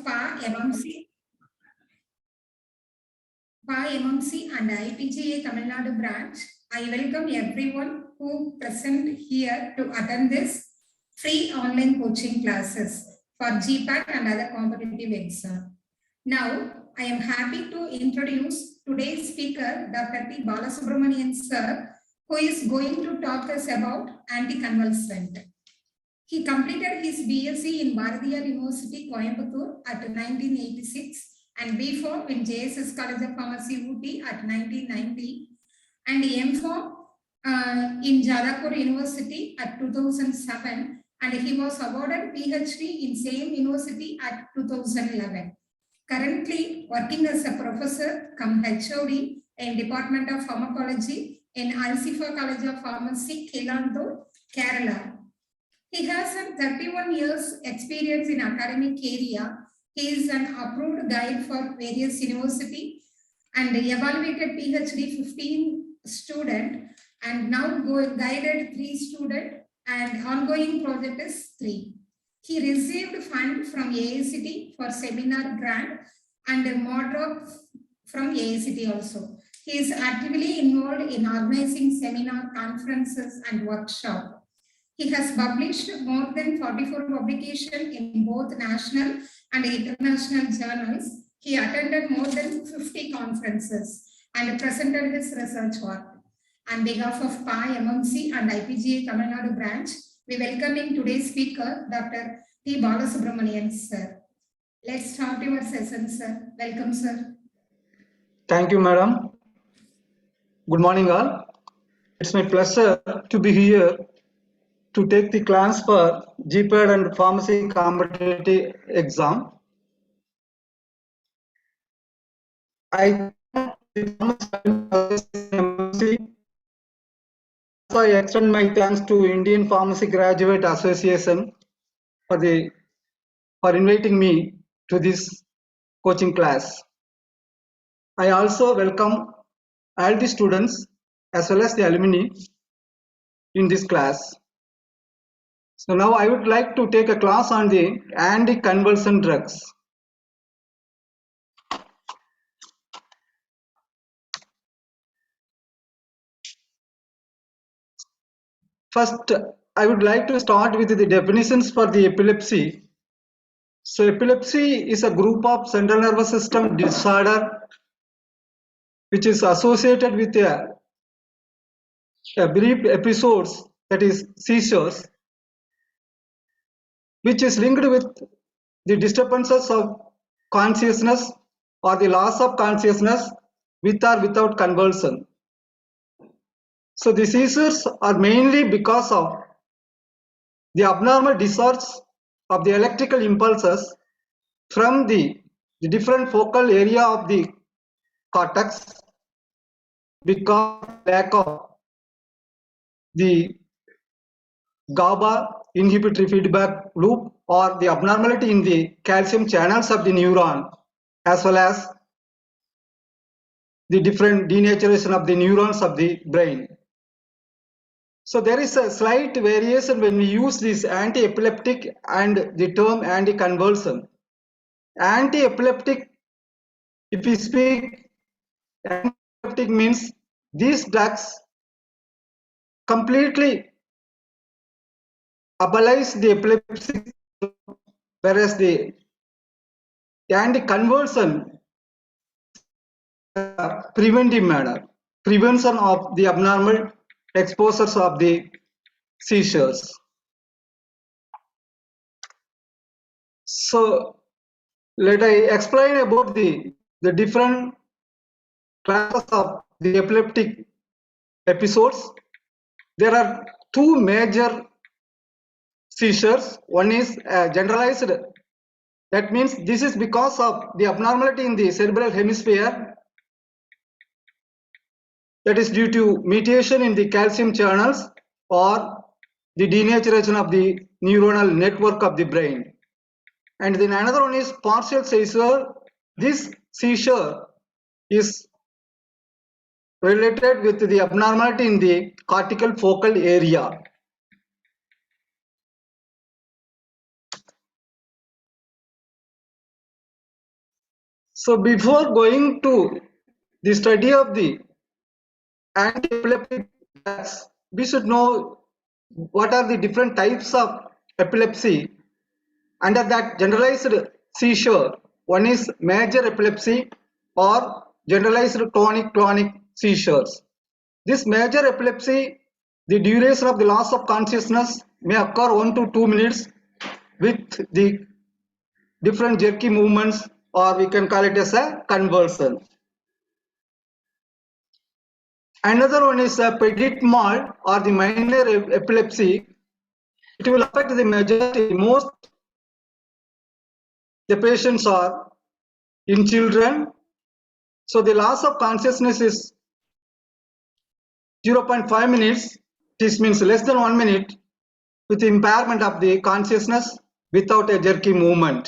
PAA-MMC and IPGA Tamil Nadu branch, I welcome everyone who present here to attend this free online coaching classes for GPAT and other competitive exams. Now, I am happy to introduce today's speaker, Dr. P. Balasubramanian sir, who is going to talk us about anticonvulsant. He completed his BSc in Bharatiyar University, Coimbatore at 1986 and B.Pharm in JSS College of Pharmacy, UT at 1990 and M.Pharm in Jadavpur University at 2007 and he was awarded P.hD in same university at 2011. Currently working as a professor cum HOD in Department of Pharmacology in Alsifa College of Pharmacy, Kelandur, Kerala. He has 31 years experience in academic area. He is an approved guide for various universities and evaluated PhD 15 students and now guided 3 students and ongoing project is 3. He received fund from AICT for seminar grant and a model from AICT also. He is actively involved in organizing seminar, conferences and workshops. He has published more than 44 publications in both national and international journals. He attended more than 50 conferences and presented his research work. On behalf of PAA-MMC and IPGA Tamil Nadu branch, we welcome today's speaker, Dr. P. Balasubramanian, sir. Let's start your session, sir. Welcome, sir. Thank you, madam. Good morning, all. It's my pleasure to be here to take the class for GPAT and Pharmacy competitive exam. I extend my thanks to Indian Pharmacy Graduate Association for inviting me to this coaching class. I also welcome all the students as well as the alumni in this class. So now I would like to take a class on the anticonvulsant drugs. First, I would like to start with the definitions for the epilepsy. So epilepsy is a group of central nervous system disorder which is associated with a brief episodes, that is seizures, which is linked with the disturbances of consciousness or the loss of consciousness with or without convulsion. So the seizures are mainly because of the abnormal discharge of the electrical impulses from the different focal area of the cortex because of lack of the GABA inhibitory feedback loop or the abnormality in the calcium channels of the neuron, as well as the different denaturation of the neurons of the brain. So there is a slight variation when we use this anti-epileptic and the term anticonvulsant. Anti-epileptic, if we speak, anti-epileptic means these drugs completely abolish the epilepsy, whereas the anticonvulsant preventive manner, prevention of the abnormal exposures of the seizures. So let I explain about the different classes of the epileptic episodes. There are 2 major seizures. One is generalized. That means this is because of the abnormality in the cerebral hemisphere, that is due to mutation in the calcium channels or the denaturation of the neuronal network of the brain. And then another one is partial seizure. This seizure is related with the abnormality in the cortical focal area. So before going to the study of the anti-epileptic drugs, we should know what are the different types of epilepsy. Under that generalized seizure, one is major epilepsy or generalized tonic-clonic seizures. This major epilepsy, the duration of the loss of consciousness may occur 1 to 2 minutes with the different jerky movements, or we can call it as a convulsion. Another one is a petit mal or the minor epilepsy. It will affect the majority, most the patients are in children. So the loss of consciousness is 0.5 minutes. This means less than 1 minute with impairment of the consciousness without a jerky movement.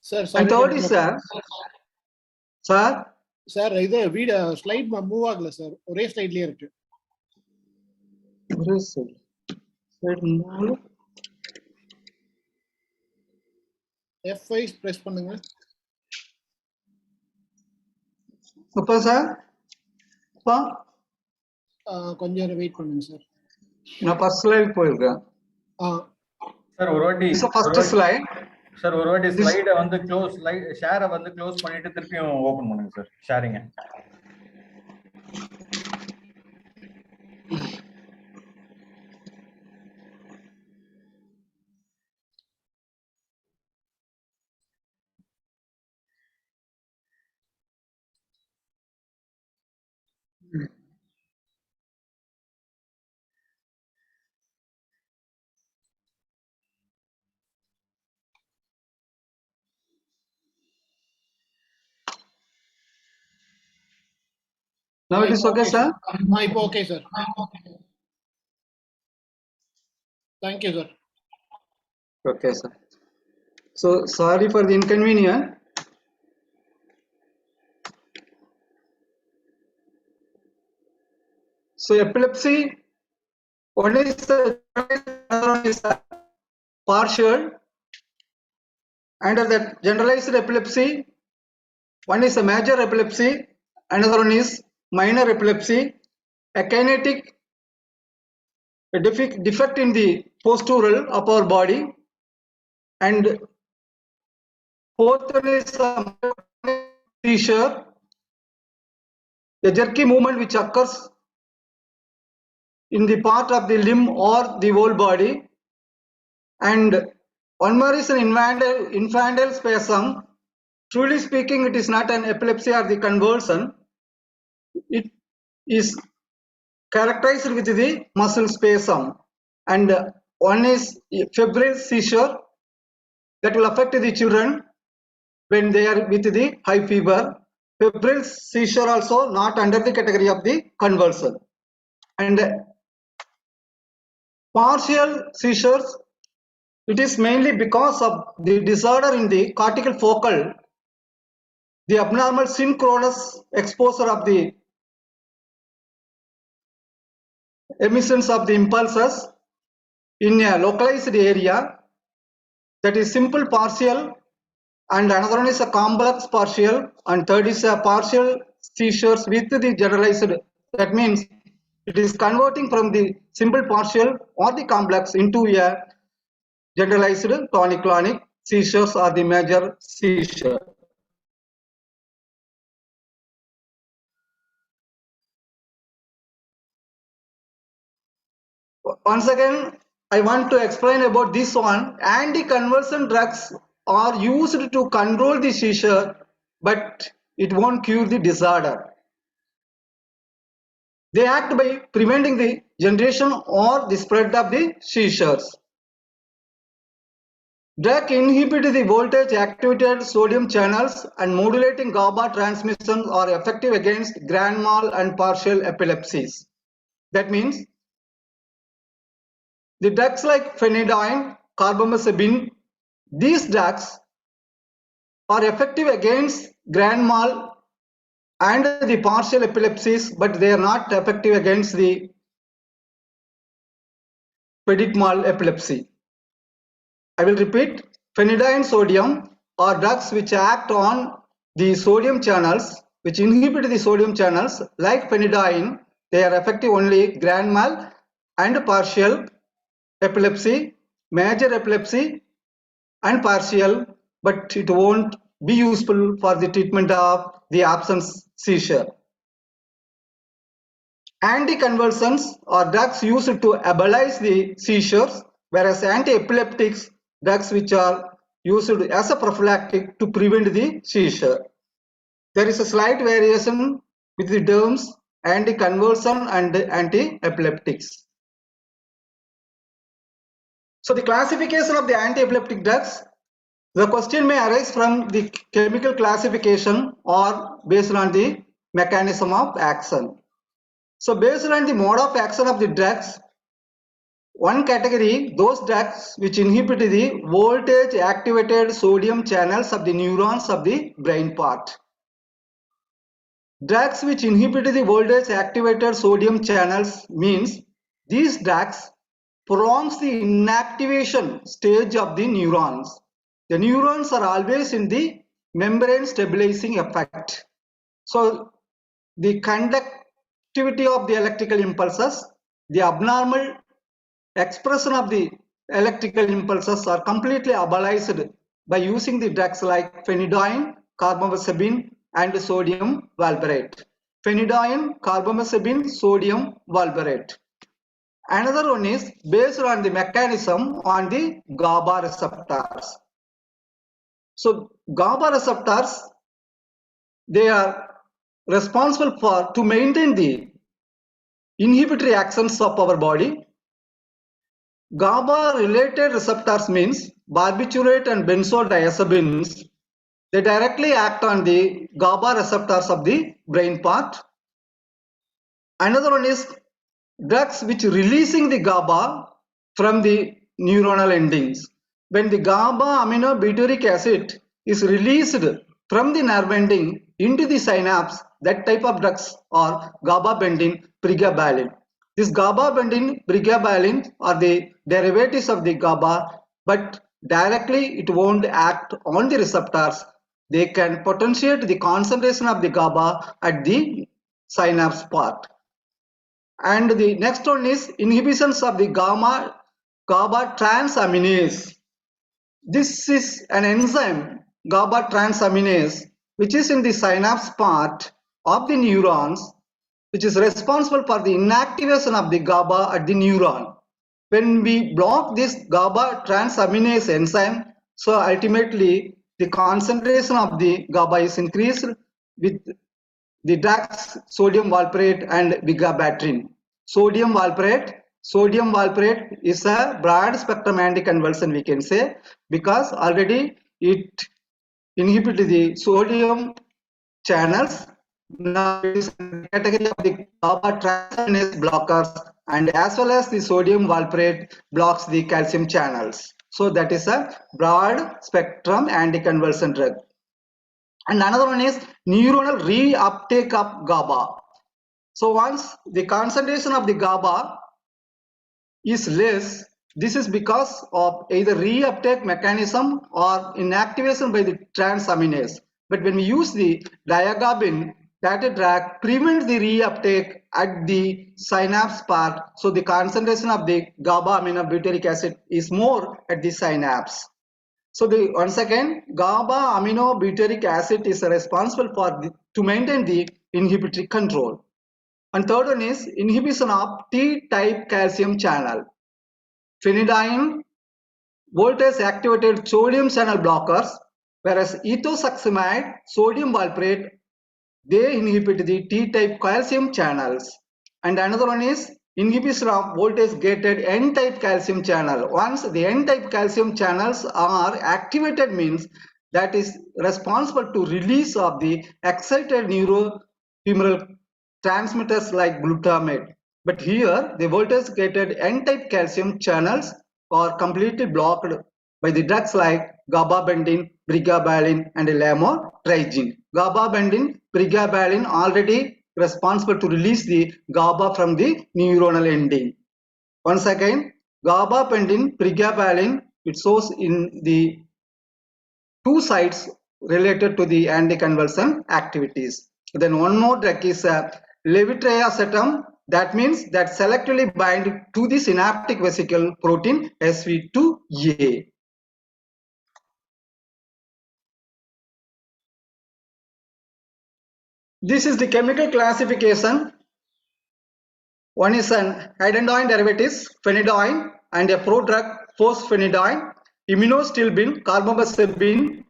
Sir, And sorry. third is sir. Sir, இது video slide move ஆகல sir, ஒரே ஸ்லைட்லயே இருக்கு. F5 press பண்ணுங்க. Super sir. கொஞ்சம் wait பண்ணுங்க sir. நான் first slide போயிருக்கேன். Sir ஒரு வாட்டி ஃபர்ஸ்ட் ஸ்லைட். சார் ஒரு வாட்டி ஸ்லைடை வந்து க்ளோஸ் ஷேரை வந்து க்ளோஸ் பண்ணிட்டு திருப்பியும் ஓபன் பண்ணுங்க சார் ஷேரிங்க. Now it is okay, sir? இப்போ okay sir. Thank you, sir. Okay, sir. So sorry for the inconvenience. So epilepsy, one is partial. Under that generalized epilepsy, one is a major epilepsy, another one is minor epilepsy. A kinetic defect in the postural upper body, and fourth one is a seizure, a jerky movement which occurs in the part of the limb or the whole body, and one more is an infantile spasm. Truly speaking, it is not an epilepsy or the convulsion. It is characterized with the muscle spasm, and one is febrile seizure that will affect the children when they are with the high fever. Febrile seizure also not under the category of the convulsion. And partial seizures, it is mainly because of the disorder in the cortical focal, the abnormal synchronous exposure of the emissions of the impulses in a localized area, that is simple partial, and another one is a complex partial, and third is a partial seizures with the generalized. That means it is converting from the simple partial or the complex into a generalized tonic-clonic seizures or the major seizure. Once again, I want to explain about this one. Anti-convulsion drugs are used to control the seizure, but it won't cure the disorder. They act by preventing the generation or the spread of the seizures. Drug inhibit the voltage activated sodium channels and modulating GABA transmission are effective against grand mal and partial epilepsies. That means the drugs like phenidine, carbamazepine, these drugs are effective against grand mal and the partial epilepsies, but they are not effective against the petit mal epilepsy. I will repeat, phenidine sodium are drugs which act on the sodium channels, which inhibit the sodium channels, like phenidine, they are effective only grand mal and partial epilepsy, major epilepsy and partial, but it won't be useful for the treatment of the absence seizure. Anticonvulsants are drugs used to abolish the seizures, whereas anti-epileptics drugs which are used as a prophylactic to prevent the seizure. There is a slight variation with the terms anticonvulsant and anti-epileptics. So the classification of the anti-epileptic drugs, the question may arise from the chemical classification or based on the mechanism of action. So based on the mode of action of the drugs, one category, those drugs which inhibit the voltage activated sodium channels of the neurons of the brain part. Drugs which inhibit the voltage activated sodium channels means these drugs prolongs the inactivation stage of the neurons. The neurons are always in the membrane stabilizing effect. So the conductivity of the electrical impulses, the abnormal expression of the electrical impulses are completely abolished by using the drugs like phenidine, carbamazepine and sodium valproate. Phenidine, carbamazepine, sodium valproate. Another one is based on the mechanism on the GABA receptors. So GABA receptors, they are responsible for to maintain the inhibitory actions of our body. GABA related receptors means barbiturate and benzodiazepines. They directly act on the GABA receptors of the brain part. Another one is drugs which releasing the GABA from the neuronal endings. When the GABA aminobutyric acid is released from the nerve ending into the synapse, that type of drugs are GABA-bending pregabalin. This GABA-bending pregabalin are the derivatives of the GABA, but directly it won't act on the receptors. They can potentiate the concentration of the GABA at the synapse part. And the next one is inhibitions of the GABA transaminase. This is an enzyme, GABA transaminase, which is in the synapse part of the neurons, which is responsible for the inactivation of the GABA at the neuron. When we block this GABA transaminase enzyme, so ultimately the concentration of the GABA is increased with the drugs sodium valproate and vigabatrin. Sodium valproate is a broad spectrum anticonvulsant, we can say, because already it inhibits the sodium channels. Now it is a category of the GABA transaminase blockers, and as well as the sodium valproate blocks the calcium channels. So that is a broad spectrum anticonvulsant drug. And another one is neuronal reuptake of GABA. So once the concentration of the GABA is less, this is because of either reuptake mechanism or inactivation by the transaminase. But when we use the diagabin, that drug prevents the reuptake at the synapse part. So the concentration of the GABA aminobutyric acid is more at the synapse. So once again, GABA aminobutyric acid is responsible for to maintain the inhibitory control. And third one is inhibition of T-type calcium channel. Phenidine, voltage activated sodium channel blockers, whereas ethosuximide, sodium valproate, they inhibit the T-type calcium channels. And another one is inhibition of voltage gated N-type calcium channel. Once the N-type calcium channels are activated means that is responsible to release of the excited neurohumoral transmitters like glutamate. But here the voltage gated N-type calcium channels are completely blocked by the drugs like GABA-bending, pregabalin and lamotrigine. GABA-bending, pregabalin already responsible to release the GABA from the neuronal ending. Once again, GABA-bending, pregabalin, it shows in the two sides related to the anticonvulsant activities. Then one more drug is levetiracetam. That means that selectively bind to the synaptic vesicle protein SV2A. This is the chemical classification. One is an hydrogen derivatives, phenidine, and a prodrug phosphenidine, immunostilbin, carbamazepine,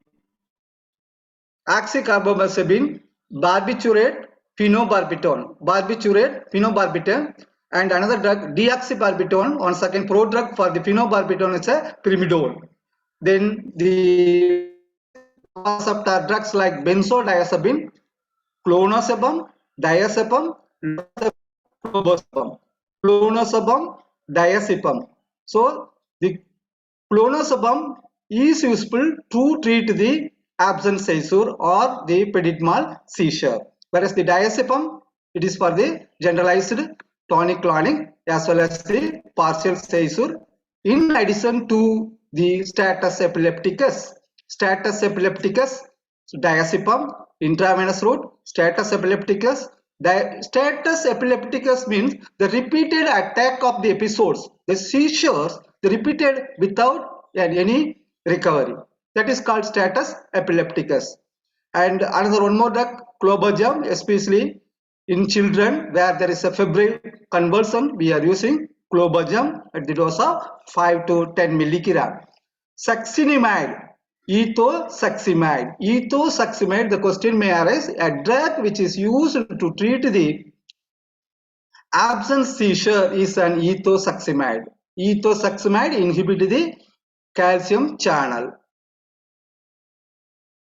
oxycarbamazepine, barbiturate, phenobarbital, and another drug deoxybarbital. One second prodrug for the phenobarbital is a pyrimidine. Then the receptor drugs like benzodiazepine, clonazepam, diazepam, clonazepam, diazepam. So the clonazepam is useful to treat the absence seizure or the peditmal seizure, whereas the diazepam, it is for the generalized tonic-clonic as well as the partial seizure, in addition to the status epilepticus. Status epilepticus, so diazepam, intravenous route, status epilepticus. Status epilepticus means the repeated attack of the episodes, the seizures, the repeated without any recovery. That is called status epilepticus. And another one more drug, clobazam, especially in children where there is a febrile convulsion, we are using clobazam at the dose of 5 to 10 milligram. Succinimide, ethosuximide. Ethosuximide, the question may arise, a drug which is used to treat the absence seizure is an ethosuximide. Ethosuximide inhibits the calcium channel.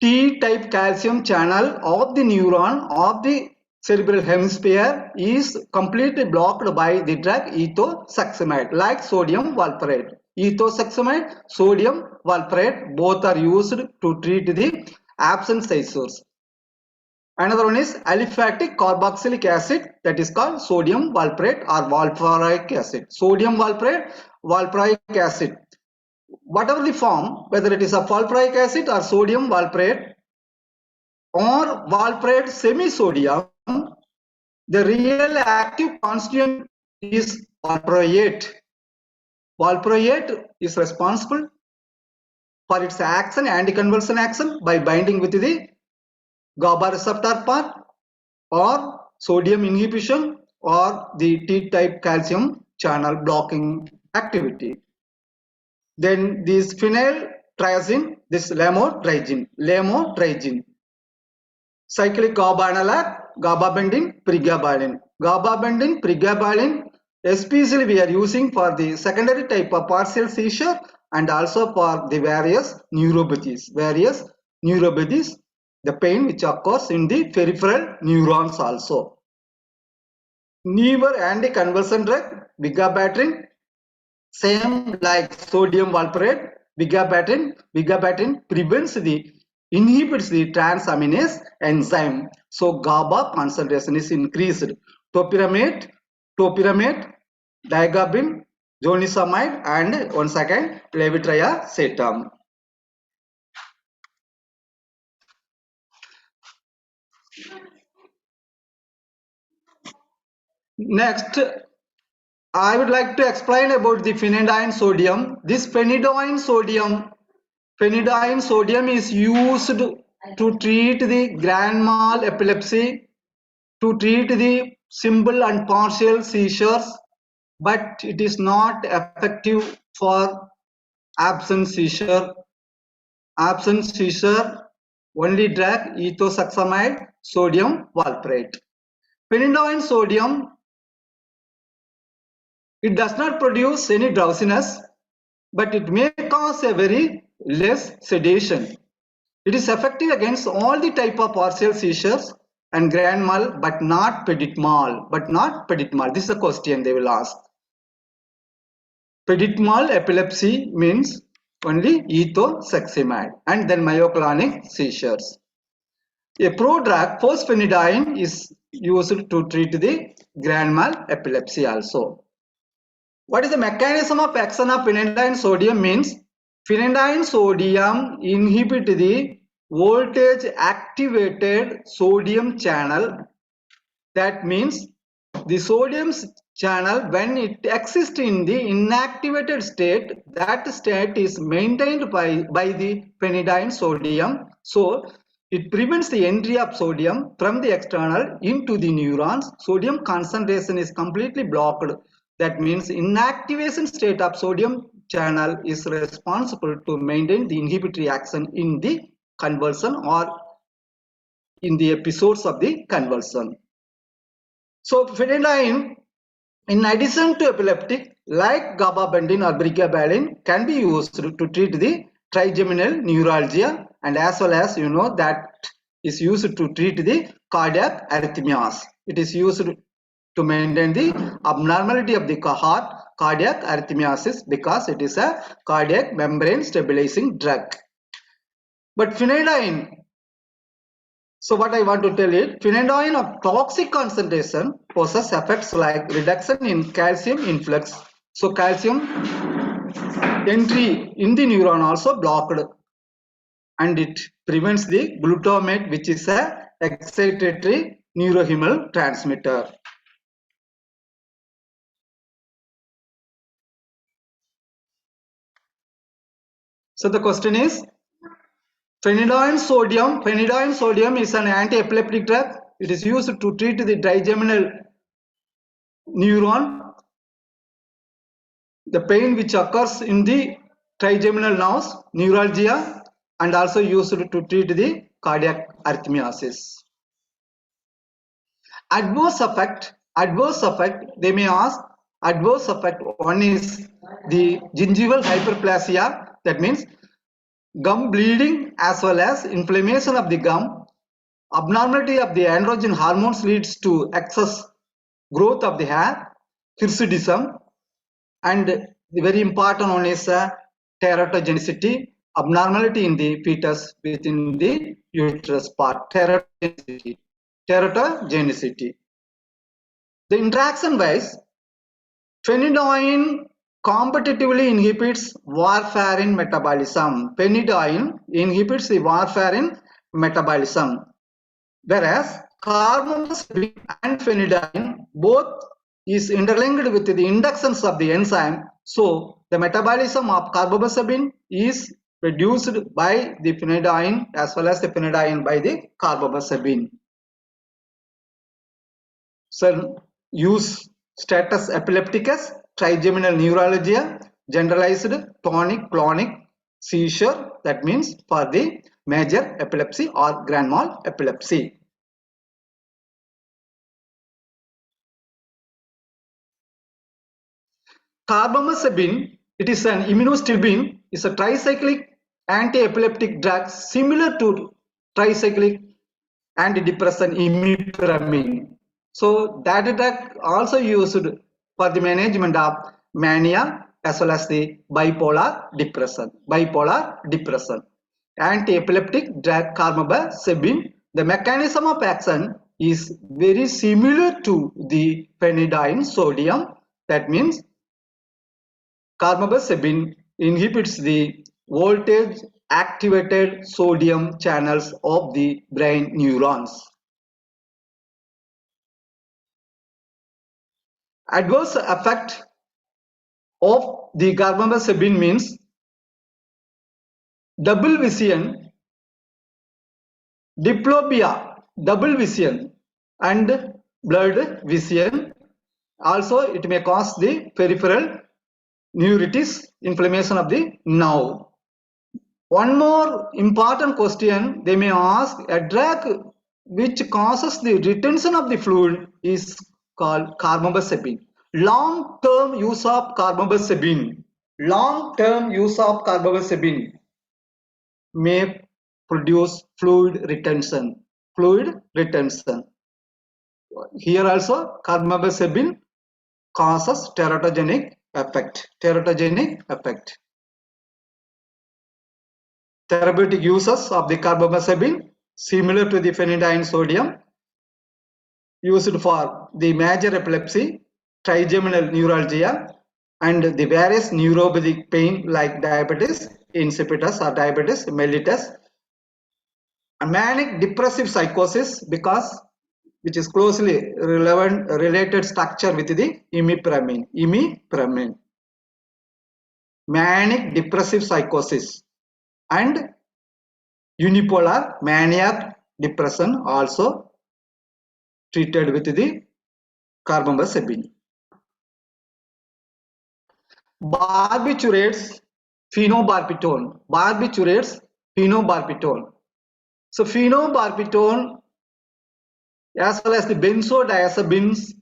T-type calcium channel of the neuron of the cerebral hemisphere is completely blocked by the drug ethosuximide, like sodium valproate. Ethosuximide, sodium valproate, both are used to treat the absence seizures. Another one is aliphatic carboxylic acid, that is called sodium valproate or valproic acid. Sodium valproate, valproic acid. Whatever the form, whether it is a valproic acid or sodium valproate or valproate semi-sodium, the real active constituent is valproate. Valproate is responsible for its action, anticonvulsant action, by binding with the GABA receptor part or sodium inhibition or the T-type calcium channel blocking activity. Then this phenyltrypsin, this lamotrypsin, cyclic GABA analog, gabapentin, pregabalin, especially we are using for the secondary type of partial seizure and also for the various neuropathies, the pain which occurs in the peripheral neurons also. Newer anticonvulsant drug, vigabatrin, same like sodium valproate, vigabatrin inhibits the transaminase enzyme. So GABA concentration is increased. Topiramate, diagabin, zonisamide, and once again levetiracetam. Next, I would like to explain about the phenidine sodium. This phenidine sodium is used to treat the grand mal epilepsy, to treat the simple and partial seizures, but it is not effective for absence seizure. Only drug ethosuximide, sodium valproate. Phenidine sodium, it does not produce any drowsiness, but it may cause a very less sedation. It is effective against all the type of partial seizures and grand mal, but not petit mal. This is a question they will ask. Petit mal epilepsy means only ethosuximide and then myoclonic seizures. A prodrug phosphenidine is used to treat the grand mal epilepsy also. What is the mechanism of action of phenidine sodium means? Phenidine sodium inhibit the voltage activated sodium channel. That means the sodium channel, when it exists in the inactivated state, that state is maintained by the phenidine sodium. So it prevents the entry of sodium from the external into the neurons. Sodium concentration is completely blocked. That means inactivation state of sodium channel is responsible to maintain the inhibitory action in the conversion or in the episodes of the conversion. So phenidine, in addition to epileptic, like gabapentin or pregabalin, can be used to treat the trigeminal neuralgia, and as well as that is used to treat the cardiac arrhythmias. It is used to maintain the abnormality of the heart cardiac arrhythmias because it is a cardiac membrane stabilizing drug. But phenidine, so what I want to tell you, phenidine of toxic concentration possesses effects like reduction in calcium influx. So calcium entry in the neuron also blocked, and it prevents the glutamate, which is a excitatory neurohumoral transmitter. So the question is, phenidine sodium is an anti-epileptic drug. It is used to treat the trigeminal neuron, the pain which occurs in the trigeminal nerves, neuralgia, and also used to treat the cardiac arrhythmias. Adverse effect, they may ask adverse effect. One is the gingival hyperplasia, that means gum bleeding as well as inflammation of the gum. Abnormality of the androgen hormones leads to excess growth of the hair, hirsutism, and the very important one is teratogenicity, abnormality in the fetus within the uterus part, teratogenicity. The interaction wise, phenidine competitively inhibits warfarin metabolism. Phenidine inhibits the warfarin metabolism, whereas carbamazepine and phenidine both is interlinked with the inductions of the enzyme. So the metabolism of carbamazepine is reduced by the phenidine as well as the phenidine by the carbamazepine. So use status epilepticus, trigeminal neuralgia, generalized tonic-clonic seizure, that means for the major epilepsy or grand mal epilepsy. Carbamazepine, it is an immunostimulin, is a tricyclic anti-epileptic drug similar to tricyclic antidepressant imipramine. So that drug also used for the management of mania as well as the bipolar depression. Anti-epileptic drug carbamazepine, the mechanism of action is very similar to the phenidine sodium. That means carbamazepine inhibits the voltage activated sodium channels of the brain neurons. Adverse effect of the carbamazepine means double vision, diplopia, double vision, and blurred vision. Also, it may cause the peripheral neuritis, inflammation of the nerve. One more important question they may ask, a drug which causes the retention of the fluid is called carbamazepine. Long-term use of carbamazepine may produce fluid retention. Here also carbamazepine causes teratogenic effect. Therapeutic uses of the carbamazepine similar to the phenidine sodium, used for the major epilepsy, trigeminal neuralgia, and the various neuropathic pain like diabetes insipidus or diabetes mellitus. A manic depressive psychosis, because which is closely related structure with the imipramine. Manic depressive psychosis and unipolar mania depression also treated with the carbamazepine. Barbiturates, phenobarbital. Barbiturates, phenobarbital. So phenobarbital as well as the benzodiazepines,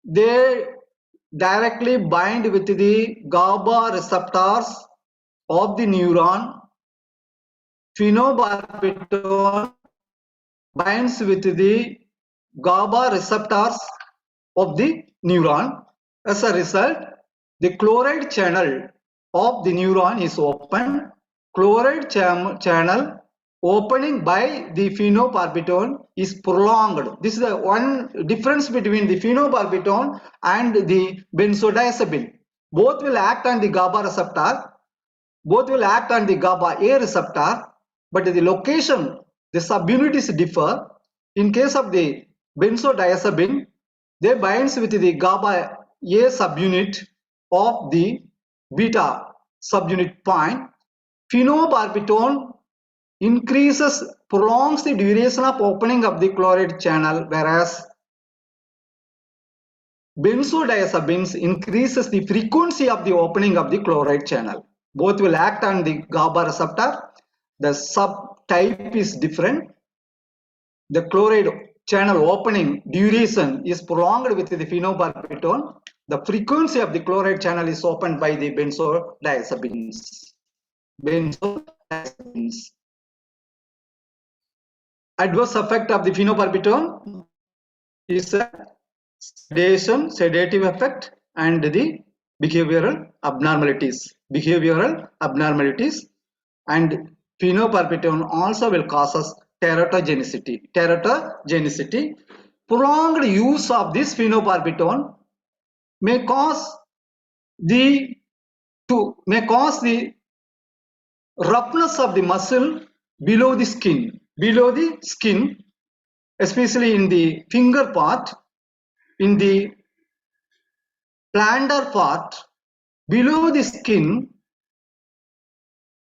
they directly bind with the GABA receptors of the neuron. Phenobarbital binds with the GABA receptors of the neuron. As a result, the chloride channel of the neuron is open. Chloride channel opening by the phenobarbital is prolonged. This is the one difference between the phenobarbital and the benzodiazepine. Both will act on the GABA receptor. Both will act on the GABA A receptor, but the location, the subunities differ. In case of the benzodiazepine, they binds with the GABA A subunit of the beta subunit point. Phenobarbital prolongs the duration of opening of the chloride channel, whereas benzodiazepines increases the frequency of the opening of the chloride channel. Both will act on the GABA receptor. The subtype is different. The chloride channel opening duration is prolonged with the phenobarbital. The frequency of the chloride channel is opened by the benzodiazepines. Adverse effect of the phenobarbital is a sedative effect and the behavioral abnormalities. And phenobarbital also will cause us teratogenicity. Prolonged use of this phenobarbital may cause the roughness of the muscle below the skin, especially in the finger part, in the plantar part, below the skin.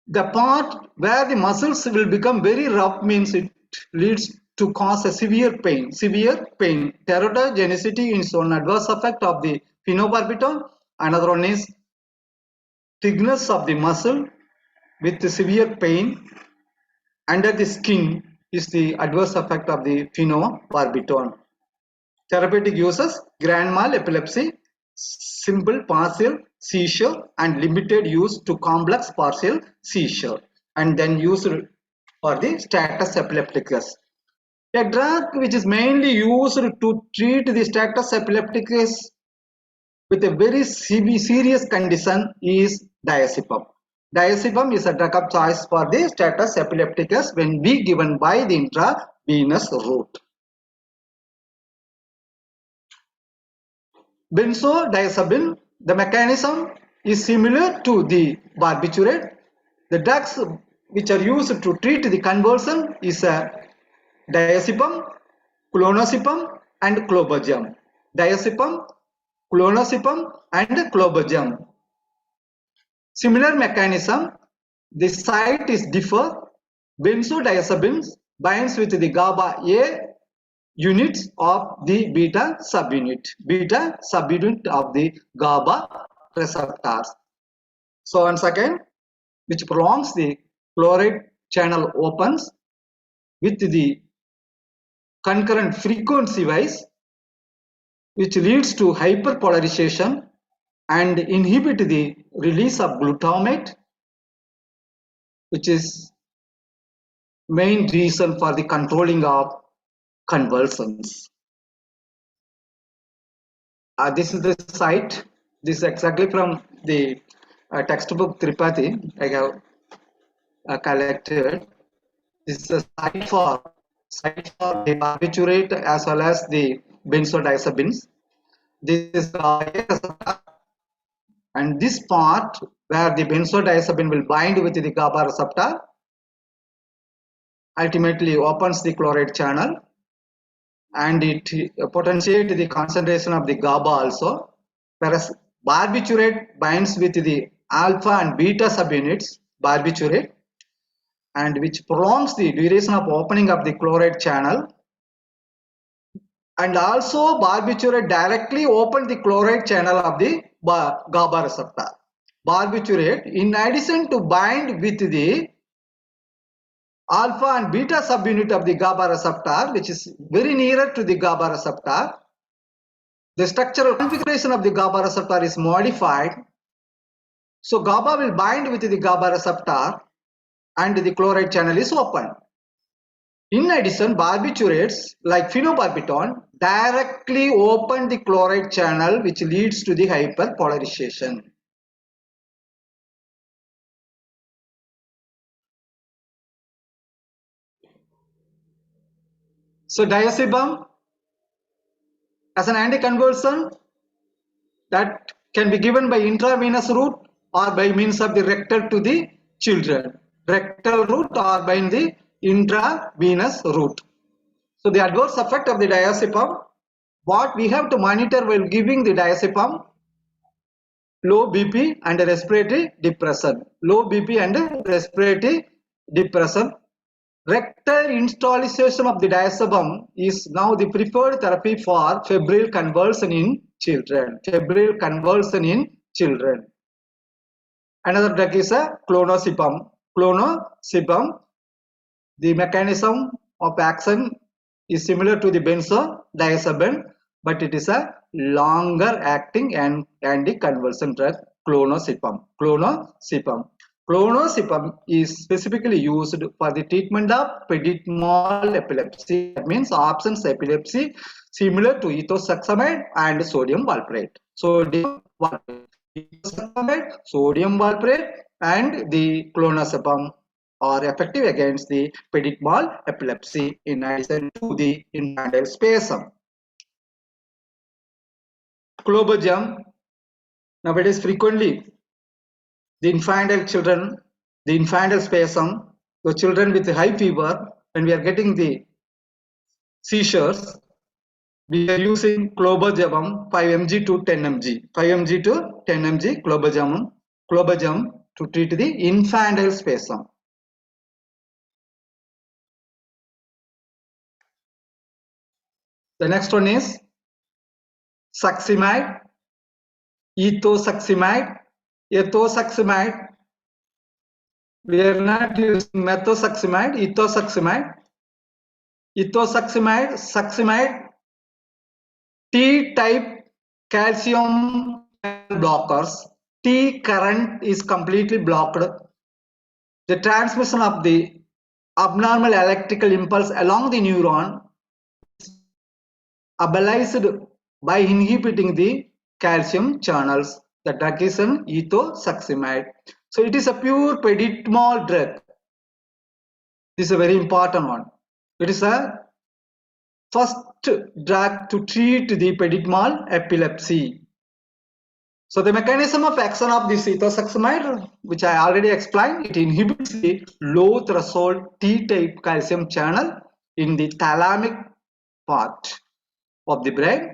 The part where the muscles will become very rough means it leads to cause a severe pain. Teratogenicity is one adverse effect of the phenobarbital. Another one is thickness of the muscle with the severe pain under the skin is the adverse effect of the phenobarbital. Therapeutic uses: grand mal epilepsy, simple partial seizure, and limited use to complex partial seizure, and then used for the status epilepticus. A drug which is mainly used to treat the status epilepticus with a very serious condition is diazepam. Diazepam is a drug of choice for the status epilepticus when be given by the intravenous route. Benzodiazepine, the mechanism is similar to the barbiturate. The drugs which are used to treat the convulsion is a diazepam, clonazepam, and clobazam. Diazepam, clonazepam, and clobazam. Similar mechanism, the site is differ. Benzodiazepines binds with the GABA A units of the beta subunit of the GABA receptors. So once again, which prolongs the chloride channel opens with the concurrent frequency wise, which leads to hyperpolarization and inhibit the release of glutamate, which is main reason for the controlling of convulsions. This is the site. This is exactly from the textbook Tripathi I have collected. This is a site for the barbiturate as well as the benzodiazepines. This is and this part where the benzodiazepine will bind with the GABA receptor, ultimately opens the chloride channel, and it potentiates the concentration of the GABA also, whereas barbiturate binds with the alpha and beta subunits, barbiturate, and which prolongs the duration of opening of the chloride channel. And also barbiturate directly open the chloride channel of the GABA receptor. Barbiturate, in addition to bind with the alpha and beta subunit of the GABA receptor, which is very nearer to the GABA receptor, the structural configuration of the GABA receptor is modified. So GABA will bind with the GABA receptor and the chloride channel is open. In addition, barbiturates like phenobarbital directly open the chloride channel, which leads to the hyperpolarization. So diazepam as an anticonvulsant that can be given by intravenous route or by means of the rectal to the children, rectal route or by the intravenous route. So the adverse effect of the diazepam, what we have to monitor while giving the diazepam: low BP and respiratory depression. Low BP and respiratory depression. Rectal installation of the diazepam is now the preferred therapy for febrile convulsion in children. Febrile convulsion in children. Another drug is a clonazepam. Clonazepam, the mechanism of action is similar to the benzodiazepine, but it is a longer acting and anticonvulsant drug, clonazepam. Clonazepam is specifically used for the treatment of peditmal epilepsy, that means absence epilepsy, similar to ethosuximide and sodium valproate. Sodium valproate and the clonazepam are effective against the peditmal epilepsy in addition to the infantile spasm. Clobazam, nowadays frequently the infantile children, the infantile spasm, the children with high fever, when we are getting the seizures, we are using clobazam 5 mg to 10 mg, 5 mg to 10 mg clobazam to treat the infantile spasm. The next one is succinimide, ethosuximide. Ethosuximide, we are not using methosuximide, ethosuximide. Succinimide, T-type calcium blockers. T current is completely blocked. The transmission of the abnormal electrical impulse along the neuron is ablated by inhibiting the calcium channels. The drug is an ethosuximide. So it is a pure peditmal drug. This is a very important one. It is a first drug to treat the peditmal epilepsy. So the mechanism of action of this ethosuximide, which I already explained, it inhibits the low threshold T-type calcium channel in the thalamic part of the brain,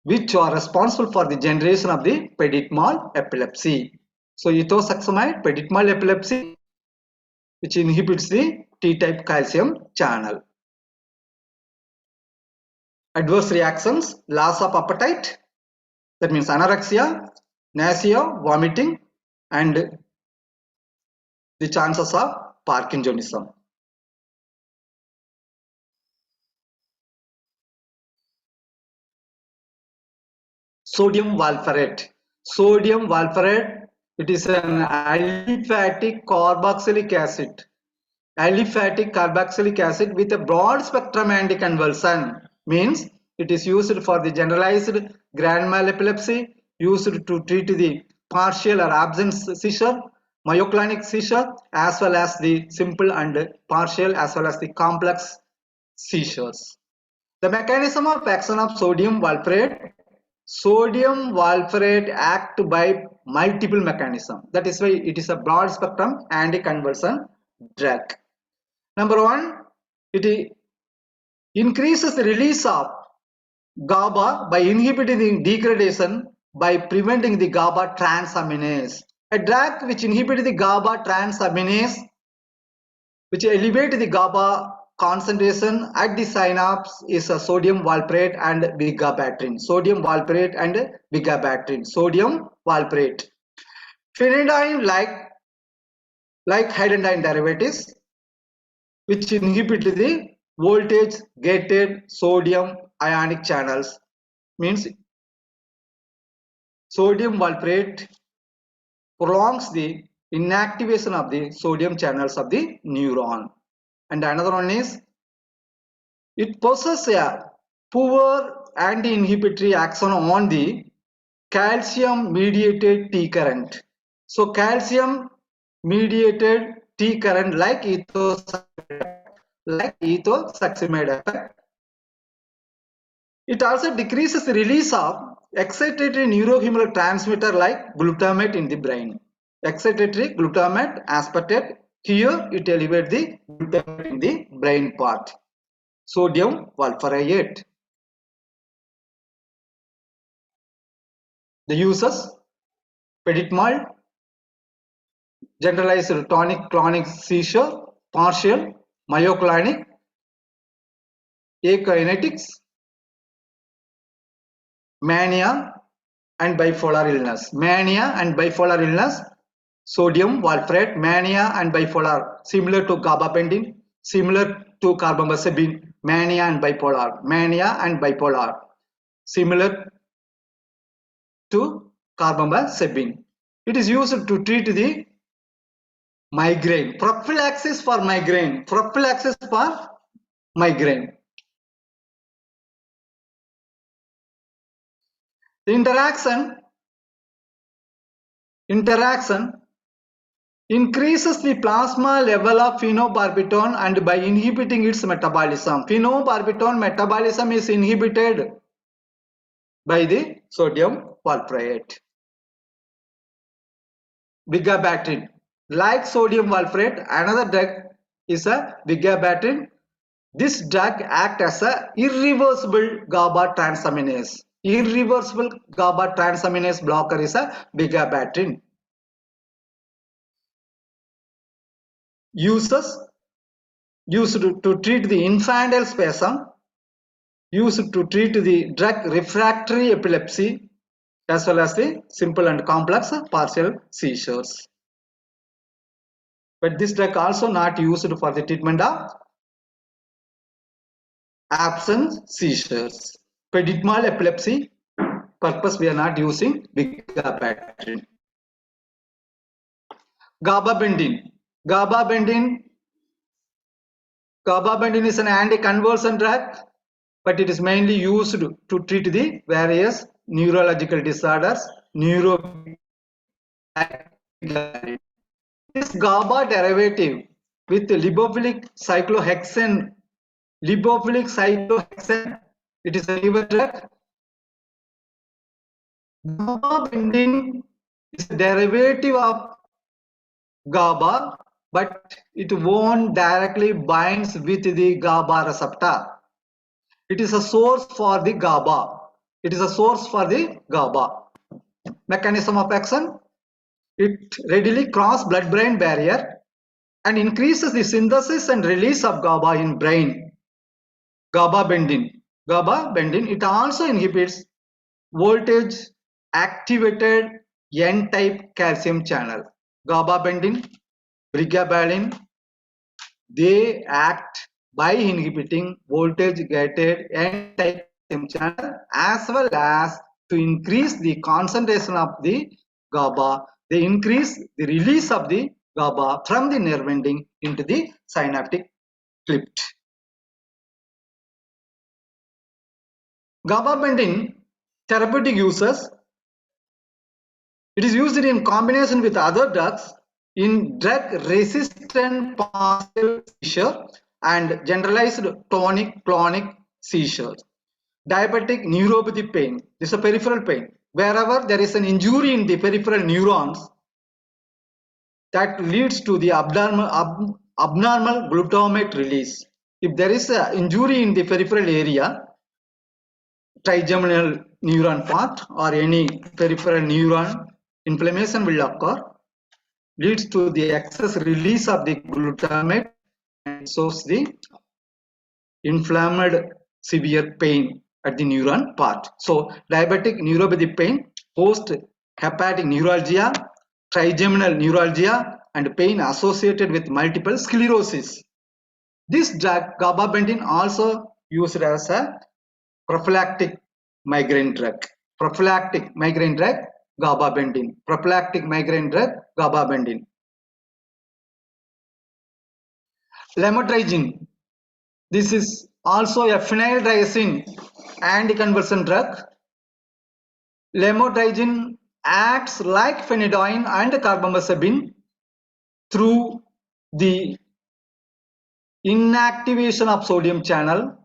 which are responsible for the generation of the peditmal epilepsy. So ethosuximide, peditmal epilepsy, which inhibits the T-type calcium channel. Adverse reactions: loss of appetite, that means anorexia, nausea, vomiting, and the chances of Parkinsonism. Sodium valproate. Sodium valproate, it is an aliphatic carboxylic acid. Aliphatic carboxylic acid with a broad spectrum anticonvulsant, means it is used for the generalized grand mal epilepsy, used to treat the partial or absent seizure, myoclonic seizure, as well as the simple and partial as well as the complex seizures. The mechanism of action of sodium valproate. Sodium valproate act by multiple mechanisms. That is why it is a broad spectrum anticonvulsant drug. Number one, it increases the release of GABA by inhibiting the degradation by preventing the GABA transaminase. A drug which inhibits the GABA transaminase, which elevates the GABA concentration at the synapse, is a sodium valproate and vigabatrin. Sodium valproate and vigabatrin. Sodium valproate. Phenidine like hydrogen derivatives, which inhibit the voltage gated sodium ionic channels, means sodium valproate prolongs the inactivation of the sodium channels of the neuron. And another one is it possesses a poor anti-inhibitory action on the calcium mediated T current. So calcium mediated T current like ethosuximide effect. It also decreases the release of excitatory neurohumoral transmitter like glutamate in the brain. Excitatory glutamate aspartate. Here it elevates the glutamate in the brain part. Sodium valproate. The uses: peditmal, generalized tonic-clonic seizure, partial, myoclonic, akinetics, mania and bipolar illness. Mania and bipolar illness, sodium valproate, mania and bipolar, similar to gabapentin, similar to carbamazepine, mania and bipolar, similar to carbamazepine. It is used to treat the migraine, prophylaxis for migraine, The interaction increases the plasma level of phenobarbital and by inhibiting its metabolism. Phenobarbital metabolism is inhibited by the sodium valproate. Vigabatrin, like sodium valproate, another drug is a vigabatrin. This drug acts as a irreversible GABA transaminase. Irreversible GABA transaminase blocker is a vigabatrin. Uses: used to treat the infantile spasm, used to treat the drug refractory epilepsy, as well as the simple and complex partial seizures. But this drug also not used for the treatment of absent seizures. Peditmal epilepsy purpose we are not using vigabatrin. Gabapentin. Gabapentin is an anti-convulsant drug, but it is mainly used to treat the various neurological disorders. This GABA derivative with lipophilic cyclohexane, it is a liver drug. Gabapentin is a derivative of GABA, but it won't directly binds with the GABA receptor. It is a source for the GABA. Mechanism of action: it readily crosses blood-brain barrier and increases the synthesis and release of GABA in brain. Gabapentin, it also inhibits voltage activated N-type calcium channel. Gabapentin, pregabalin, they act by inhibiting voltage gated N-type calcium channel as well as to increase the concentration of the GABA. They increase the release of the GABA from the nerve ending into the synaptic cleft. Gabapentin therapeutic uses: it is used in combination with other drugs in drug-resistant partial seizure and generalized tonic-clonic seizures. Diabetic neuropathy pain, this is a peripheral pain. Wherever there is an injury in the peripheral neurons that leads to the abnormal glutamate release. If there is an injury in the peripheral area, trigeminal neuron part or any peripheral neuron, inflammation will occur, leads to the excess release of the glutamate and shows the inflamed severe pain at the neuron part. So diabetic neuropathy pain, post hepatic neuralgia, trigeminal neuralgia, and pain associated with multiple sclerosis. This drug gabapentin also used as a prophylactic migraine drug. Prophylactic migraine drug gabapentin. Prophylactic migraine drug gabapentin. Lamotrigine. This is also a phenyldiazine anticonvulsant drug. Lamotrigine acts like phenidine and carbamazepine through the inactivation of sodium channel,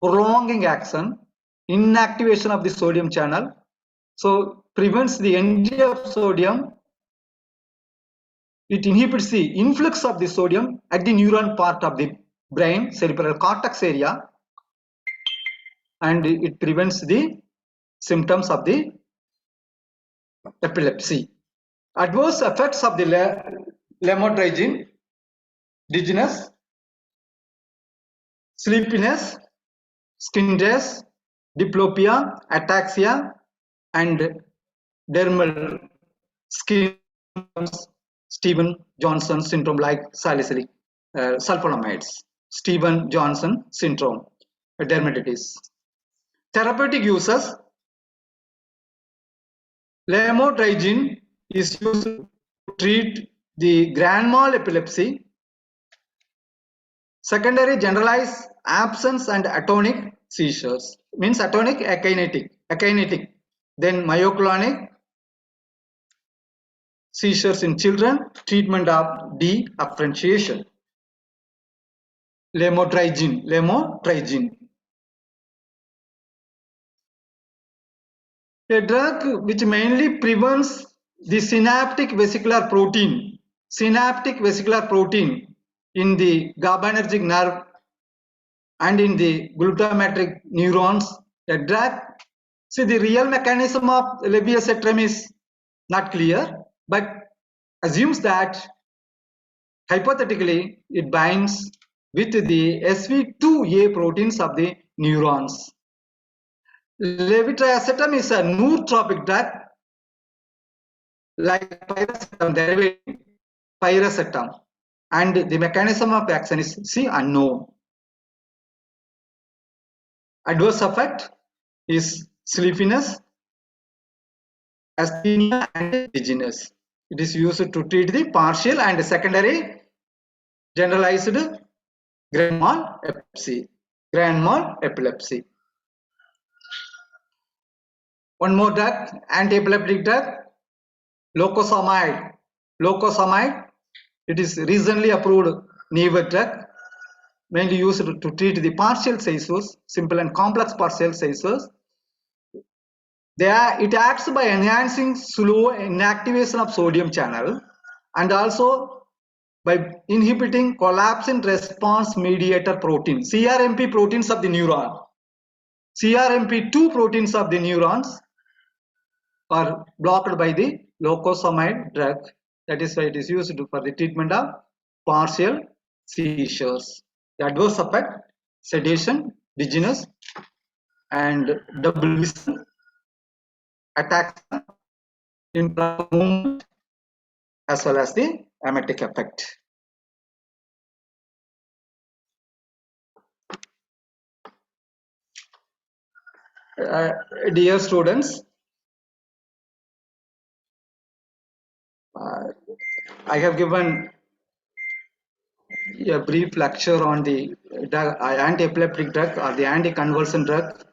prolonging action, inactivation of the sodium channel. So prevents the entry of sodium. It inhibits the influx of the sodium at the neuron part of the brain, cerebral cortex area, and it prevents the symptoms of the epilepsy. Adverse effects of the lamotrigine: dizziness, sleepiness, skin rash, diplopia, ataxia, and dermal skin Stevens-Johnson syndrome like salicylic sulfonamides. Stevens-Johnson syndrome, dermatitis. Therapeutic uses: lamotrigine is used to treat the grand mal epilepsy, secondary generalized absence and atonic seizures, means atonic akinetic, then myoclonic seizures in children, treatment of differentiation. Lamotrigine. A drug which mainly prevents the synaptic vesicular protein in the GABAergic nerve and in the glutamatergic neurons. A drug, see, the real mechanism of levetiracetam is not clear, but assumes that hypothetically it binds with the SV2A proteins of the neurons. Levetiracetam is a nootropic drug like piracetam derivative, piracetam, and the mechanism of action is unknown. Adverse effect is sleepiness, asthenia, and dizziness. It is used to treat the partial and secondary generalized grand mal epilepsy. One more drug, anti-epileptic drug, locosamide. It is recently approved newer drug, mainly used to treat the partial seizures, simple and complex partial seizures. It acts by enhancing slow inactivation of sodium channel and also by inhibiting collapse response mediator protein, CRMP proteins of the neuron. CRMP2 proteins of the neurons are blocked by the locosamide drug. That is why it is used for the treatment of partial seizures. The adverse effect: sedation, dizziness, and double vision, attacks, movement, as well as the emetic effect. Dear students, I have given a brief lecture on the anti-epileptic drug or the anticonvulsant drug.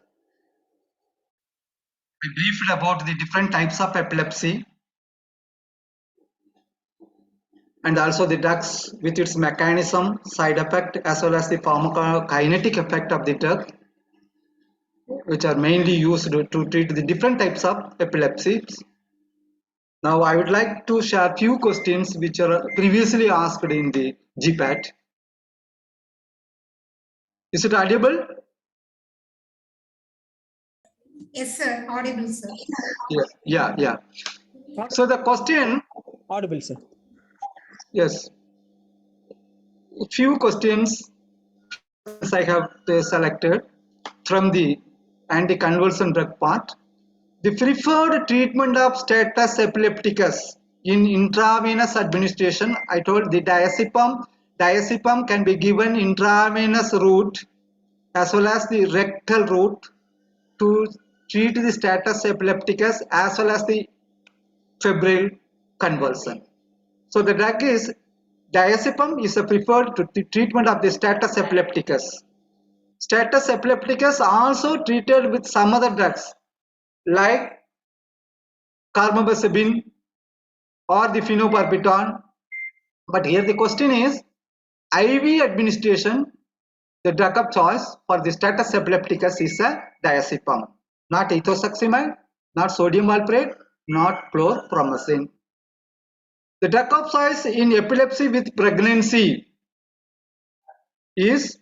I briefed about the different types of epilepsy and also the drugs with its mechanism, side effect, as well as the pharmacokinetic effect of the drug, which are mainly used to treat the different types of epilepsies. Now I would like to share few questions which are previously asked in the GPAT. Is it audible? Yes, sir. Audible, sir. Yeah. So the question, Audible, sir. yes, few questions I have selected from the anticonvulsant drug part. The preferred treatment of status epilepticus in intravenous administration, I told the diazepam. Diazepam can be given intravenous route as well as the rectal route to treat the status epilepticus as well as the febrile convulsion. So the drug is diazepam is a preferred treatment of the status epilepticus. Status epilepticus also treated with some other drugs like carbamazepine or the phenobarbital. But here the question is IV administration. The drug of choice for the status epilepticus is a diazepam, not ethosuximide, not sodium valproate, not chlorpromazine. The drug of choice in epilepsy with pregnancy is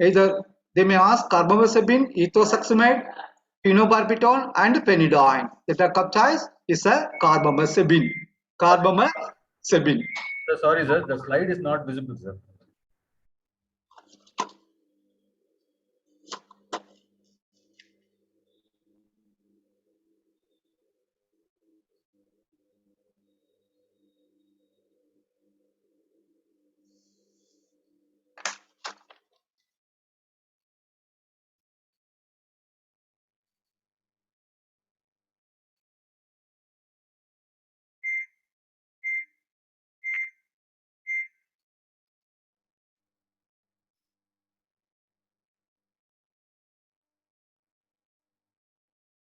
either they may ask carbamazepine, ethosuximide, phenobarbital, and phenidine. The drug of choice is a carbamazepine. Carbamazepine. Sorry, sir. The slide is not visible, sir.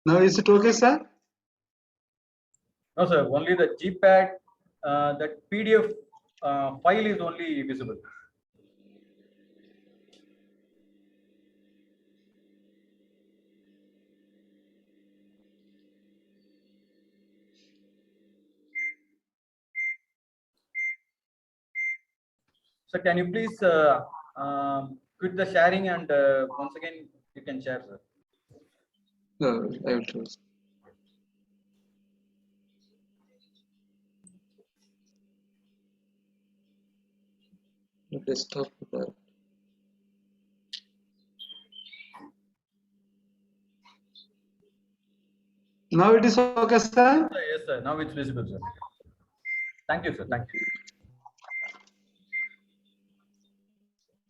Now is it okay, sir? No, sir. Only the GPAT, that PDF file is only visible. So can you please quit the sharing and once again you can share, sir. I will try. Desktop. Now it is okay, sir. Yes, sir. Now it's visible, sir. Thank you, sir. Thank you.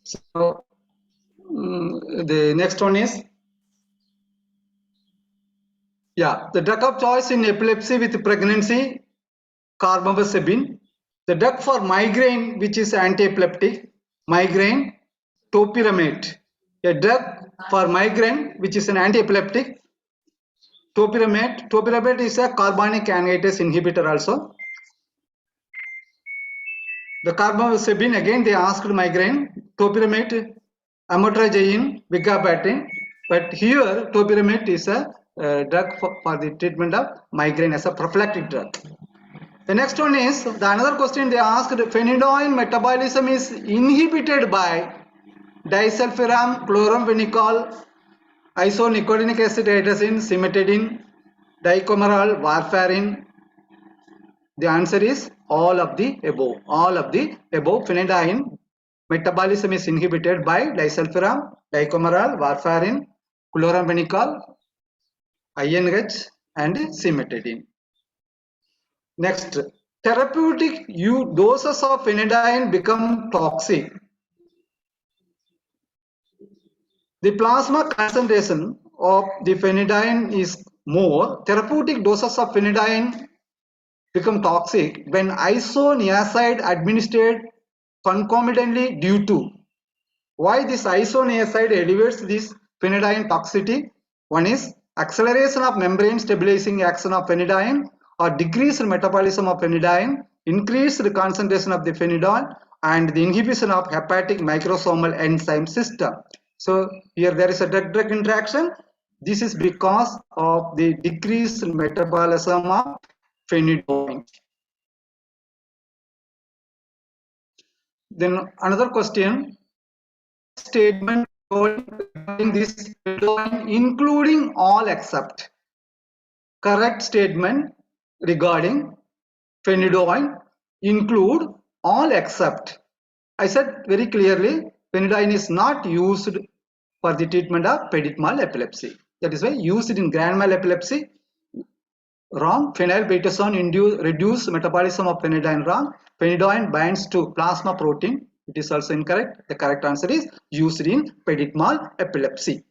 So the next one is the drug of choice in epilepsy with pregnancy, carbamazepine. The drug for migraine, which is anti-epileptic, migraine, topiramate. A drug for migraine, which is an anti-epileptic, topiramate. Topiramate is a carbonic anhydrase inhibitor also. The carbamazepine, again they asked migraine, topiramate, amotrazine, vigabatrin, but here topiramate is a drug for the treatment of migraine as a prophylactic drug. The next one is, the another question they asked, phenidine metabolism is inhibited by disulfiram, chloramphenicol, isonicotinic acid hydrazine, cimetidine, dicomeral, warfarin. The answer is all of the above. All of the above. Phenidine metabolism is inhibited by disulfiram, dicomeral, warfarin, chloramphenicol, INH, and cimetidine. Next, therapeutic doses of phenidine become toxic. The plasma concentration of the phenidine is more. Therapeutic doses of phenidine become toxic when isoniazid administered concomitantly due to. Why this isoniazid elevates this phenidine toxicity? One is acceleration of membrane stabilizing action of phenidine or decreased metabolism of phenidine, increased concentration of the phenidone, and the inhibition of hepatic microsomal enzyme system. So here there is a drug-drug interaction. This is because of the decreased metabolism of phenidone. Then another question, statement regarding this including all except. Correct statement regarding phenidine include all except. I said very clearly, phenidine is not used for the treatment of petit mal epilepsy. That is why used in grand mal epilepsy, wrong. Phenylbutazone reduce metabolism of phenidine, wrong. Phenidine binds to plasma protein. It is also incorrect. The correct answer is used in petit mal epilepsy.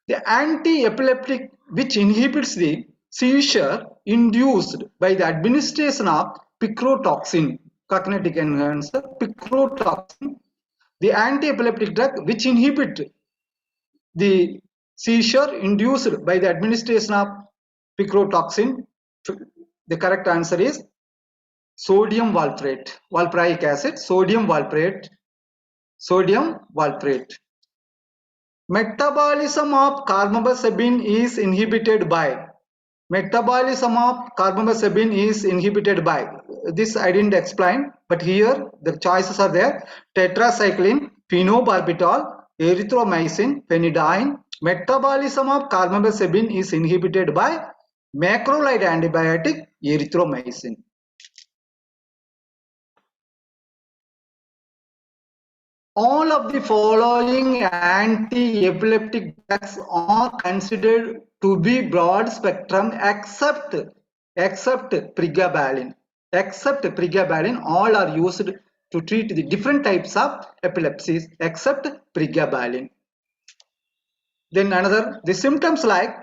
The anti-epileptic which inhibits the seizure induced by the administration of picrotoxin, cokinetic enhancer, picrotoxin, the anti-epileptic drug which inhibit the seizure induced by the administration of picrotoxin. The correct answer is sodium valproate, valproic acid, sodium valproate, sodium valproate. Metabolism of carbamazepine is inhibited by. Metabolism of carbamazepine is inhibited by. This I didn't explain, but here the choices are there. Tetracycline, phenobarbital, erythromycin, phenidine. Metabolism of carbamazepine is inhibited by macrolide antibiotic erythromycin. All of the following anti-epileptic drugs are considered to be broad spectrum except pregabalin. Except pregabalin, all are used to treat the different types of epilepsies except pregabalin. Then another, the symptoms like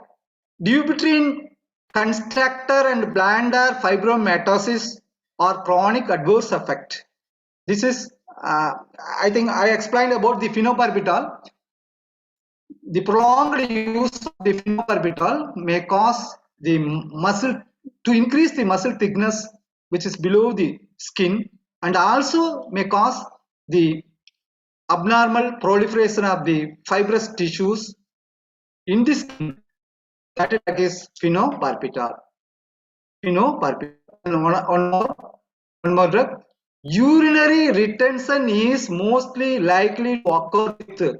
Dupuytren constrictor and bladder fibromatosis or chronic adverse effect. This is I think I explained about the phenobarbital. The prolonged use of the phenobarbital may cause the muscle to increase the muscle thickness which is below the skin, and also may cause the abnormal proliferation of the fibrous tissues in the skin. That is phenobarbital. One more drug. Urinary retention is mostly likely to occur with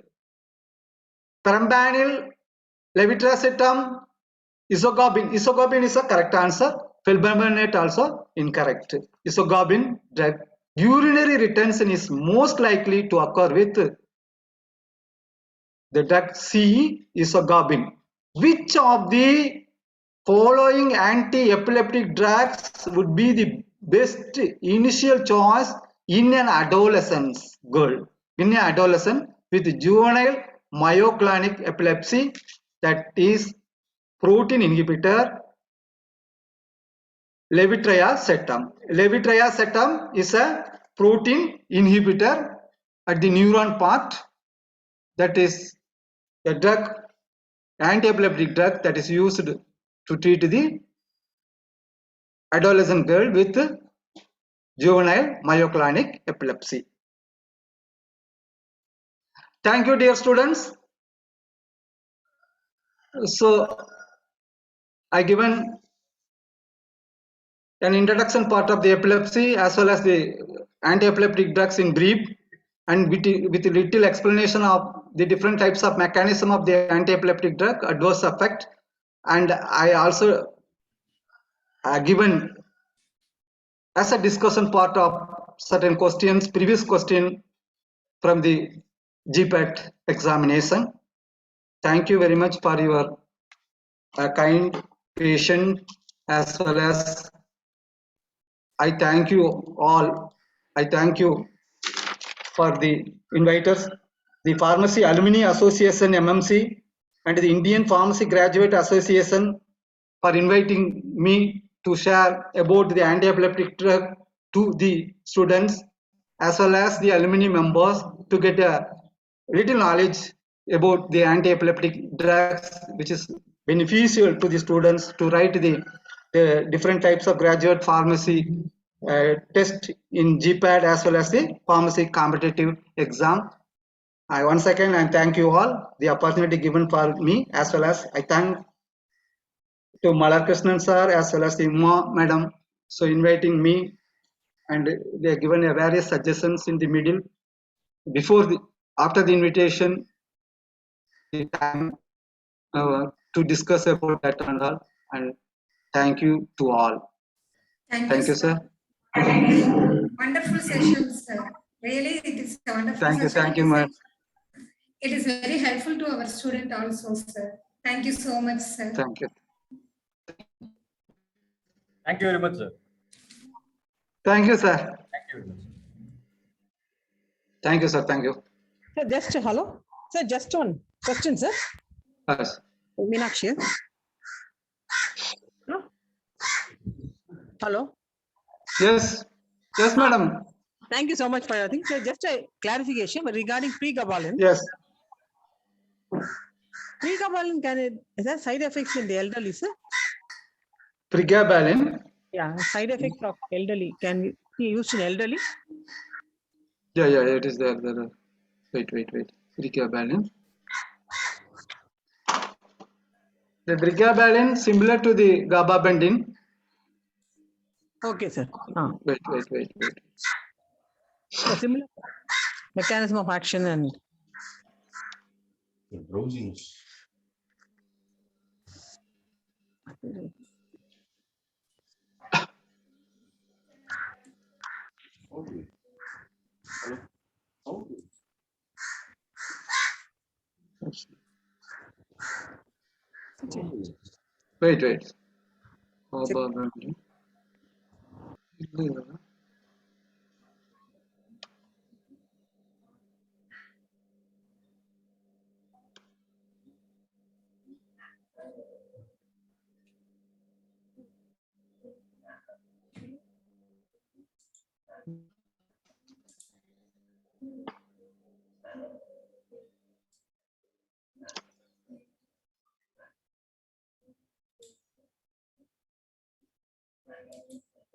perambanil, levetiracetam, isogabin. Isogabin is a correct answer. Felbamate also incorrect. Isogabin drug. Urinary retention is most likely to occur with the drug C, isogabin. Which of the following anti-epileptic drugs would be the best initial choice in an adolescent girl, in an adolescent with juvenile myoclonic epilepsy? That is protein inhibitor levetiracetam. Levetiracetam is a protein inhibitor at the neuron part. That is a drug, anti-epileptic drug that is used to treat the adolescent girl with juvenile myoclonic epilepsy. Thank you, dear students. So I given an introduction part of the epilepsy as well as the anti-epileptic drugs in brief, and with a little explanation of the different types of mechanism of the anti-epileptic drug adverse effect, and I also given as a discussion part of certain questions, previous question from the GPAT examination. Thank you very much for your kind, patient, as well as I thank you all. I thank you for the inviters, the Pharmacy Alumni Association MMC and the Indian Pharmacy Graduate Association for inviting me to share about the anti-epileptic drug to the students as well as the alumni members to get a little knowledge about the anti-epileptic drugs, which is beneficial to the students to write the different types of graduate pharmacy test in GPAT as well as the pharmacy competitive exam. Once again, I thank you all the opportunity given for me, as well as I thank to Malakrishnan sir as well as the Uma madam, so inviting me, and they have given a various suggestions in the middle before after the invitation, the time to discuss about that and all. And thank you to all. Thank you, sir. Wonderful session, sir. Really, it is a wonderful session. Thank you, ma'am. It is very helpful to our student also, sir. Thank you so much, sir. Thank you. Thank you very much, sir. Thank you, sir. Thank you very much. Thank you, sir. Thank you. Sir, just hello. Sir, just one question, sir. Yes. Meenakshi. No? Hello. Yes. Yes, madam. Thank you so much for your thing. Sir, just a clarification regarding pregabalin. Yes. Pregabalin is there side effects in the elderly, sir? Pregabalin. Yeah, side effect of elderly can be used in elderly. Yeah, it is there. Wait. Pregabalin. The pregabalin similar to the gabapentin. Okay, sir. Wait. A similar mechanism of action and The drowsiness. Okay. Hello? Okay. Wait.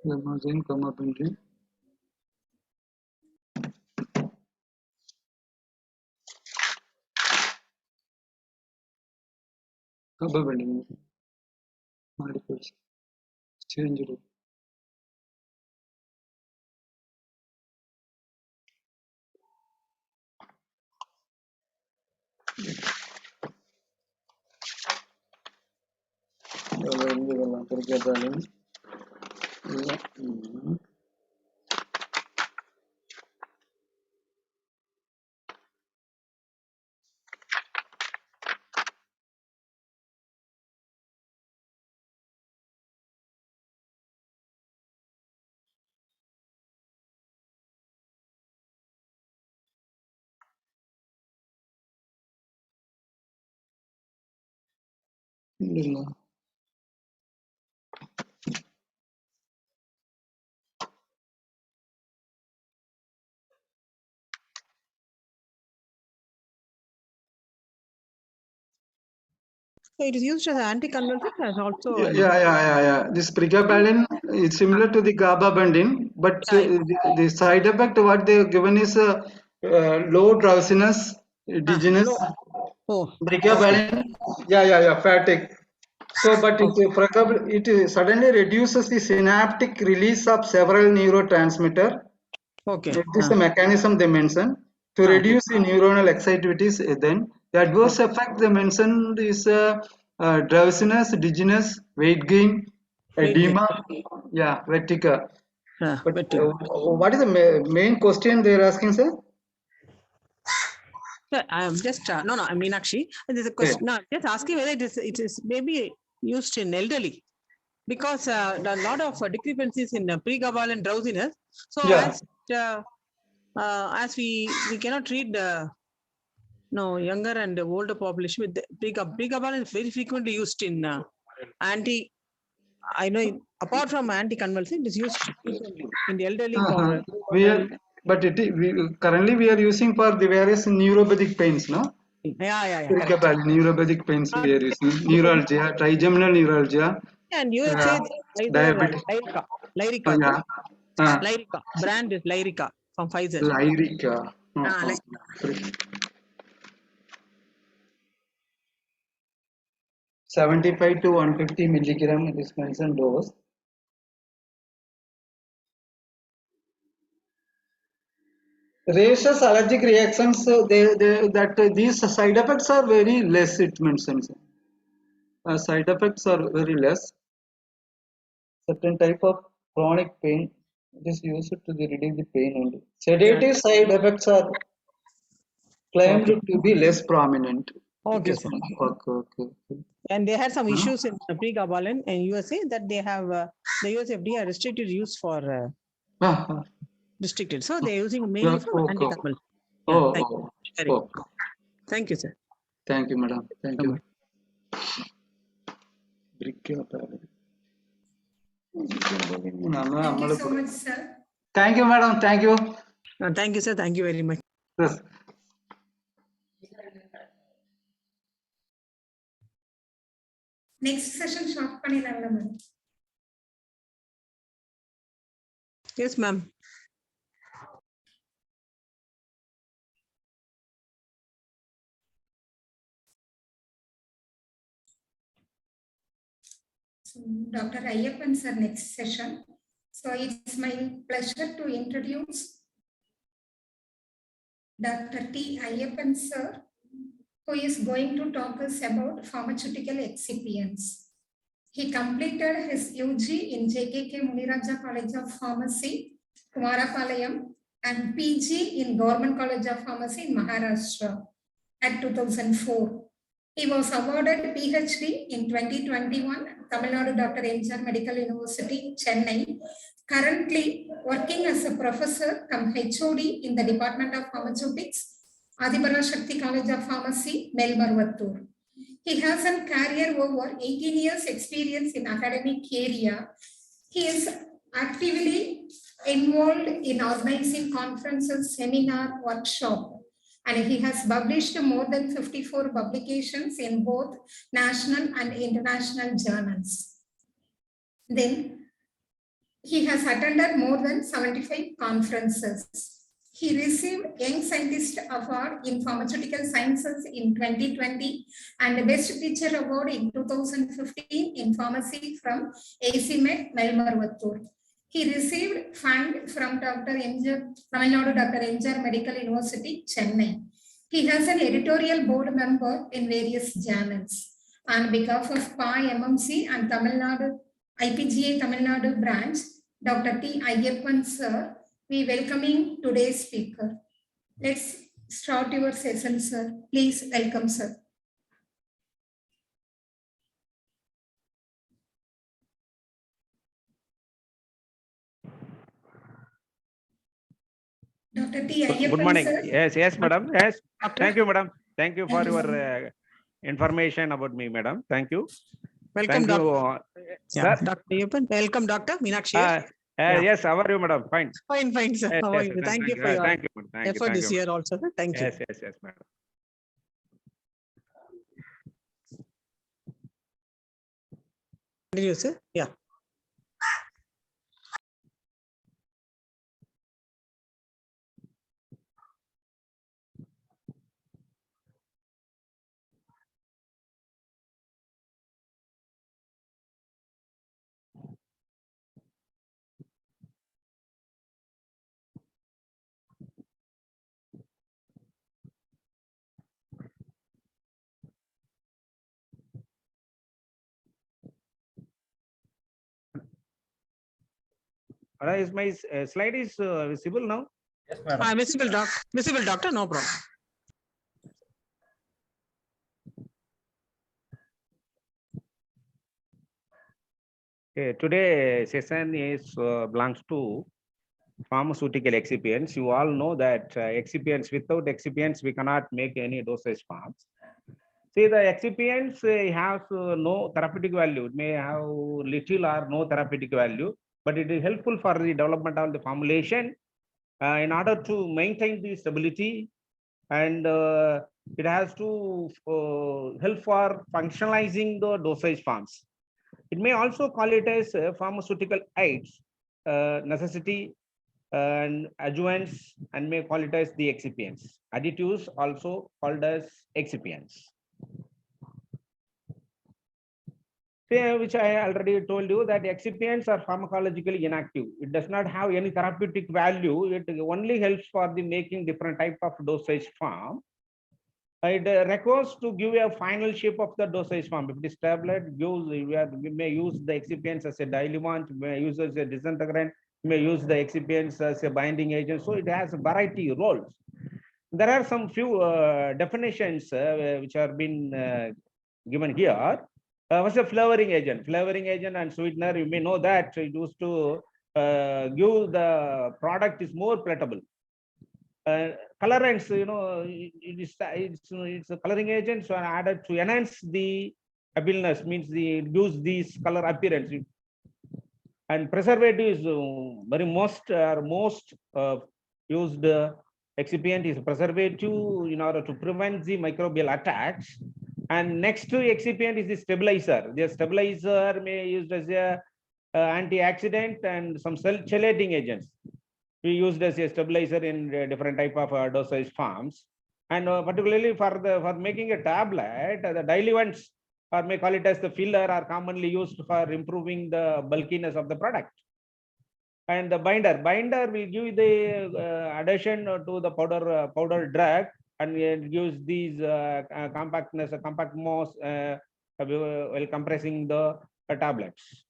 Gabapentin. Gabapentin. Gabapentin. Molecules. Change it. Pregabalin. so it is used as an anticonvulsant as also. Yeah. This pregabalin is similar to the gabapentin, but the side effect what they have given is low drowsiness, dizziness. Oh, Pregabalin, fatigue. So, but it suddenly reduces the synaptic release of several neurotransmitter. okay. It is the mechanism they mention to reduce the neuronal excitabilities. Then the adverse effect they mentioned is drowsiness, dizziness, weight gain, edema, vertigo. But what is the main question they are asking, sir? Sir, I am just no. I mean, actually, there's a question. No, just asking whether it is maybe used in elderly because a lot of discrepancies in pregabalin drowsiness. So as we cannot treat younger and older population with pregabalin is very frequently used in anti. I know apart from anticonvulsant, it is used frequently in the elderly for. Currently we are using for the various neuropathic pains, no? Pregabalin, neuropathic pains we are using. Neuralgia, trigeminal neuralgia. And you say diabetes. Lyrica. Lyrica. Brand is Lyrica from Pfizer. Lyrica. 75 to 150 milligram it is mentioned dose. Rhesus allergic reactions, these side effects are very less, it mentions. Side effects are very less. Certain type of chronic pain, it is used to reduce the pain only. Sedative side effects are claimed Okay. to be less prominent. Okay, Yes, sir. okay. And they had some issues in pregabalin in USA that they have the US FDA restricted use for restricted. So they're using mainly for anticonvulsant. Yeah, thank you. Very good. Thank you, sir. Thank you, madam. Thank So you. much. Thank you so much, sir. Thank you, madam. Thank you. Thank you, sir. Thank you very much. Yes. Next session start பண்ணிடலாம்ல ma'am? Yes, ma'am. So, Dr. Ayyappan sir, next session. So it's my pleasure to introduce Dr. T. Ayyappan sir, who is going to talk us about pharmaceutical excipients. He completed his UG in JKK Muniraja College of Pharmacy, Kumarapalayam, and PG in Government College of Pharmacy in Maharashtra at 2004. He was awarded Ph.D. in 2021, Tamil Nadu Dr. M.Pharm Medical University, Chennai. Currently working as a professor cum HOD in the Department of Pharmaceutics, Adibala Shakti College of Pharmacy, Melmarvattur. He has a career over 18 years experience in academic area. He is actively involved in organizing conferences, seminar, workshop, and he has published more than 54 publications in both national and international journals. Then he has attended more than 75 conferences. He received Young Scientist Award in Pharmaceutical Sciences in 2020 and the Best Teacher Award in 2015 in Pharmacy from ACMED, Melmarvattur. He received fund from Tamil Nadu Dr. M.Pharm Medical University, Chennai. He has an editorial board member in various journals. On behalf of PAA-MMC and Tamil Nadu IPGA Tamil Nadu branch, Dr. T. Ayyappan sir, we welcoming today's speaker. Let's start your session, sir. Please welcome, sir. Dr. T. Ayyappan, Good morning. sir. Yes, madam. Yes. Doctor. Thank you, madam. Thank you for Thank you, your sir. information about me, madam. Thank you. Welcome, Thank you, doctor. sir. Dr. Ayyappan. Welcome, Dr. Meenakshi. Yeah. Yes, how are you, madam? Fine. Fine, sir. Yes, How are yes, you? Thank you for your thank you, madam. Thank you, effort thank this you, year also. Sir. Thank you. Yes, madam. Continue, sir. Yeah. Is my slide is visible now? Yes, madam. Visible, doctor. No problem. Okay, today session is belongs to pharmaceutical excipients. You all know that excipients, without excipients, we cannot make any dosage forms. See, the excipients have no therapeutic value. It may have little or no therapeutic value, but it is helpful for the development of the formulation in order to maintain the stability, and it has to help for functionalizing the dosage forms. It may also call it as pharmaceutical aids, necessity, and adjuvants, and may call it as the excipients. Additives also called as excipients. which I already told you that excipients are pharmacologically inactive. It does not have any therapeutic value. It only helps for the making different type of dosage form. It requires to give a final shape of the dosage form. If this tablet gives, we may use the excipients as a diluent, we may use as a disintegrant, we may use the excipients as a binding agent. So it has a variety of roles. There are some few definitions which are been given here. What's a flavoring agent? Flavoring agent and sweetener, you may know that it used to give the product is more palatable. Colorants, it's a coloring agent, so added to enhance the appealness, means it gives these color appearance. And preservative is very most used excipient is preservative in order to prevent the microbial attacks. And next to excipient is the stabilizer. The stabilizer may be used as a antioxidant and some chelating agents. We used as a stabilizer in different type of dosage forms. And particularly for making a tablet, the diluents, or may call it as the filler, are commonly used for improving the bulkiness of the product. And the binder will give the addition to the powder drug, and it gives these compactness, compact mass while compressing the tablets.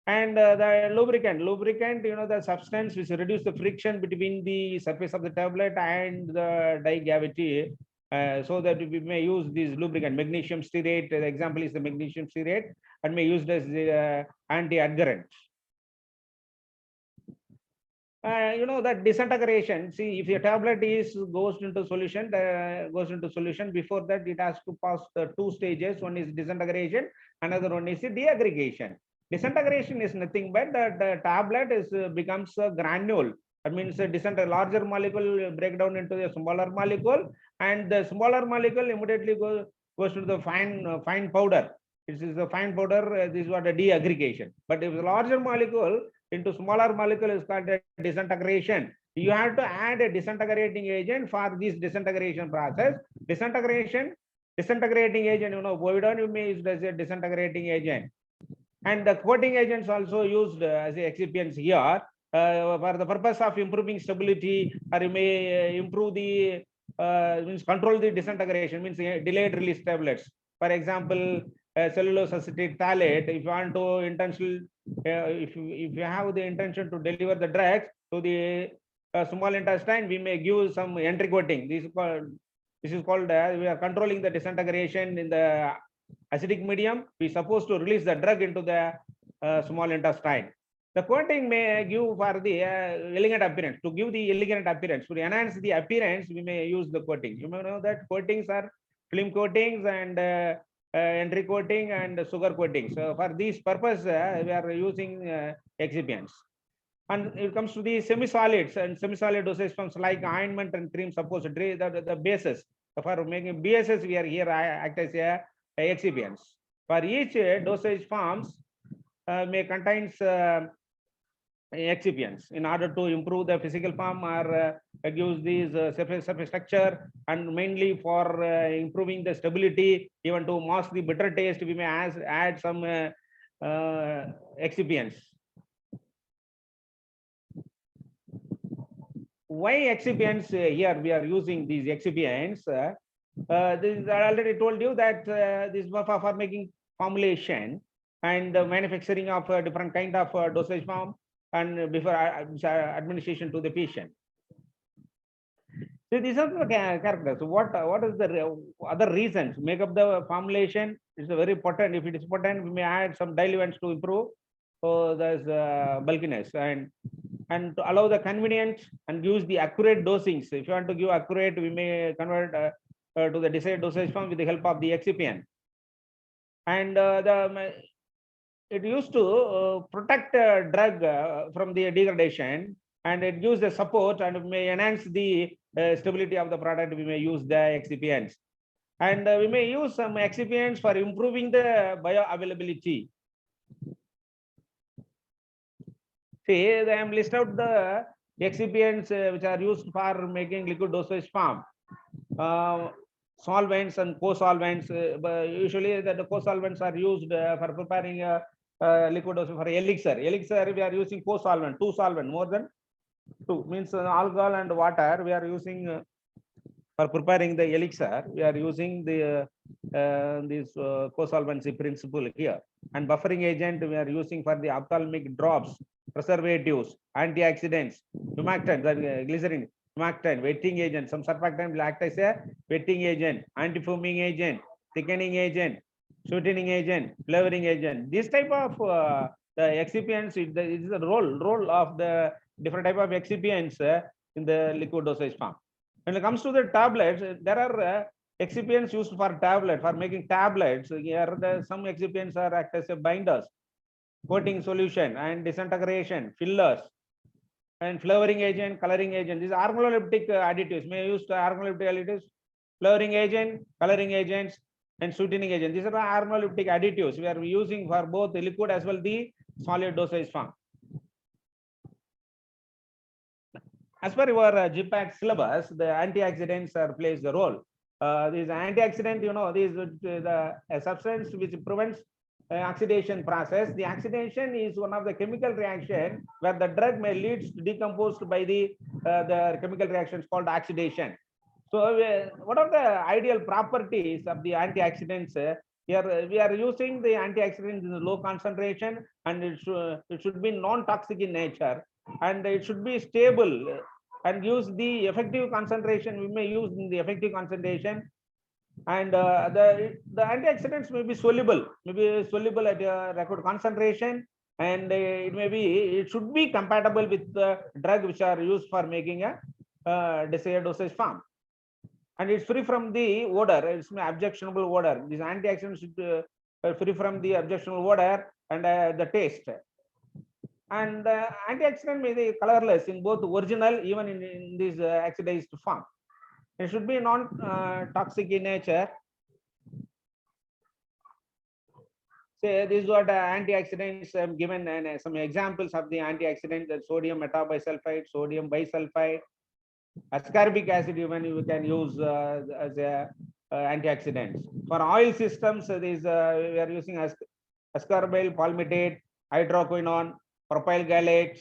And the lubricant, the substance which reduce the friction between the surface of the tablet and the dye cavity, so that we may use this lubricant, magnesium stearate. The example is the magnesium stearate, and may used as the anti-adherent. That disintegration. See, if your tablet goes into solution, before that it has to pass the two stages. One is disintegration, another one is deaggregation. Disintegration is nothing but the tablet becomes a granule. That means a larger molecule break down into a smaller molecule, and the smaller molecule immediately goes to the fine powder. This is the fine powder. This is what a deaggregation. But if the larger molecule into smaller molecule is called a disintegration. You have to add a disintegrating agent for this disintegration process. Disintegrating agent, povidone you may use as a disintegrating agent. And the coating agents also used as excipients here for the purpose of improving stability, or you may improve the means control the disintegration, means delayed release tablets. For example, cellulose acetate phthalate, if you want to if you have the intention to deliver the drugs to the small intestine, we may give some entry coating. This is called we are controlling the disintegration in the acidic medium. We supposed to release the drug into the small intestine. The coating may give for the elegant appearance. To give the elegant appearance, to enhance the appearance, we may use the coating. You may know that coatings are film coatings and entry coating and sugar coating. So for this purpose, we are using excipients. And it comes to the semi-solids and semi-solid dosage forms like ointment and cream, suppository, the bases. For making bases, we are here act as excipients. For each dosage forms may contains excipients in order to improve the physical form or gives these surface structure, and mainly for improving the stability, even to mask the bitter taste, we may add some excipients. Why excipients? Here we are using these excipients. This I already told you that this is for making formulation and manufacturing of different kind of dosage form, and before administration to the patient. So these are the characters. So what is the other reasons make up the formulation? Is very important. If it is important, we may add some diluents to improve. So there's bulkiness and to allow the convenience and use the accurate dosings. If you want to give accurate, we may convert to the desired dosage form with the help of the excipient. And it used to protect drug from the degradation, and it gives the support and may enhance the stability of the product. We may use the excipients, and we may use some excipients for improving the bioavailability. See, I am list out the excipients which are used for making liquid dosage form. solvents and co-solvents. But usually the co-solvents are used for preparing liquid dosage for elixir. Elixir, we are using co-solvent, 2 solvent, more than 2 means alcohol and water. We are using for preparing the elixir. We are using the this co-solvency principle here. And buffering agent we are using for the ophthalmic drops, preservatives, antioxidants, humectants, glycerin, humectant, wetting agent. Some surfactant will act as a wetting agent, anti-foaming agent, thickening agent, sweetening agent, flavoring agent. This type of the excipients is the role of the different type of excipients in the liquid dosage form. When it comes to the tablets, there are excipients used for tablet, for making tablets. Here some excipients are act as a binders, coating solution and disintegration, fillers, and flavoring agent, coloring agent. These are organoleptic additives. May use organoleptic additives, flavoring agent, coloring agents, and sweetening agent. These are organoleptic additives we are using for both the liquid as well as the solid dosage form. As per your GPAT syllabus, the antioxidants plays the role. These antioxidant, a substance which prevents oxidation process. The oxidation is one of the chemical reaction where the drug may lead to decomposed by the chemical reactions called oxidation. So what are the ideal properties of the antioxidants? Here we are using the antioxidants in low concentration, and it should be non-toxic in nature, and it should be stable and use the effective concentration. We may use in the effective concentration, and the antioxidants may be soluble at a record concentration, and it should be compatible with the drug which are used for making a desired dosage form. And it's free from the odor, it's an objectionable odor. These antioxidants should be free from the objectionable odor and the taste. And antioxidant may be colorless in both original, even in this oxidized form. It should be non-toxic in nature. Say this is what antioxidants given, and some examples of the antioxidants: the sodium metabisulfite, sodium bisulfite, ascorbic acid even you can use as a antioxidants. For oil systems, we are using ascorbyl palmitate, hydroquinone, propyl galates,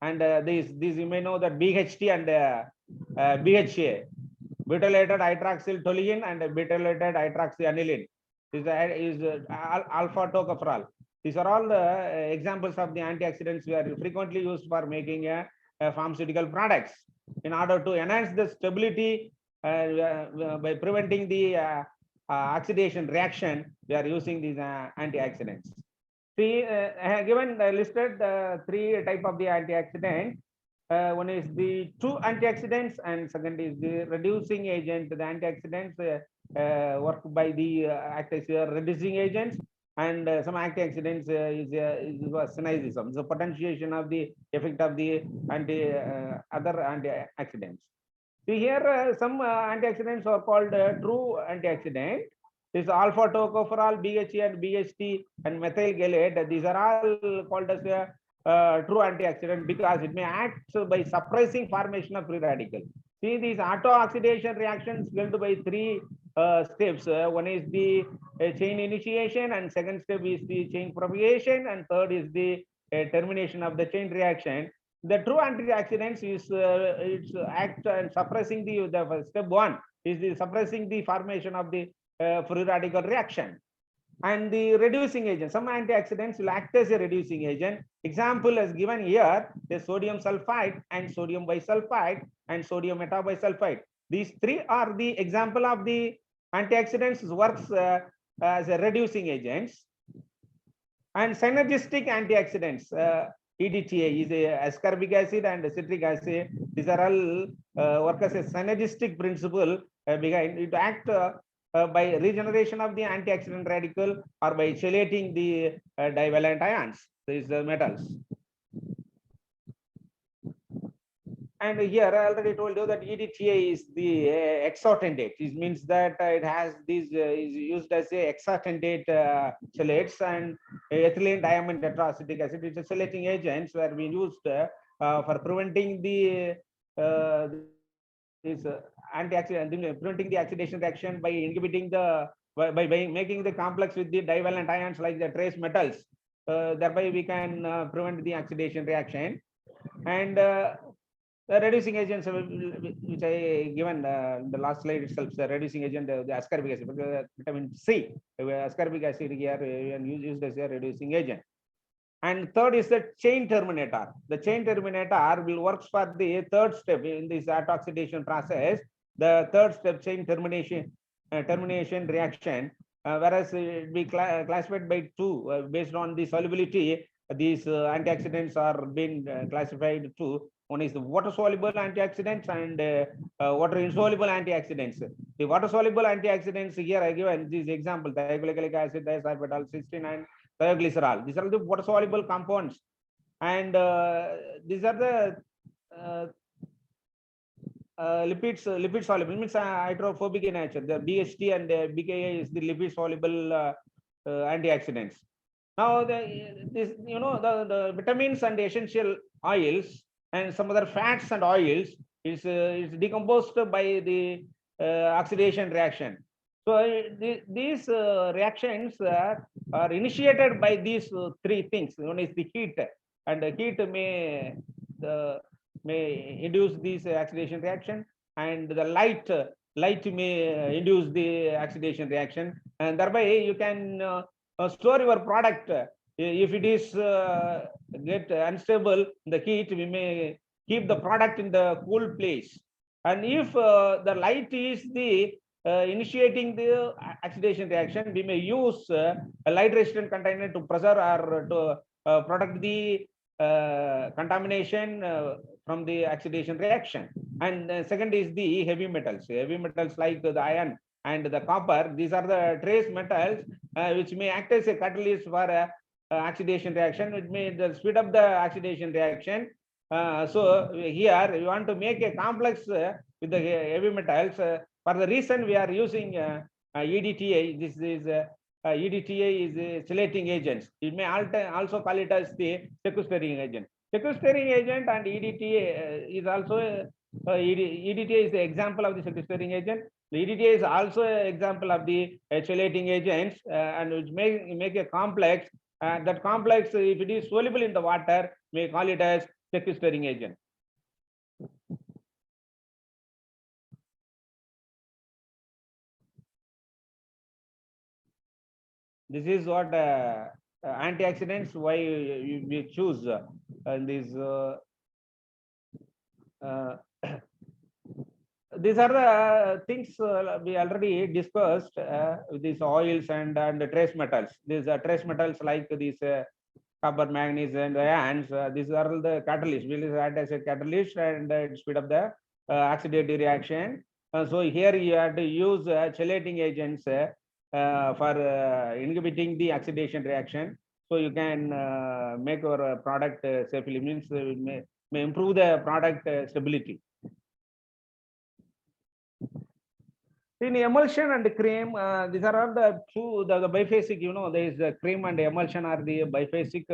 and these you may know that B.Hd and BHA, butylated hydroxyl toluene and butylated hydroxyaniline. This is alpha tocopherol. These are all the examples of the antioxidants we are frequently used for making pharmaceutical products. In order to enhance the stability by preventing the oxidation reaction, we are using these antioxidants. See, I have given listed 3 types of the antioxidant. One is the true antioxidants, and second is the reducing agent. The antioxidants work by the act as reducing agents, and some antioxidants is synergism, the potentiation of the effect of the other antioxidants. See here, some antioxidants are called true antioxidant. This alpha tocopherol, BHA and BHT, and methyl gallate. These are all called as true antioxidant because it may act by suppressing formation of free radical. See, these auto-oxidation reactions built by 3 steps. One is the chain initiation, and second step is the chain propagation, and third is the termination of the chain reaction. The true antioxidants is it's act and suppressing the step 1 is the suppressing the formation of the free radical reaction. And the reducing agent, some antioxidants will act as a reducing agent. Example is given here, the sodium sulfite and sodium bisulfite and sodium metabisulfite. These 3 are the example of the antioxidants works as a reducing agents. And synergistic antioxidants, EDTA is a ascorbic acid and citric acid. These are all work as a synergistic principle behind it act by regeneration of the antioxidant radical or by chelating the divalent ions, these metals. And here I already told you that EDTA is the exotendate. It means that it has these is used as a exotendate chelates, and ethylene diamine tetraacetic acid is a chelating agents where we used for preventing the these antioxidant, preventing the oxidation reaction by inhibiting the by making the complex with the divalent ions like the trace metals. Thereby we can prevent the oxidation reaction. And the reducing agents which I given in the last slide itself, the reducing agent, the ascorbic acid, vitamin C, ascorbic acid here used as a reducing agent. And third is the chain terminator. The chain terminator will work for the third step in this oxidation process. The third step, chain termination reaction, whereas it be classified by two based on the solubility. These antioxidants are being classified to. One is the water soluble antioxidants and water insoluble antioxidants. The water soluble antioxidants here I given these examples: thioglycolic acid, disorbitol, cysteine, and thioglycerol. These are the water soluble compounds, and these are the lipid soluble, means hydrophobic in nature. The B.hD and PKA is the lipid soluble antioxidants. Now the vitamins and essential oils and some other fats and oils is decomposed by the oxidation reaction. So these reactions are initiated by these three things. One is the heat, and the heat may induce this oxidation reaction, and the light may induce the oxidation reaction, and thereby you can store your product. If it is get unstable in the heat, we may keep the product in the cool place. And if the light is the initiating the oxidation reaction, we may use a light resistant container to preserve or to protect the contamination from the oxidation reaction. And second is the heavy metals like the iron and the copper. These are the trace metals which may act as a catalyst for oxidation reaction. It may speed up the oxidation reaction. So here we want to make a complex with the heavy metals. For the reason we are using EDTA. This is EDTA is a chelating agent. It may also call it as the sequestering agent. Sequestering agent and EDTA is also EDTA is the example of the sequestering agent. The EDTA is also an example of the chelating agents, and which may make a complex. That complex, if it is soluble in the water, may call it as sequestering agent. This is what antioxidants, why we choose these. These are the things we already discussed with these oils and trace metals. These are trace metals like these copper, manganese, and ions. These are the catalysts. We will add as a catalyst and speed up the oxidative reaction. So here you have to use chelating agents for inhibiting the oxidation reaction. So you can make your product safely, means may improve the product stability. In emulsion and cream, these are all the two, the biphasic, there is the cream and emulsion are the biphasic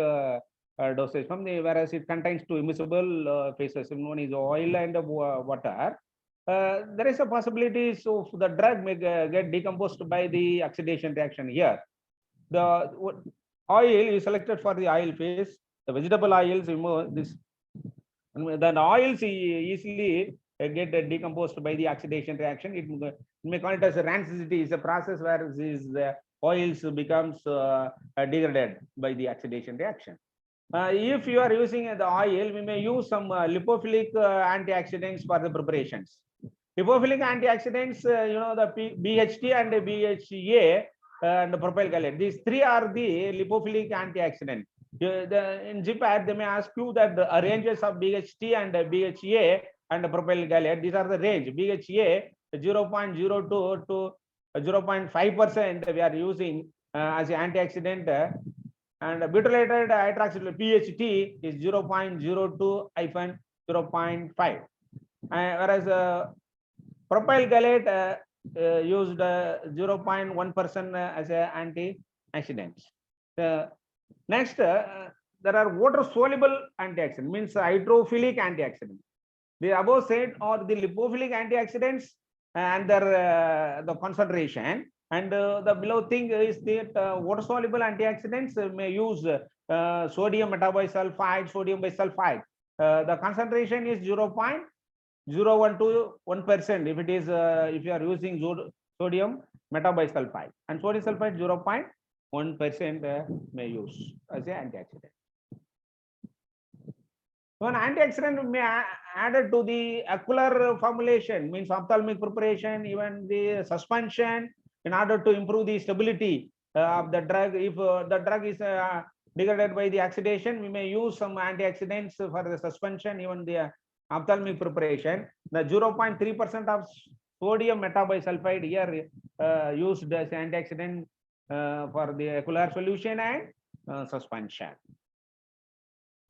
dosage form, whereas it contains two immiscible phases. One is oil and water. There is a possibility so the drug may get decomposed by the oxidation reaction here. The oil is selected for the oil phase. The vegetable oils, this, then oils easily get decomposed by the oxidation reaction. It may call it as a rancidity. It's a process where these oils becomes degraded by the oxidation reaction. If you are using the oil, we may use some lipophilic antioxidants for the preparations. Lipophilic antioxidants, the B.HD and BHA and the propyl gallate. These three are the lipophilic antioxidants. In GPAT, they may ask you that the ranges of B.HD and BHA and propyl gallate. These are the range. BHA 0.02 to 0.5% we are using as an antioxidant, and butylated hydroxyl P.hD is 0.02-0.5. Whereas propyl gallate used 0.1% as an antioxidant. Next, there are water soluble antioxidants, means hydrophilic antioxidants. The above said are the lipophilic antioxidants and the concentration. And the below thing is that water soluble antioxidants may use sodium metabisulfite, sodium bisulfite. The concentration is 0.01 to 1% if it is if you are using sodium metabisulfite, and sodium sulfite 0.1% may use as an antioxidant. So an antioxidant may added to the ocular formulation, means ophthalmic preparation, even the suspension, in order to improve the stability of the drug. If the drug is degraded by the oxidation, we may use some antioxidants for the suspension, even the ophthalmic preparation. The 0.3% of sodium metabisulfite here used as antioxidant for the ocular solution and suspension.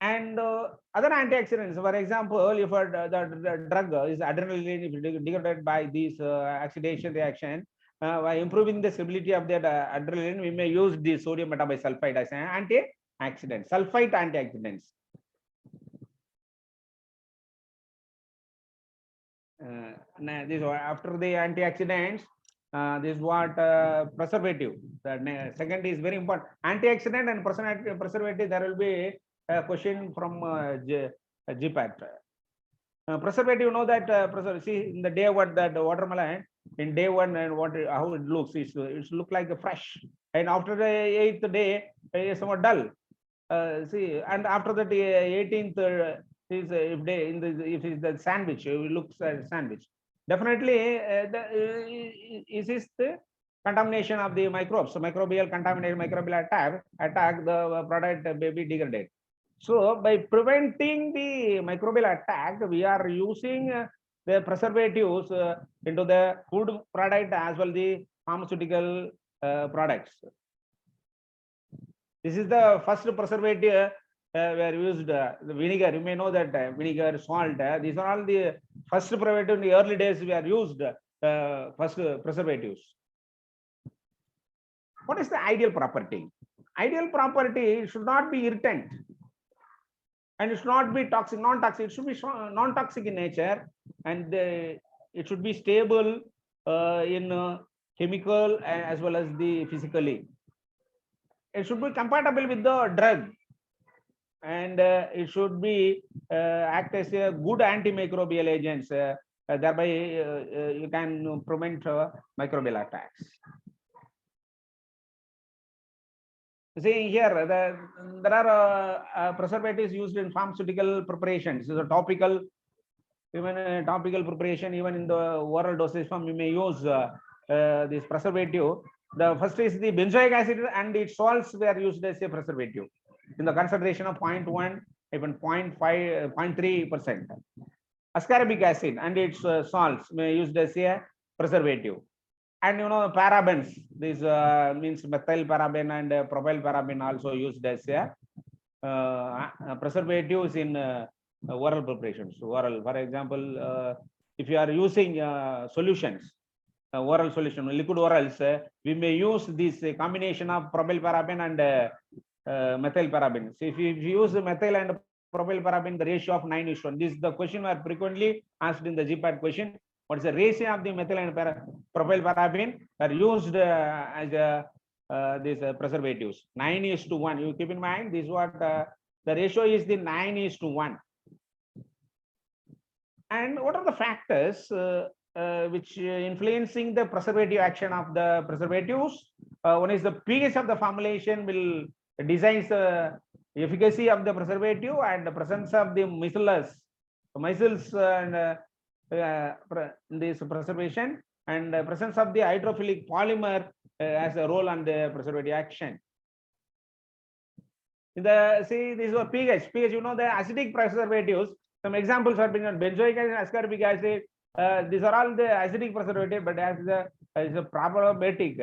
And other antioxidants, for example, if the drug is adrenaline degraded by this oxidation reaction, by improving the stability of that adrenaline, we may use the sodium metabisulfite as an antioxidant, sulfite antioxidants. This after the antioxidants, this is what preservative. The second is very important. Antioxidant and preservative. There will be a question from GPAT. Preservative, you know that see in the day one, that watermelon in day one, and what how it looks, it's look like a fresh, and after the 8th day it's somewhat dull. See, and after the 18th is if day in the if it's the sandwich, it looks like sandwich. Definitely is the contamination of the microbes. So microbial contamination, microbial attack the product may be degraded. So by preventing the microbial attack, we are using the preservatives into the food product as well the pharmaceutical products. This is the first preservative were used, the vinegar. You may know that vinegar, salt, these are all the first preservative in the early days we are used first preservatives. What is the ideal property? Ideal property should not be irritant, and it should not be toxic, non-toxic. It should be non-toxic in nature, and it should be stable in chemical as well as the physically. It should be compatible with the drug, and it should be act as a good antimicrobial agents. Thereby you can prevent microbial attacks. See here, there are preservatives used in pharmaceutical preparations. This is a topical, even topical preparation, even in the oral dosage form, we may use this preservative. The first is the benzoic acid and its salts were used as a preservative in the concentration of 0.1, even 0.5, 0.3%. Ascorbic acid and its salts may used as a preservative. And you know, parabens, this means methyl paraben and propyl paraben also used as a preservatives in oral preparations. Oral, for example, if you are using solutions, oral solution, liquid orals, we may use this combination of propyl paraben and methyl paraben. So if you use methyl and propyl paraben, the ratio of 9:1. This is the question were frequently asked in the GPAT question. What is the ratio of the methyl and propyl paraben are used as these preservatives? 9:1. You keep in mind this, what the ratio is, the 9:1. And what are the factors which influencing the preservative action of the preservatives? One is the pH of the formulation will design the efficacy of the preservative, and the presence of the micelles and this preservation, and the presence of the hydrophilic polymer has a role on the preservative action. See, this is a pH. You know, the acidic preservatives. Some examples are being on benzoic acid, ascorbic acid. These are all the acidic preservative, but as a problematic.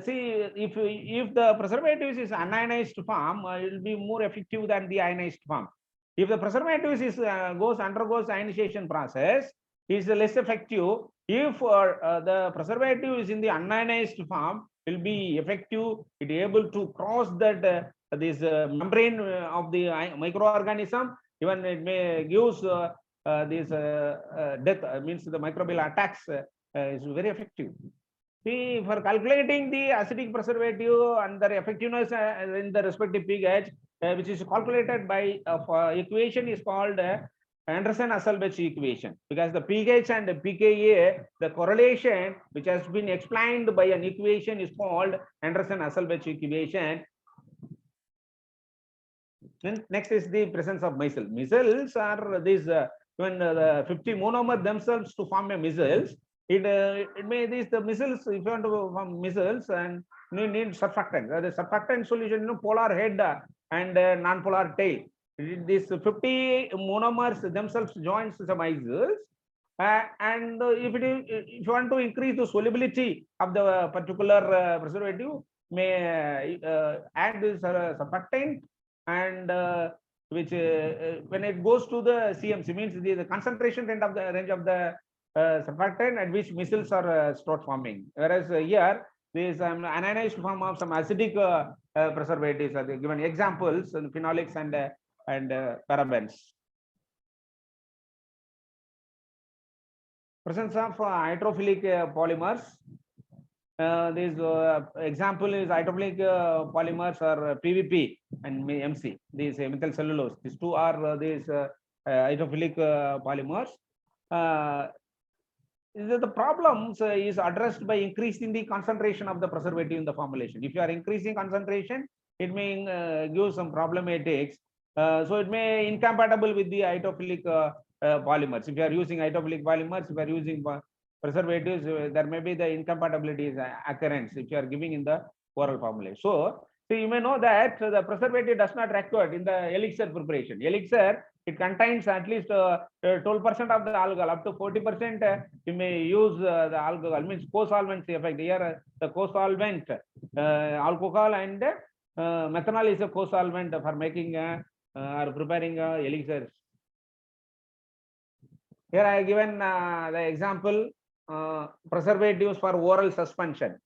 See, if the preservatives is anionized form, it will be more effective than the ionized form. If the preservatives is undergoes ionization process, is less effective. If the preservative is in the unionized form, will be effective. It is able to cross that this membrane of the microorganism. Even it may gives this death, means the microbial attacks is very effective. See, for calculating the acidic preservative and their effectiveness in the respective pH, which is calculated by equation is called Anderson-Hasselbalch equation, because the pH and the pKa, the correlation which has been explained by an equation is called Anderson-Hasselbalch equation. Then next is the presence of micelles. Micelles are these when the 50 monomer themselves to form a micelles. It may the micelles, if you want to form micelles, and you need surfactant. The surfactant solution, polar head and non-polar tail. These 50 monomers themselves joins the micelles, and if you want to increase the solubility of the particular preservative, may add this surfactant, and which when it goes to the CMC, means the concentration range of the surfactant at which micelles are start forming. Whereas here this ionized form of some acidic preservatives are given examples, phenolics and parabens. Presence of hydrophilic polymers. This example is hydrophilic polymers are PVP and MC. These methyl cellulose. These two are these hydrophilic polymers. The problems is addressed by increasing the concentration of the preservative in the formulation. If you are increasing concentration, it may give some problematics. So it may incompatible with the hydrophilic polymers. If you are using hydrophilic polymers, if you are using preservatives, there may be the incompatibilities occurrence if you are giving in the oral formulation. So you may know that the preservative does not require in the elixir preparation. Elixir, it contains at least 12% of the alcohol, up to 40% you may use the alcohol, means co-solvent effect. Here the co-solvent alcohol and methanol is a co-solvent for making or preparing elixirs. Here I have given the example preservatives for oral suspension.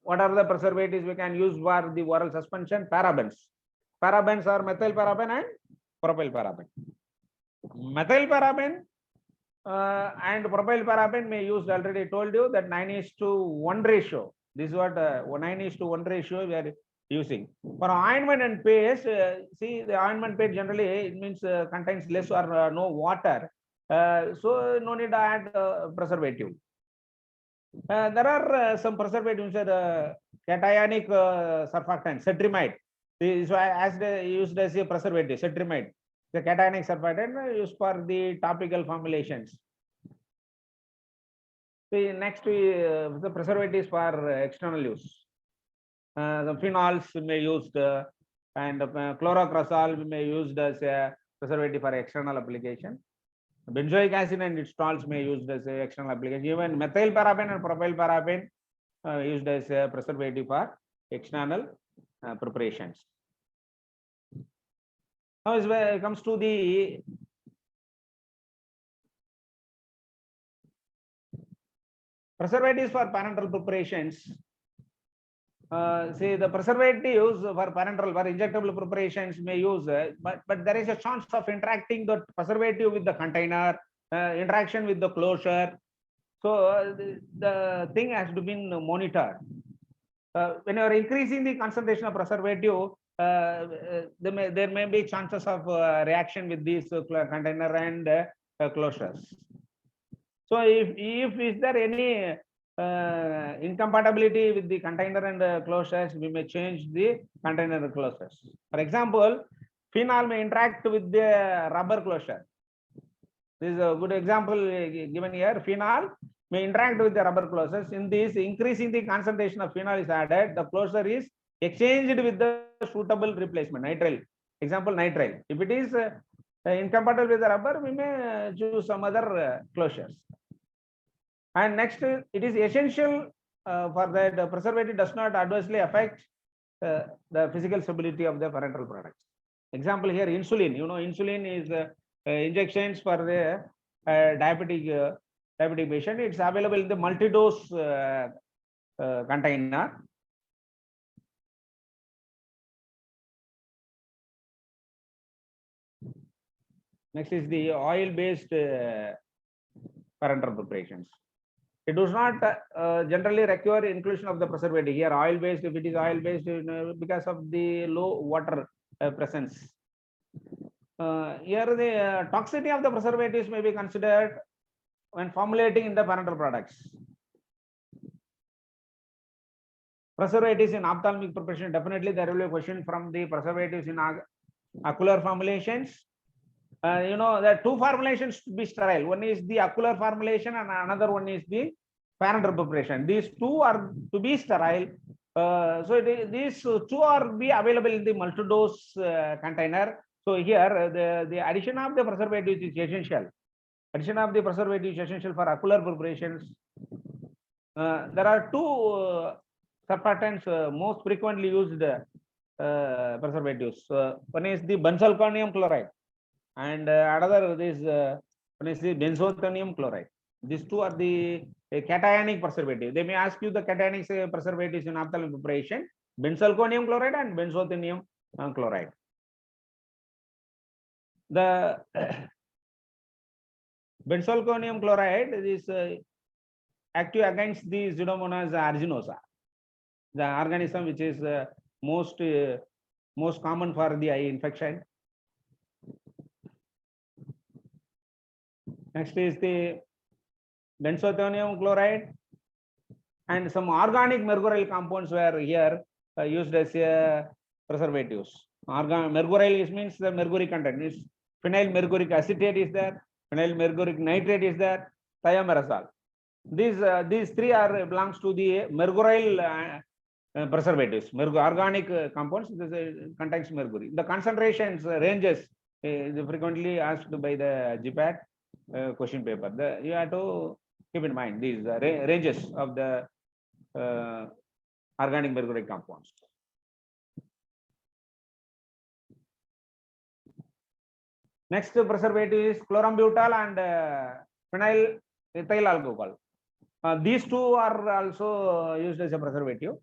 What are the preservatives we can use for the oral suspension? Parabens. Parabens are methyl paraben and propyl paraben. Methyl paraben and propyl paraben may use, already told you that 9:1 ratio. This is what 9:1 ratio we are using. For ointment and paste, see the ointment paste generally it means contains less or no water. So no need to add preservative. There are some preservatives, cationic surfactant, cetrimide. This is as used as a preservative, cetrimide. The cationic surfactant used for the topical formulations. The next the preservatives for external use. The phenols we may used and chlorocrosol we may used as a preservative for external application. Benzoic acid and its salts may used as a external application. Even methyl paraben and propyl paraben used as a preservative for external preparations. Now it comes to the preservatives for parenteral preparations. Say the preservatives for parenteral, for injectable preparations may use, but there is a chance of interacting the preservative with the container, interaction with the closure. So the thing has to be monitored. When you are increasing the concentration of preservative, there may be chances of reaction with these container and closures. So if is there any incompatibility with the container and closures, we may change the container and closures. For example, phenol may interact with the rubber closure. This is a good example given here. Phenol may interact with the rubber closures. In this, increasing the concentration of phenol is added, the closure is exchanged with the suitable replacement, nitrile. Example, nitrile. If it is incompatible with the rubber, we may choose some other closures. And next, it is essential for that the preservative does not adversely affect the physical stability of the parenteral products. Example here, insulin. You know, insulin is injections for the diabetic patient. It's available in the multi-dose container. Next is the oil-based parenteral preparations. It does not generally require inclusion of the preservative. Here, oil-based, if it is oil-based, because of the low water presence. Here, the toxicity of the preservatives may be considered when formulating in the parenteral products. Preservatives in ophthalmic preparation, definitely there will be a question from the preservatives in ocular formulations. You know, there are two formulations to be sterile. One is the ocular formulation and another one is the parenteral preparation. These two are to be sterile. So these two are be available in the multi-dose container. So here the addition of the preservatives is essential. Addition of the preservatives is essential for ocular preparations. There are two surfactants most frequently used preservatives. One is the benzalkonium chloride, and another is one is the benzoathonium chloride. These two are the cationic preservative. They may ask you the cationic preservatives in ophthalmic preparation: benzalkonium chloride and benzoathonium chloride. The benzalkonium chloride is active against the Pseudomonas aeruginosa, the organism which is most common for the eye infection. Next is the benzoathonium chloride, and some organic mercurial compounds were here used as preservatives. Mercurial means the mercury content is phenyl mercuric acetate is there, phenyl mercuric nitrate is there, thiamerosal. These three are belongs to the mercurial preservatives, organic compounds. This contains mercury. The concentrations ranges frequently asked by the GPAT question paper. You have to keep in mind these ranges of the organic mercury compounds. Next preservative is chlorambutal and phenyl ethyl alcohol. These two are also used as a preservative.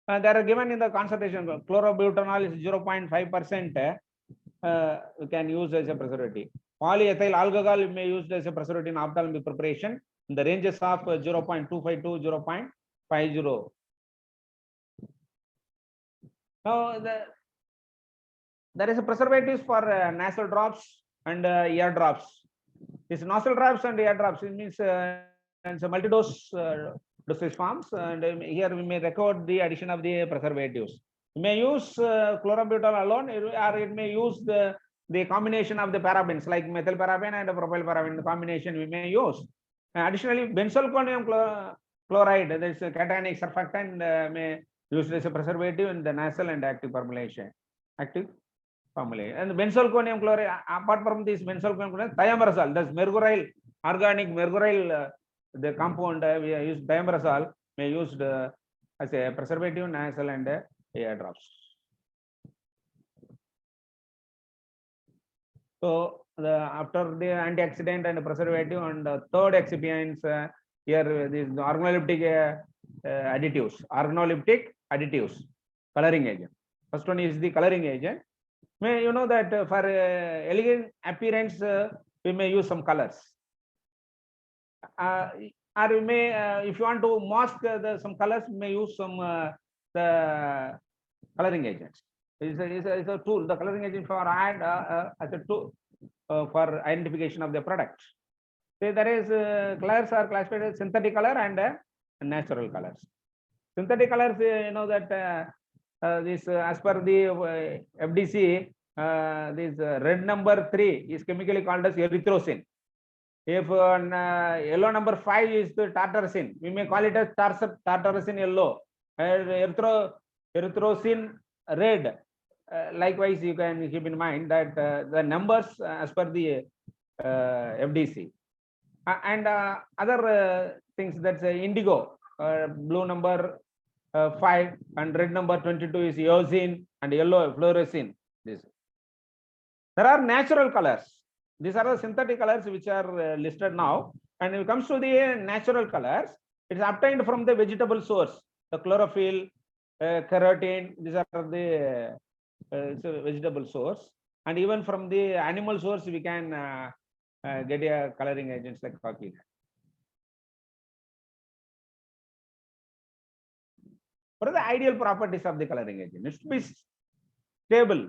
They are given in the concentration. Chlorobutanol is 0.5%. We can use as a preservative. Polyethyl alcohol may be used as a preservative in ophthalmic preparation in the ranges of 0.25 to 0.50. Now, there is a preservatives for nasal drops and ear drops. These nostril drops and ear drops, it means it's a multi-dose dosage forms, and here we may record the addition of the preservatives. We may use chlorambutal alone, or it may use the combination of the parabens like methylparaben and propylparaben. The combination we may use. Additionally, benzalkonium chloride, that is a cationic surfactant, may used as a preservative in the nasal and active formulation. And the benzalkonium chloride, apart from this benzalkonium chloride, thiamerosal, that's mercurial, organic mercurial, the compound we use thiamerosal may used as a preservative, nasal and ear drops. So after the antioxidant and preservative and third excipients, here these organoleptic additives, coloring agent. First one is the coloring agent. You know that for elegant appearance, we may use some colors. Or we may, if you want to mask some colors, we may use some the coloring agents. It's a tool. The coloring agent for add as a tool for identification of the product. So there is colors are classified as synthetic color and natural colors. Synthetic colors, you know that this as per the FDC, this red number 3 is chemically called as erythrocin. If yellow number 5 is the tartarasin, we may call it as tartarasin yellow. Erythrocin red. Likewise, you can keep in mind that the numbers as per the FDC. And other things, that's indigo, blue number 5 and red number 22 is eosin and yellow fluorescin. This. There are natural colors. These are the synthetic colors which are listed now. And when it comes to the natural colors, it is obtained from the vegetable source. The chlorophyll, keratin, these are the vegetable source. And even from the animal source, we can get a coloring agents like coffee. What are the ideal properties of the coloring agent? It should be stable.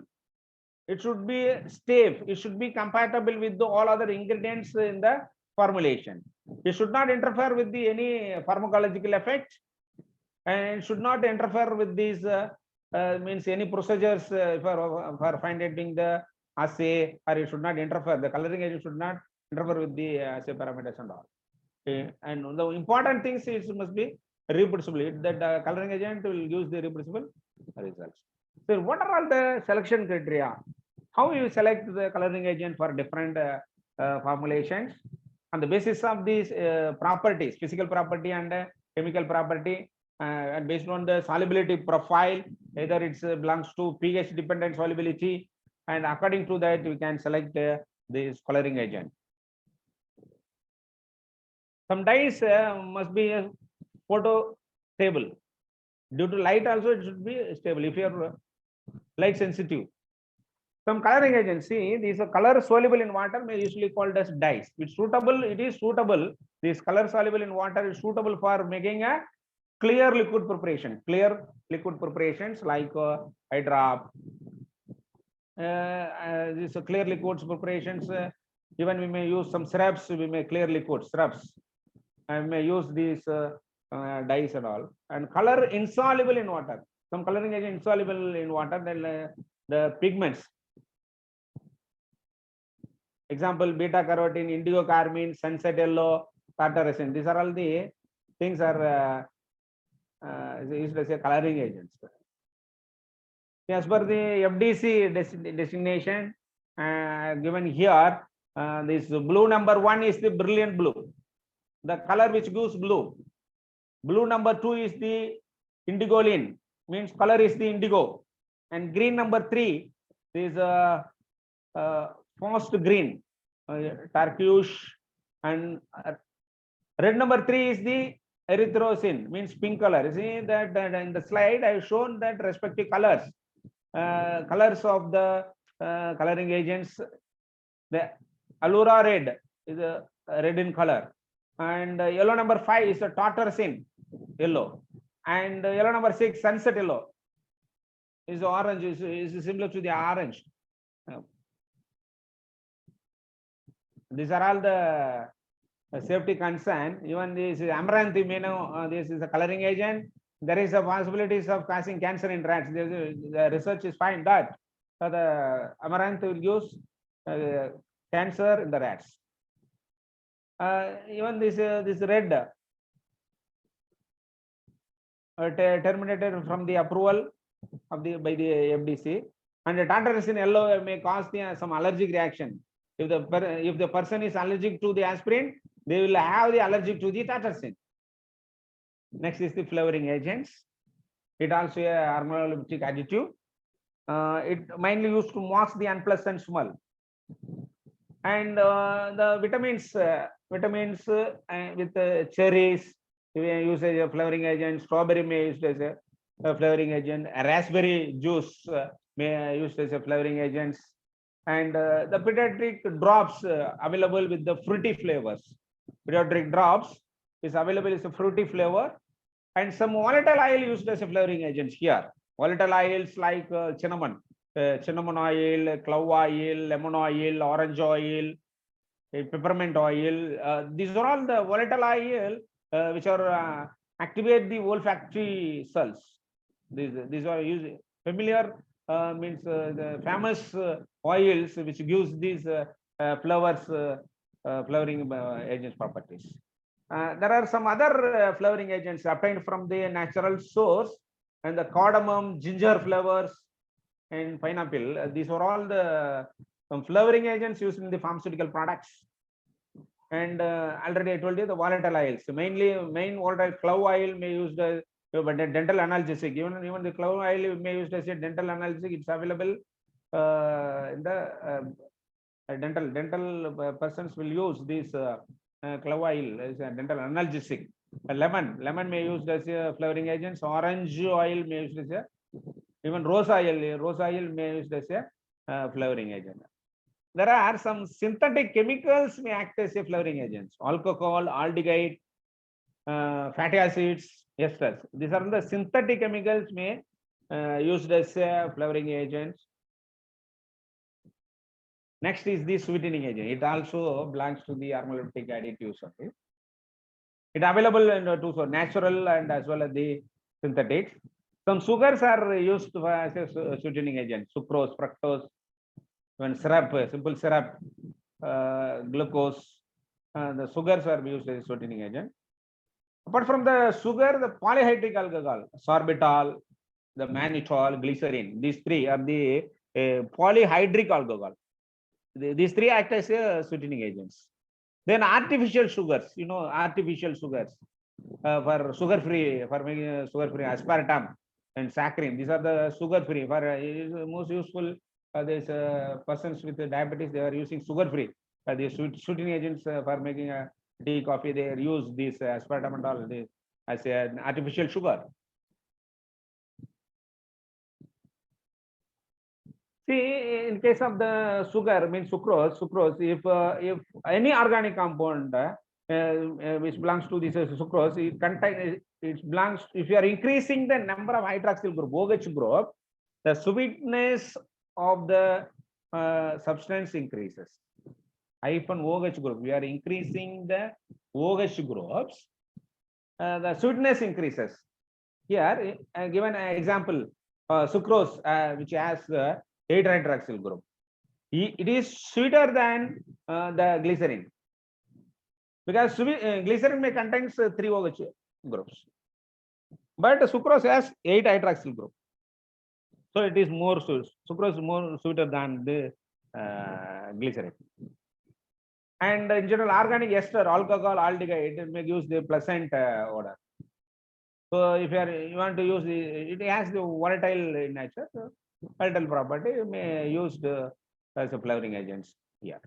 It should be safe. It should be compatible with all other ingredients in the formulation. It should not interfere with any pharmacological effect, and it should not interfere with these means any procedures for finding the assay, or it should not interfere. The coloring agent should not interfere with the assay parameters and all. Okay. And the important things is must be reproducible. That coloring agent will use the reproducible results. So, what are all the selection criteria? How you select the coloring agent for different formulations? On the basis of these properties, physical property and chemical property, and based on the solubility profile, either it belongs to pH dependent solubility, and according to that we can select this coloring agent. Some dyes must be photo stable. Due to light also it should be stable if you are light sensitive. Some coloring agents, see, these are color soluble in water may usually called as dyes. It's suitable, it is suitable. This color soluble in water is suitable for making a clear liquid preparation. Clear liquid preparations like eye drop. These are clear liquids preparations. Even we may use some syrups. We may clear liquid syrups. And may use these dyes and all. And color insoluble in water. Some coloring agent insoluble in water. Then the pigments. Example, beta carotene, indigo carmine, sunset yellow, tartaracetin. These are all the things are used as a coloring agents. As per the FDC designation given here, this blue number 1 is the brilliant blue, the color which gives blue. Blue number 2 is the indigoline, means color is the indigo, and green number 3 is forced green, turquoise, and red number 3 is the erythrocene, means pink color. You see that in the slide I have shown that respective colors, colors of the coloring agents. The Allura red is a red in color, and yellow number 5 is a tartaracetin yellow, and yellow number 6 sunset yellow is orange, is similar to the orange. These are all the safety concern. Even this amaranth, you may know, this is a coloring agent. There is a possibilities of causing cancer in rats. The research is find that the amaranth will use cancer in the rats. Even this red terminated from the approval of by the FDC, and the tartaracetin yellow may cause some allergic reaction. If the person is allergic to the aspirin, they will have the allergic to the tartaracetin. Next is the flavoring agents. It also a organoleptic additive. It mainly used to mask the unpleasant smell. And the vitamins with cherries, usage of flavoring agent. Strawberry may used as a flavoring agent. A raspberry juice may used as a flavoring agents. And the pediatric drops available with the fruity flavors. Pediatric drops is available as a fruity flavor, and some volatile oil used as a flavoring agents here. Volatile oils like cinnamon oil, clove oil, lemon oil, orange oil, peppermint oil. These are all the volatile oil which are activate the olfactory cells. These are used familiar. Means the famous oils which gives these flowers flavoring agents properties. There are some other flavoring agents obtained from the natural source, and the cardamom, ginger flavors, and pineapple. These are all the some flavoring agents used in the pharmaceutical products. And already I told you the volatile oils. Main volatile clove oil may use the dental analgesic. Even the clove oil may use as a dental analgesic. It's available in the dental persons will use this clove oil as a dental analgesic. Lemon may use as a flavoring agents. Orange oil may use as a, even rose oil may use as flavoring agent. There are some synthetic chemicals may act as a flavoring agents. Alcohol, aldehyde, fatty acids, esters. These are the synthetic chemicals may used as flavoring agents. Next is the sweetening agent. It also belongs to the aromatic additives. Okay. It available in two sources, natural and as well as the synthetics. Some sugars are used as a sweetening agent. Sucrose, fructose, when syrup, simple syrup, glucose, the sugars are used as a sweetening agent. Apart from the sugar, the polyhydric alcohol, sorbitol, the mannitol, glycerin, these three are the polyhydric alcohol. These three act as sweetening agents. Then artificial sugars, artificial sugars for sugar-free, for making sugar-free aspartame and saccharin. These are the sugar-free. For most useful, these persons with diabetes, they are using sugar-free. The sweetening agents for making a tea, coffee, they use this aspartame and all this as an artificial sugar. See, in case of the sugar, means sucrose, if any organic compound which belongs to this sucrose, it belongs, if you are increasing the number of hydroxyl group, OH group, the sweetness of the substance increases. Hyphen OH group, we are increasing the OH groups, the sweetness increases. Here, given an example, sucrose, which has 8 hydroxyl group. It is sweeter than the glycerin, because glycerin may contains 3 OH groups, but sucrose has 8 hydroxyl group. So it is more sweet. Sucrose is more sweeter than the glycerin. And in general, organic ester, alcohol, aldehyde, it may use the pleasant odor. So if you want to use it has the volatile in nature. So volatile property may used as a flavoring agents here.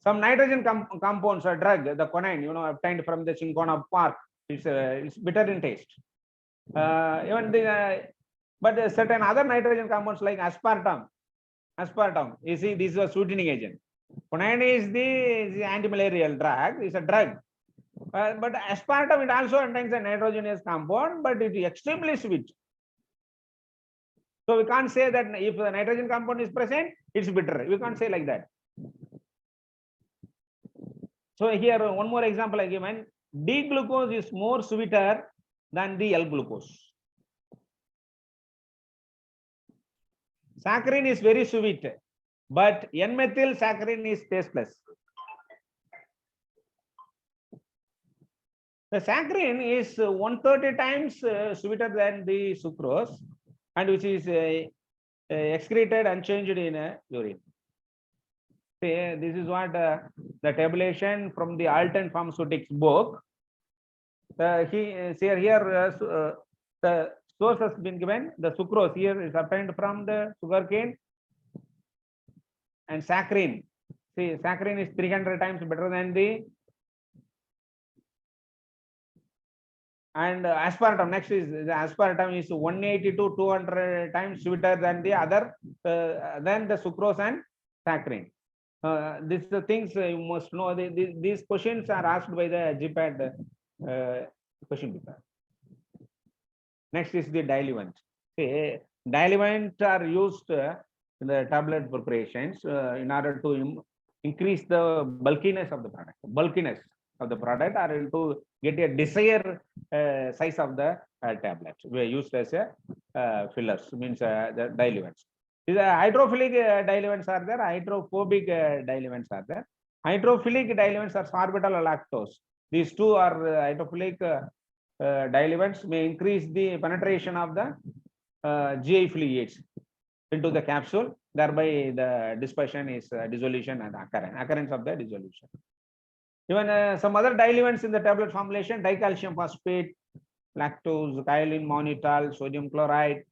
Some nitrogen compounds or drug, the quinine, obtained from the cinchona bark, it's bitter in taste. Even but certain other nitrogen compounds like aspartame, you see, this is a sweetening agent. Quinine is the antimalarial drug, it's a drug. But aspartame, it also contains a nitrogenous compound, but it is extremely sweet. So we can't say that if the nitrogen compound is present, it's bitter. We can't say like that. So here one more example I given. D-glucose is more sweeter than the L-glucose. Saccharin is very sweet, but N-methyl saccharin is tasteless. The saccharin is 130 times sweeter than the sucrose, and which is excreted unchanged in urine. See, this is what the tabulation from the Alton Pharmaceutics book. Here the source has been given. The sucrose here is obtained from the sugarcane, and saccharin. See, saccharin is 300 times better than the. And aspartame, next is the aspartame is 180 to 200 times sweeter than the other, than the sucrose and saccharin. These are things you must know. These questions are asked by the GPAT question paper. Next is the diluent. See, diluent are used in the tablet preparations in order to increase the bulkiness of the product. Or to get a desired size of the tablet. We are used as a fillers, means the diluents. These hydrophilic diluents are there, hydrophobic diluents are there. Hydrophilic diluents are sorbitol or lactose. These two are hydrophilic diluents, may increase the penetration of the GI fluids into the capsule, thereby the dispersion is dissolution and occurrence of the dissolution. Even some other diluents in the tablet formulation, dicalcium phosphate, lactose, kaolin, mannitol, sodium chloride.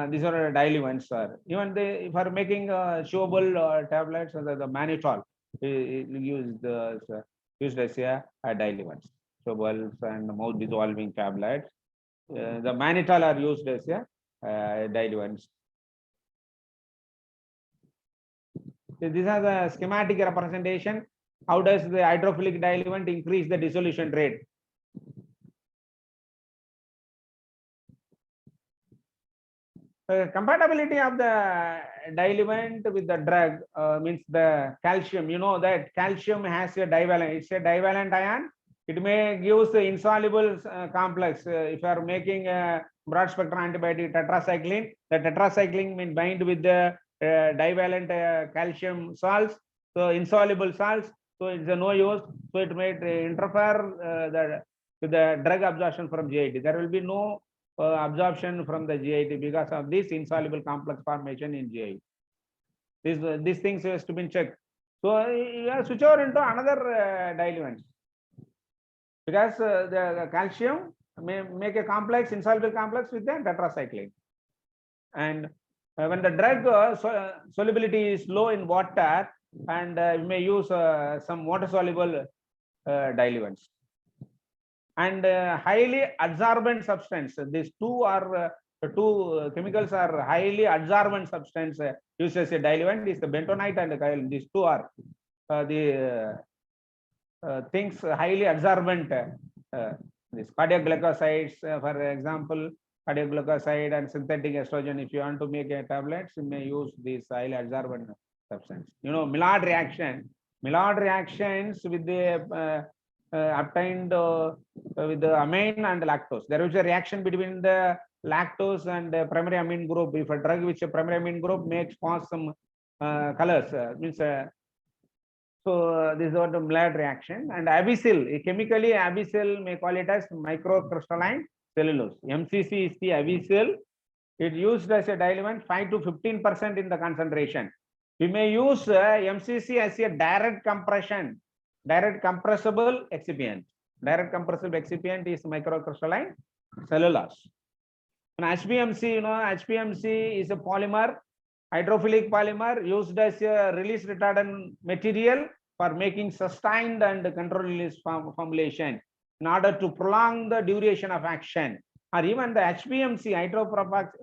These are diluents. Even for making chewable tablets, the mannitol is used as a diluents. Chewables and mouth dissolving tablets. The mannitol are used as a diluents. These are the schematic representation. How does the hydrophilic diluent increase the dissolution rate? Compatibility of the diluent with the drug means the calcium. You know that calcium has a divalent. It's a divalent ion. It may give the insoluble complex. If you are making a broad spectrum antibiotic tetracycline, the tetracycline means bind with the divalent calcium salts, so insoluble salts. So it's a no use. So it may interfere with the drug absorption from GIT. There will be no absorption from the GIT because of this insoluble complex formation in GIT. These things has to be checked. So you have to switch over into another diluent because the calcium may make a complex, insoluble complex with the tetracycline. And when the drug solubility is low in water, and you may use some water soluble diluents. And highly adsorbent substance. These two chemicals are highly adsorbent substance used as a diluent. Is the bentonite and the kaolin. These two are the things highly adsorbent. These cardiac glycosides, for example, cardiac glycoside and synthetic estrogen. If you want to make a tablets, you may use these highly adsorbent substance. You know, Maillard reaction. Maillard reactions with the obtained with the amine and lactose. There is a reaction between the lactose and the primary amine group. If a drug which a primary amine group makes cause some colors, means so this is what the Maillard reaction. And abyssal, chemically abyssal may call it as microcrystalline cellulose. MCC is the abyssal. It used as a diluent 5 to 15% in the concentration. We may use MCC as a direct compression. Direct compressible excipient. Direct compressible excipient is microcrystalline cellulose. And HPMC, you know, HPMC is a polymer, hydrophilic polymer used as a release retardant material for making sustained and controlled release formulation in order to prolong the duration of action. Or even the HPMC,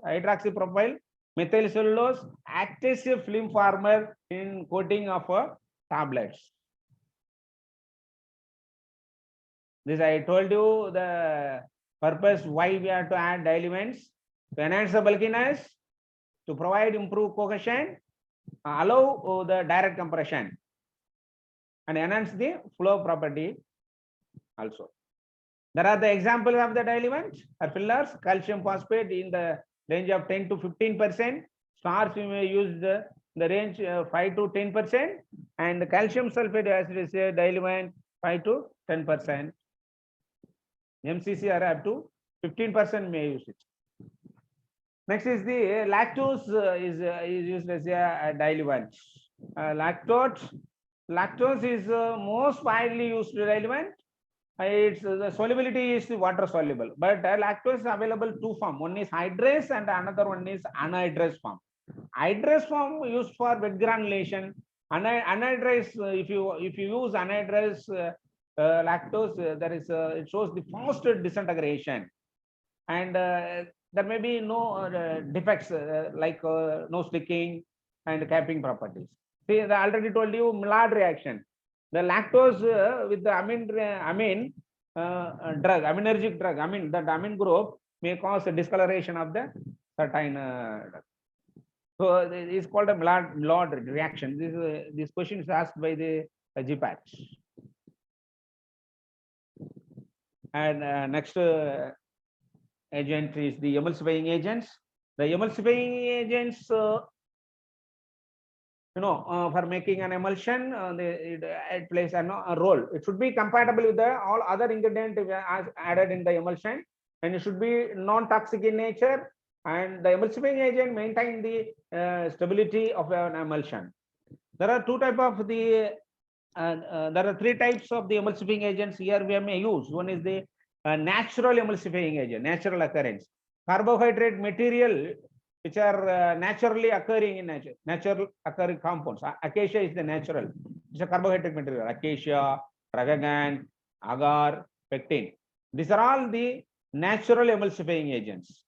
hydroxypropyl methyl cellulose, acts as a film former in coating of tablets. This I told you the purpose why we have to add diluents: to enhance the bulkiness, to provide improved cohesion, allow the direct compression, and enhance the flow property also. There are the examples of the diluents or fillers: calcium phosphate in the range of 10 to 15%. Starch we may use the range 5 to 10%, and the calcium sulfate as we say diluent 5 to 10%. MCC are up to 15% may use it. Next is the lactose is used as a diluent. Lactose is most widely used diluent. Its the solubility is water soluble, but lactose is available two form. One is hydrase and another one is anhydrous form. Hydrase form used for wet granulation. Anhydrous, if you use anhydrous lactose, there is it shows the fast disintegration, and there may be no defects like no sticking and capping properties. See, I already told you Maillard reaction. The lactose with the amine drug, aminergic drug, that amine group may cause a discoloration of the certain drug. So it is called a Maillard reaction. This question is asked by the GPAT. And next agent is the emulsifying agents. The emulsifying agents, for making an emulsion, it plays a role. It should be compatible with all other ingredients added in the emulsion, and it should be non-toxic in nature. And the emulsifying agent maintain the stability of an emulsion. There are two types of the. There are three types of the emulsifying agents here we may use. One is the natural emulsifying agent, natural occurrence. Carbohydrate material which are naturally occurring in nature, natural occurring compounds. Acacia is the natural. It's a carbohydrate material. Acacia, tragagan, agar, pectin. These are all the natural emulsifying agents.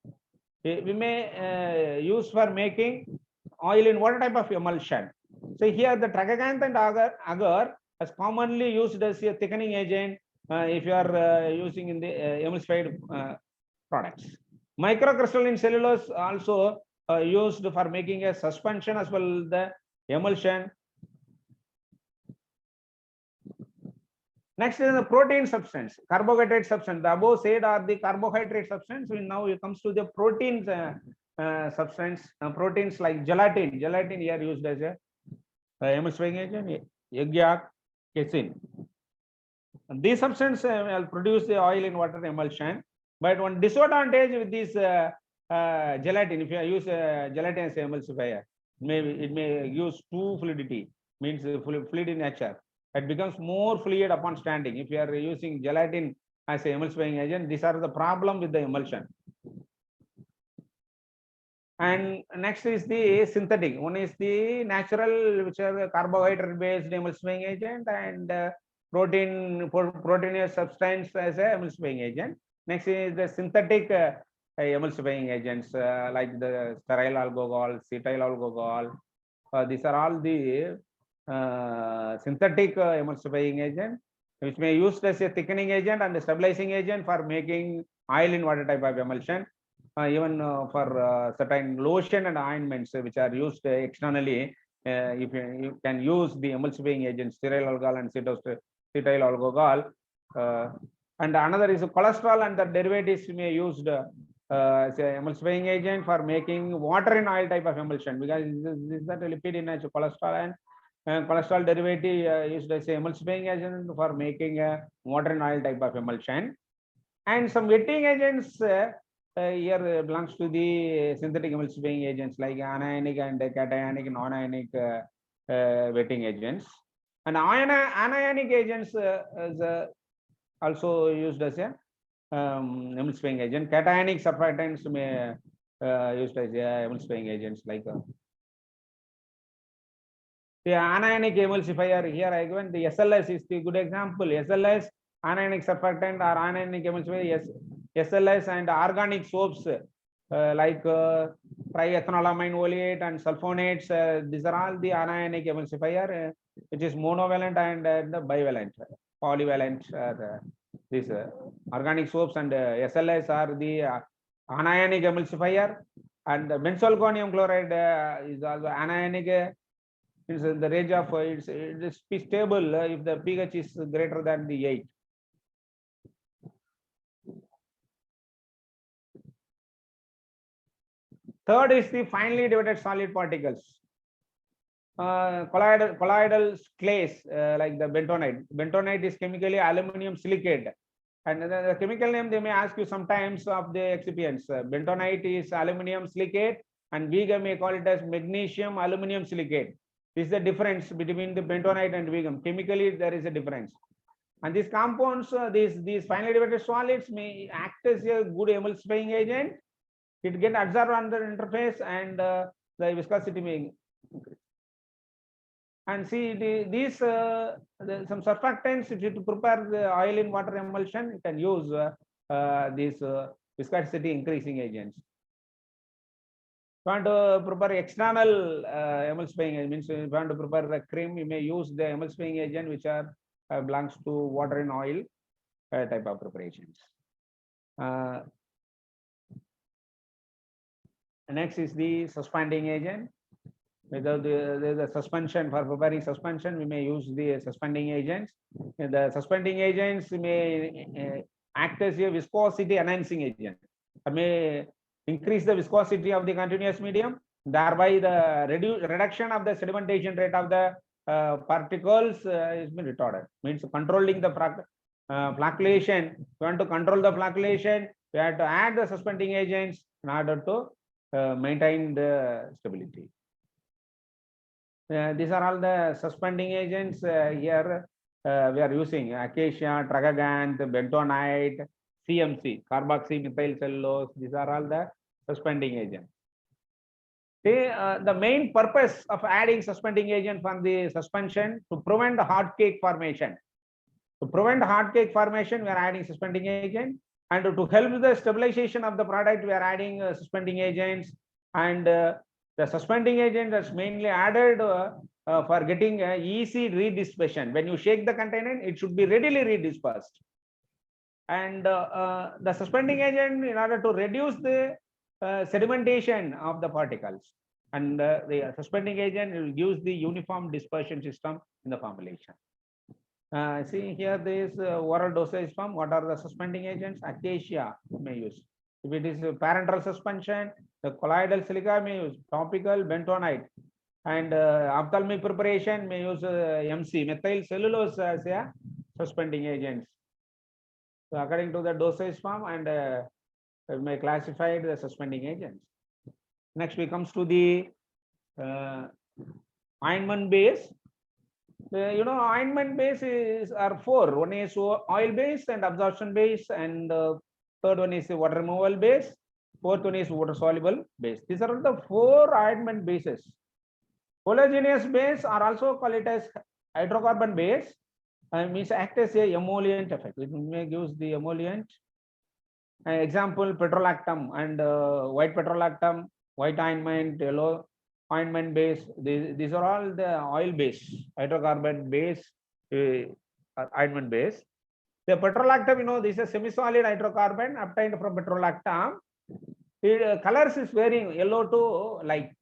We may use for making oil in what type of emulsion? So here the tragacanth and agar is commonly used as a thickening agent if you are using in the emulsified products. Microcrystalline cellulose also used for making a suspension as well as the emulsion. Next is the protein substance, carbohydrate substance. The above said are the carbohydrate substance. Now it comes to the proteins substance. Proteins like gelatin. Gelatin here used as a emulsifying agent. Egg yolk, casein. These substances will produce the oil in water emulsion. But one disadvantage with this gelatin, if you use gelatin as emulsifier, it may use too fluidity, means fluid in nature. It becomes more fluid upon standing. If you are using gelatin as an emulsifying agent, these are the problem with the emulsion. And next is the synthetic. One is the natural, which are carbohydrate based emulsifying agent, and proteinous substance as a emulsifying agent. Next is the synthetic emulsifying agents like the sterile alcohol, cetyl alcohol. These are all the synthetic emulsifying agent, which may be used as a thickening agent and a stabilizing agent for making oil in water type of emulsion. Even for certain lotion and ointments which are used externally, if you can use the emulsifying agent, sterile alcohol and cetyl alcohol. And another is cholesterol and the derivatives may used as a emulsifying agent for making water in oil type of emulsion, because this is that lipid in nature, cholesterol and cholesterol derivative used as a emulsifying agent for making a water in oil type of emulsion. And some wetting agents here belongs to the synthetic emulsifying agents like anionic and cationic, non-ionic wetting agents. And anionic agents is also used as a emulsifying agent. Cationic surfactants may used as emulsifying agents like the anionic emulsifier. Here I given the SLS is the good example. SLS, anionic surfactant or anionic emulsifier. SLS and organic soaps like triethanolamine oleate and sulfonates. These are all the anionic emulsifier, which is monovalent and the bivalent, polyvalent. These organic soaps and SLS are the anionic emulsifier, and benzalkonium chloride is also anionic. It's in the range of it is stable if the pH is greater than the 8. Third is the finely divided solid particles. Colloidal clays like the bentonite. Bentonite is chemically aluminum silicate. And the chemical name they may ask you sometimes of the excipients. Bentonite is aluminum silicate, and we may call it as magnesium aluminum silicate. This is the difference between the bentonite and vegan. Chemically, there is a difference. And these compounds, these finely divided solids may act as a good emulsifying agent. It get absorbed on the interface, and the viscosity may increase. And see these some surfactants. If you prepare the oil in water emulsion, you can use these viscosity increasing agents. If you want to prepare external emulsifying agent, means if you want to prepare a cream, you may use the emulsifying agent which are belongs to water in oil type of preparations. Next is the suspending agent. Without the suspension, for preparing suspension, we may use the suspending agents. And the suspending agents may act as a viscosity enhancing agent. It may increase the viscosity of the continuous medium, thereby the reduction of the sedimentation rate of the particles is been retarded. Means controlling the flocculation. If you want to control the flocculation, we have to add the suspending agents in order to maintain the stability. These are all the suspending agents here we are using: acacia, tragacanth, bentonite, CMC, carboxymethyl cellulose. These are all the suspending agents. The main purpose of adding suspending agent from the suspension to prevent hard cake formation. To prevent hard cake formation, we are adding suspending agent, and to help the stabilization of the product, we are adding suspending agents. And the suspending agent is mainly added for getting easy redispersion. When you shake the container, it should be readily redispersed. And the suspending agent, in order to reduce the sedimentation of the particles, and the suspending agent will use the uniform dispersion system in the formulation. See here, this oral dosage form. What are the suspending agents? Acacia may use. If it is parenteral suspension, the colloidal silica may use topical bentonite, and ophthalmic preparation may use MC, methyl cellulose, as a suspending agents. So according to the dosage form, and may classify the suspending agents. Next, we comes to the ointment base. Ointment base are four. One is oil base and absorption base, and third one is water removal base. Fourth one is water soluble base. These are the four ointment bases. Collagenous base are also called it as hydrocarbon base. Means act as a emollient effect. It may use the emollient. Example, petrolactam and white petrolactam, white ointment, yellow ointment base. These are all the oil base, hydrocarbon base, ointment base. The petrolactam, this is a semi-solid hydrocarbon obtained from petrolactam. It colors is varying yellow to light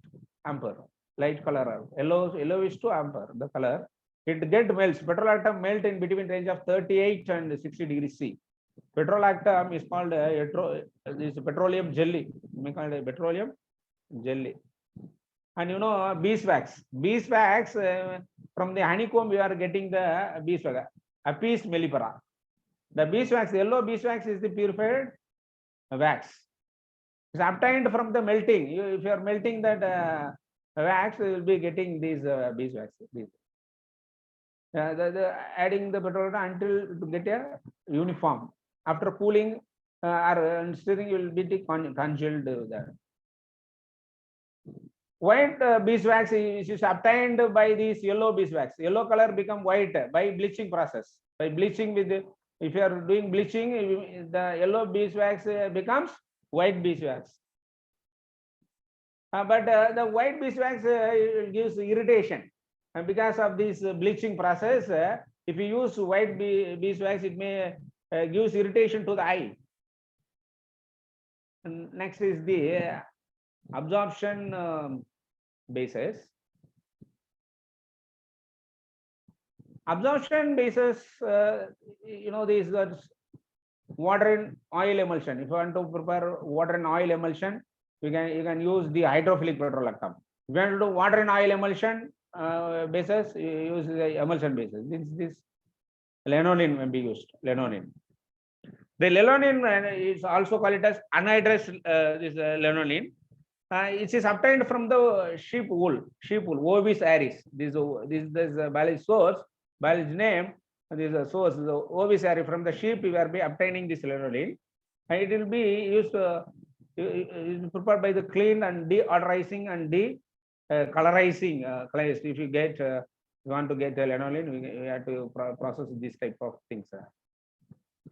amber, light color, yellowish to amber, the color. It melts. Petrolactam melt in between range of 38 and 60 degrees C. Petrolactam is called this petroleum jelly. We call it petroleum jelly. And beeswax. Beeswax, from the honeycomb we are getting the beeswax, Apis mellifera. The beeswax, yellow beeswax is the purified wax. It's obtained from the melting. If you are melting that wax, you will be getting these beeswax. Adding the petrol until to get a uniform. After cooling or stirring, you will be congealed there. White beeswax is obtained by this yellow beeswax. Yellow color become white by bleaching process. By bleaching with, if you are doing bleaching, the yellow beeswax becomes white beeswax. But the white beeswax gives irritation. And because of this bleaching process, if you use white beeswax, it may gives irritation to the eye. And next is the absorption bases. Absorption bases, these are water and oil emulsion. If you want to prepare water and oil emulsion, you can use the hydrophilic petrolactam. If you want to do water and oil emulsion bases, you use the emulsion bases. This lanolin may be used. Lanolin. The lanolin is also called it as anhydrous this lanolin. It is obtained from the sheep wool, Ovis aries. This biology source, biology name. This is a source, the Ovis aries. From the sheep we are obtaining this lanolin, and it will be used prepared by the clean and deodorizing and colorizing. If you get you want to get lanolin, we have to process this type of things.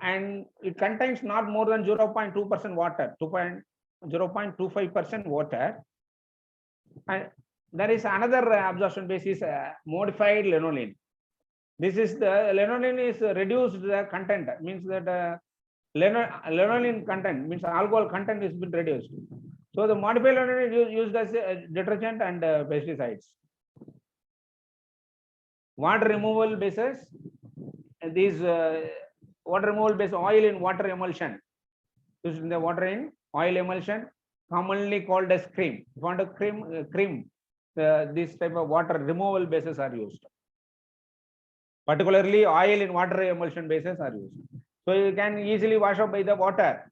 And it contains not more than 0.2% water, 0.25% water. And there is another absorption basis, modified lanolin. This is the lanolin is reduced the content, means that lanolin content means alcohol content is been reduced. So the modified lanolin is used as a detergent and pesticides. Water removal bases, these water removal base oil in water emulsion, used in the water in oil emulsion, commonly called as cream. If you want to cream, this type of water removal bases are used. Particularly oil in water emulsion bases are used. So you can easily wash up by the water.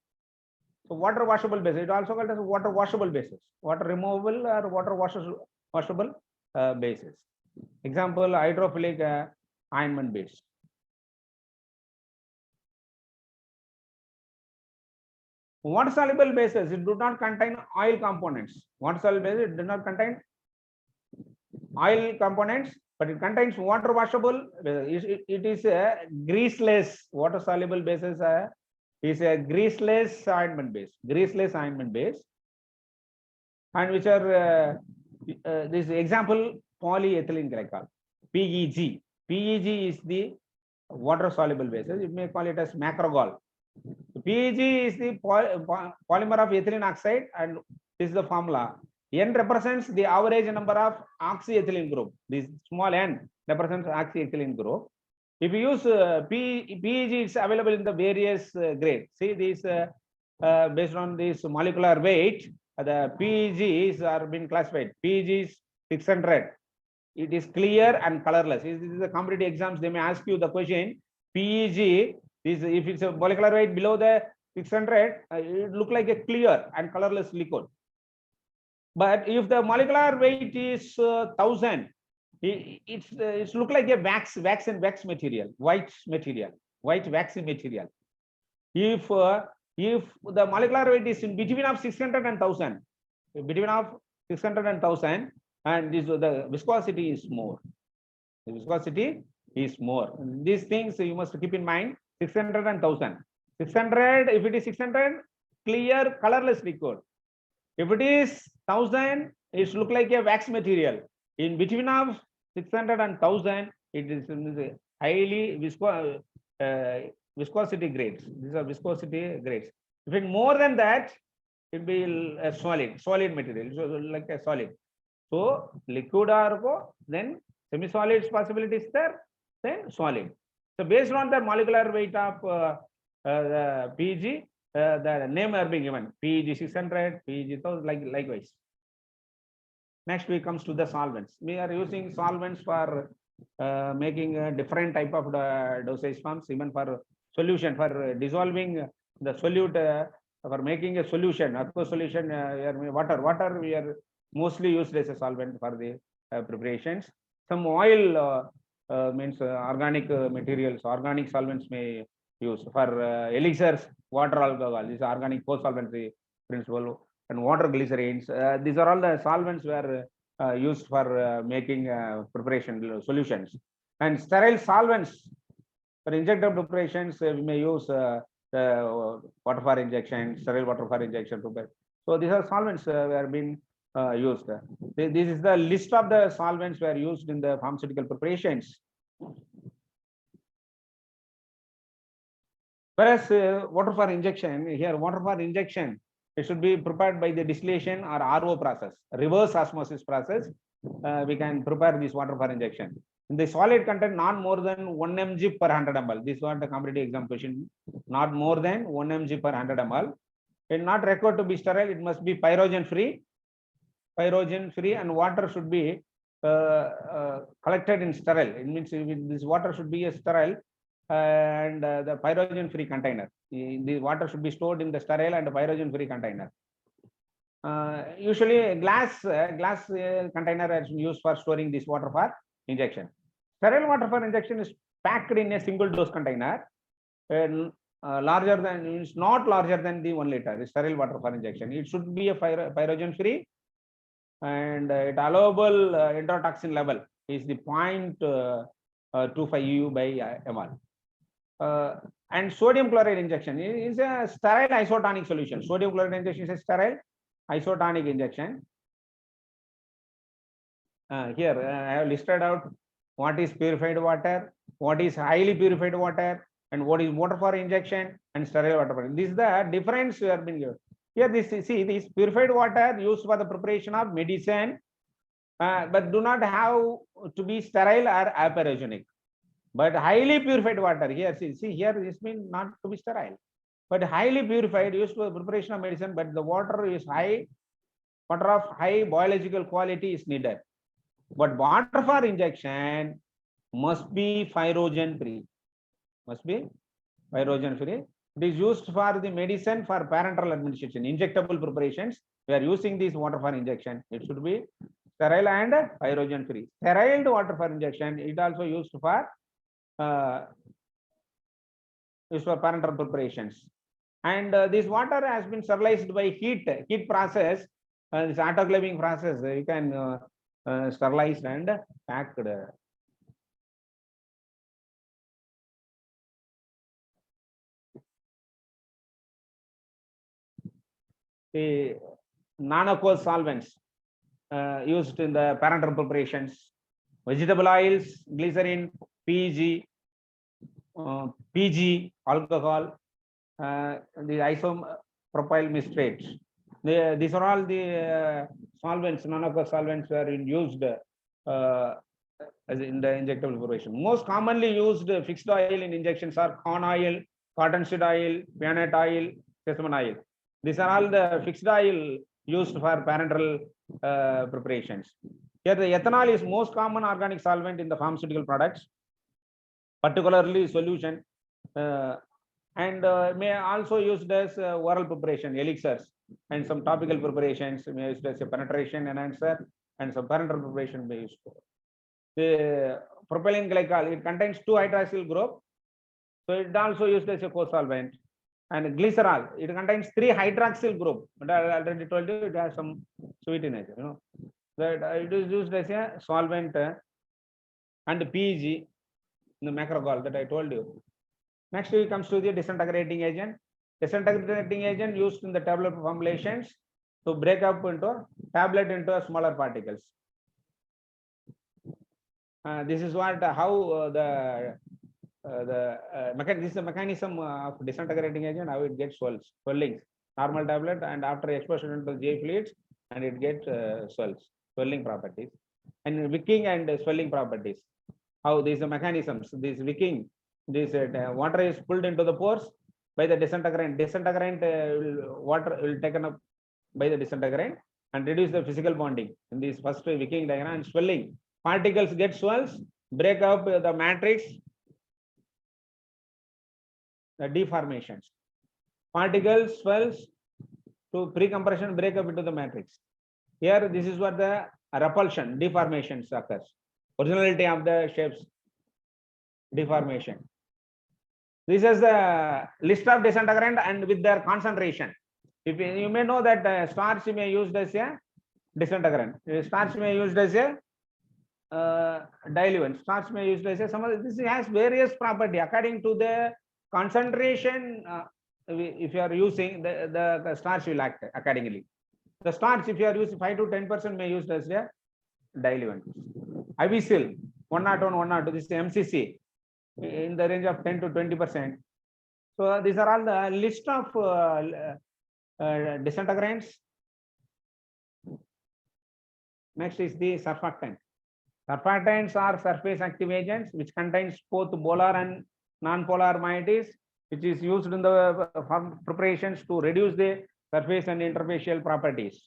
So water washable basis, it also called as water washable basis, water removable or water washable basis. Example, hydrophilic ointment base. Water soluble bases, it do not contain oil components. Water soluble bases, it does not contain oil components, but it contains water washable. It is a greaseless. Water soluble bases is a greaseless ointment base. Greaseless ointment base, and which are this example polyethylene glycol, PEG. PEG is the water soluble basis. You may call it as macrogol. PEG is the polymer of ethylene oxide, and this is the formula. N represents the average number of oxyethylene group. This small n represents oxyethylene group. If you use PEG, it's available in the various grades. See this based on this molecular weight, the PEGs are being classified. PEG is 600. It is clear and colorless. This is the competitive exams. They may ask you the question. PEG is, if it's a molecular weight below the 600, it look like a clear and colorless liquid. But if the molecular weight is 1000, it's look like a wax material, white waxy material. If the molecular weight is in between of 600 and 1000, between of 600 and 1000, and this, the viscosity is more. The viscosity is more. These things you must keep in mind. 600 and 1000. 600, if it is 600, clear, colorless liquid. If it is 1000, it look like a wax material. In between of 600 and 1000, it is highly viscosity grades. These are viscosity grades. If it more than that, it will be a solid material, so like a solid. So liquid or then semi-solids possibility is there, then solid. So based on the molecular weight of the PEG, the name are being given, PEG 600, PEG 1000, likewise. Next we comes to the solvents. We are using solvents for making a different type of dosage forms, even for solution, for dissolving the solute, for making a solution, aqueous solution, water we are mostly used as a solvent for the preparations. Some oil means organic materials, organic solvents may use for elixirs, water alcohol, this is organic post-solvency principle, and water glycerines. These are all the solvents were used for making preparation solutions. And sterile solvents for injectable preparations, we may use water for injection, sterile water for injection. So these are solvents were being used. This is the list of the solvents were used in the pharmaceutical preparations. Whereas water for injection, here water for injection, it should be prepared by the distillation or RO process, reverse osmosis process. We can prepare this water for injection. In the solid content, not more than 1 mg per 100 ml. This was the competitive exam question. Not more than 1 mg per 100 ml. It is not required to be sterile. It must be pyrogen free. Pyrogen free, and water should be collected in sterile. It means this water should be a sterile and the pyrogen free container. The water should be stored in the sterile and pyrogen free container. Usually a glass container is used for storing this water for injection. Sterile water for injection is packed in a single dose container, larger than, it's not larger than the 1 liter. Sterile water for injection. It should be a pyrogen free, and it allowable enterotoxin level is the 0.25 EU by ml. And sodium chloride injection is a sterile isotonic solution. Sodium chloride injection is a sterile isotonic injection. Here I have listed out what is purified water, what is highly purified water, and what is water for injection and sterile water for injection. This is the difference we have been given. Here this purified water used for the preparation of medicine, but do not have to be sterile or aperogenic. But highly purified water, here see here this means not to be sterile, but highly purified used for the preparation of medicine, but the water is water of high biological quality is needed. But water for injection must be pyrogen free. Must be pyrogen free. It is used for the medicine for parenteral administration, injectable preparations. We are using this water for injection. It should be sterile and pyrogen free. Sterile water for injection, it also used for parenteral preparations. And this water has been sterilized by heat process. This autoclaving process, you can sterilize and packed. The non-aqueous solvents used in the parenteral preparations. vegetable oils, glycerin, PG, PG, alcohol, the isopropyl mistrate. These are all the solvents, none of the solvents were used as in the injectable preparation. Most commonly used fixed oil in injections are corn oil, cottonseed oil, peanut oil, sesame oil. These are all the fixed oil used for parenteral preparations. Here, the ethanol is most common organic solvent in the pharmaceutical products, particularly solution, and may also used as oral preparation, elixirs, and some topical preparations may used as a penetration enhancer, and some parenteral preparation may used for. The propylene glycol, it contains 2 hydroxyl group, so it also used as a co-solvent. And glycerol, it contains 3 hydroxyl group, but I already told you it has some sweetness, you know. That it is used as a solvent, and PEG in the macrogol that I told you. Next, it comes to the disintegrating agent. Disintegrating agent used in the tablet formulations to break up into tablet into smaller particles. This is what how this is the mechanism of disintegrating agent, how it gets swellings. Normal tablet, and after exposure into J fluids, and it gets swelling properties, and wicking and swelling properties. How these mechanisms, this wicking, this water is pulled into the pores by the disintegrant. Water will taken up by the disintegrant and reduce the physical bonding in this first wicking diagram. And swelling, particles get swells, break up the matrix, the deformations. Particles swells to pre-compression, break up into the matrix. Here, this is what the repulsion, deformations occurs. Originality of the shapes, deformation. This is the list of disintegrant and with their concentration. If you may know that starch may used as a disintegrant, starch may used as a diluent, starch may used as a some of this has various property according to the concentration. If you are using the starch will act accordingly. The starch, if you are using 5 to 10%, may used as a diluent. Abyssal 101, 102, this is MCC in the range of 10 to 20%. So these are all the list of disintegrants. Next is the surfactant. Surfactants are surface active agents which contains both polar and non-polar moieties, which is used in the preparations to reduce the surface and interfacial properties.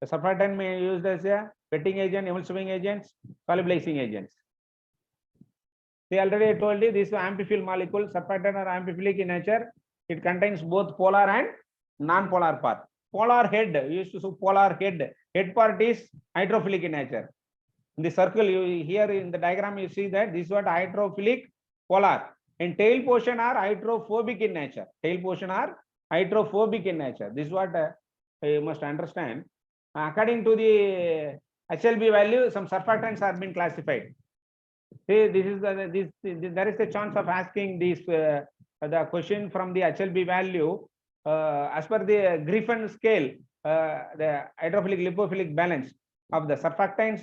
The surfactant may be used as a wetting agent, emulsifying agents, solubilizing agents. See, already I told you this amphiphil molecule, surfactant are amphiphilic in nature. It contains both polar and non-polar part. Polar head, we used to say polar head. Head part is hydrophilic in nature. In the circle, you here in the diagram, you see that this is what hydrophilic polar. And tail portion are hydrophobic in nature. Tail portion are hydrophobic in nature. This is what you must understand. According to the HLB value, some surfactants are being classified. See, this is there is a chance of asking this the question from the HLB value as per the Griffin scale, the hydrophilic lipophilic balance of the surfactants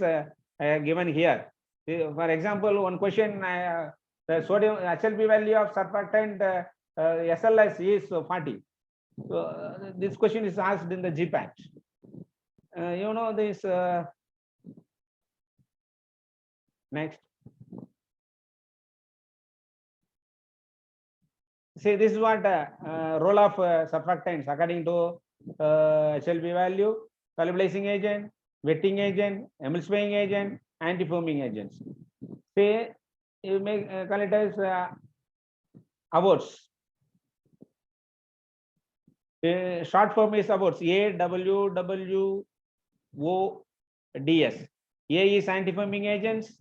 given here. For example, one question, the sodium HLB value of surfactant SLS is 40. So this question is asked in the GPAT. You know this. Next. See, this is what role of surfactants according to HLB value: solubilizing agent, wetting agent, emulsifying agent, antifoaming agents. See, you may call it as awards. Short form is awards: AWWODS. A is antifoaming agents.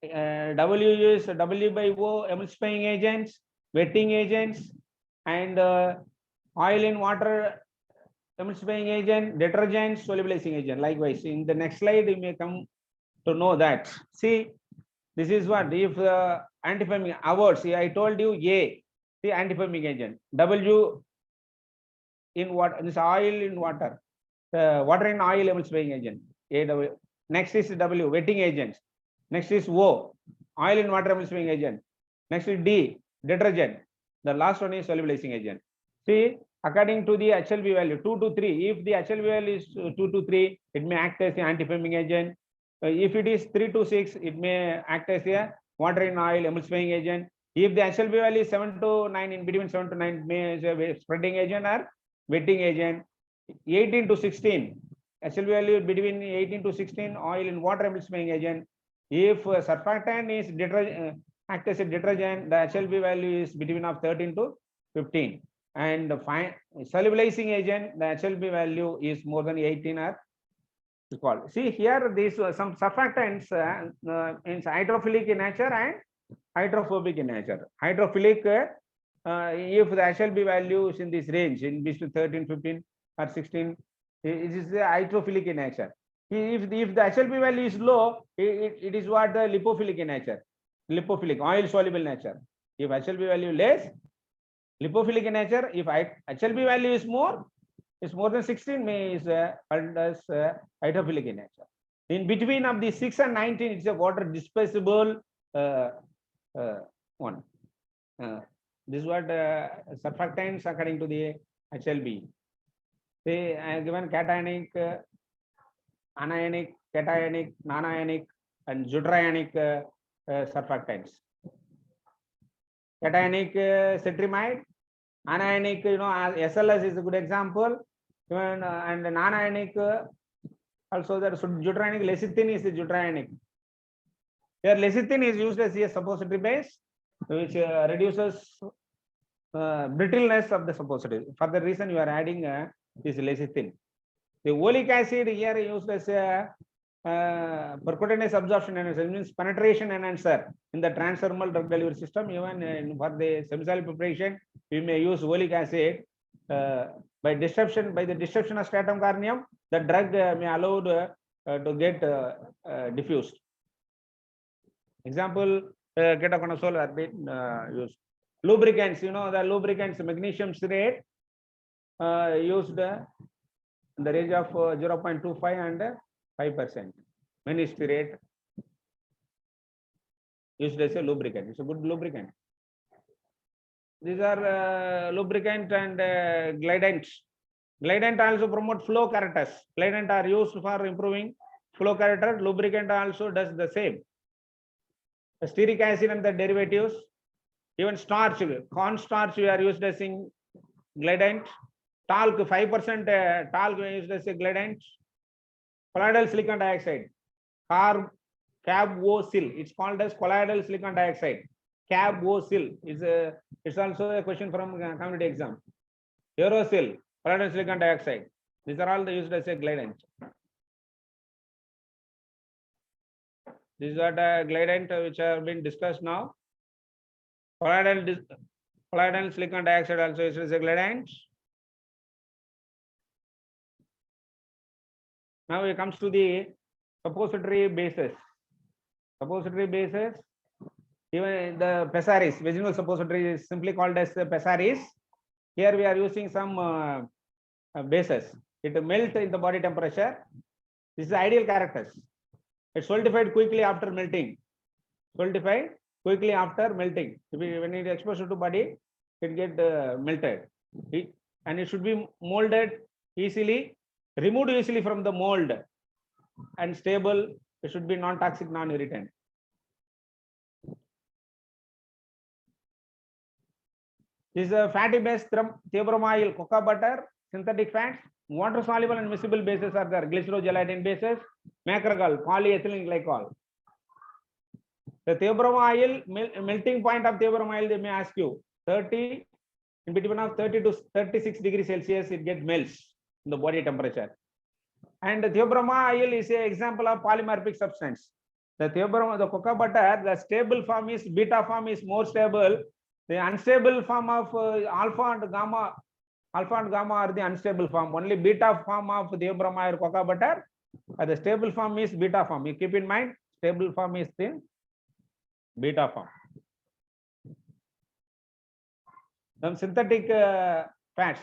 W is W by O emulsifying agents, wetting agents, and oil in water emulsifying agent, detergents, solubilizing agent. Likewise, in the next slide, you may come to know that. See, this is what if antifoaming awards. I told you A, the antifoaming agent. W in water, this oil in water, water in oil emulsifying agent. AW. Next is W, wetting agents. Next is O, oil in water emulsifying agent. Next is D, detergent. The last one is solubilizing agent. See, according to the HLB value 2 to 3, if the HLB value is 2 to 3, it may act as the anti-foaming agent. If it is 3 to 6, it may act as a water in oil emulsifying agent. If the HLB value is 7 to 9, in between 7 to 9, it may is a spreading agent or wetting agent. 18 to 16, HLB value between 18 to 16, oil in water emulsifying agent. If surfactant is act as a detergent, the HLB value is between of 13 to 15. And the solubilizing agent, the HLB value is more than 18 or called. See here, these some surfactants means hydrophilic in nature and hydrophobic in nature. Hydrophilic, if the HLB value is in this range, in between 13, 15 or 16, it is the hydrophilic in nature. If the HLB value is low, it is what the lipophilic in nature. Lipophilic, oil soluble nature. If HLB value less, lipophilic in nature. If HLB value is more than 16, is called as hydrophilic in nature. In between of the 6 and 19, it's a water dispersible one. This is what surfactants according to the HLB. They are given cationic, anionic, cationic, non-ionic, and deuterionic surfactants. Cationic cetrimide, anionic, SLS is a good example. Even, and non-ionic, also there deuterionic, lecithin is the deuterionic. Here lecithin is used as a suppository base, which reduces brittleness of the suppository. For the reason you are adding this lecithin. The oleic acid here used as a percutaneous absorption enhancer, means penetration enhancer in the transdermal drug delivery system. Even for the semisolid preparation, we may use oleic acid. By the disruption of stratum corneum, the drug may allowed to get diffused. Example, ketoconazole have been used. Lubricants, the lubricants, magnesium stearate used in the range of 0.25 and 5%. Many stearate used as a lubricant. It's a good lubricant. These are lubricant and glidants. Glidant also promote flow characters. Glidant are used for improving flow character. Lubricant also does the same. The stearic acid and the derivatives, even starch, corn starch we are used as in glidant. Talc, 5% talc we are used as a glidant. Colloidal silicon dioxide, CAB-O-Sil. It's called as colloidal silicon dioxide. CAB-O-Sil is it's also a question from community exam. Aerosil, colloidal silicon dioxide. These are all used as a glidant. These are the glidant which have been discussed now. Colloidal silicon dioxide also used as a glidant. Now it comes to the suppository bases. Suppository bases, even the pessaries, vaginal suppository is simply called as the pessaries. Here we are using some bases. It melts in the body temperature. This is ideal characters. It's solidified quickly after melting. Solidified quickly after melting. When it is exposed to body, it get melted. And it should be molded easily, removed easily from the mold, and stable. It should be non-toxic, non-irritant. This is a fatty base, theobromyl, cocoa butter, synthetic fats, water soluble and miscible bases are there. Glycerogelatin bases, macrogal, polyethylene glycol. The theobromyl, melting point of theobromyl, they may ask you 30, in between of 30 to 36 degrees Celsius, it gets melts in the body temperature. And the theobromyl is an example of polymorphic substance. The cocoa butter, the stable form is B.Pharm is more stable. The unstable form of alpha and gamma are the unstable form. Only B.Pharm of theobromyl cocoa butter. The stable form is B.Pharm. You keep in mind, stable form is the B.Pharm. Some synthetic fats.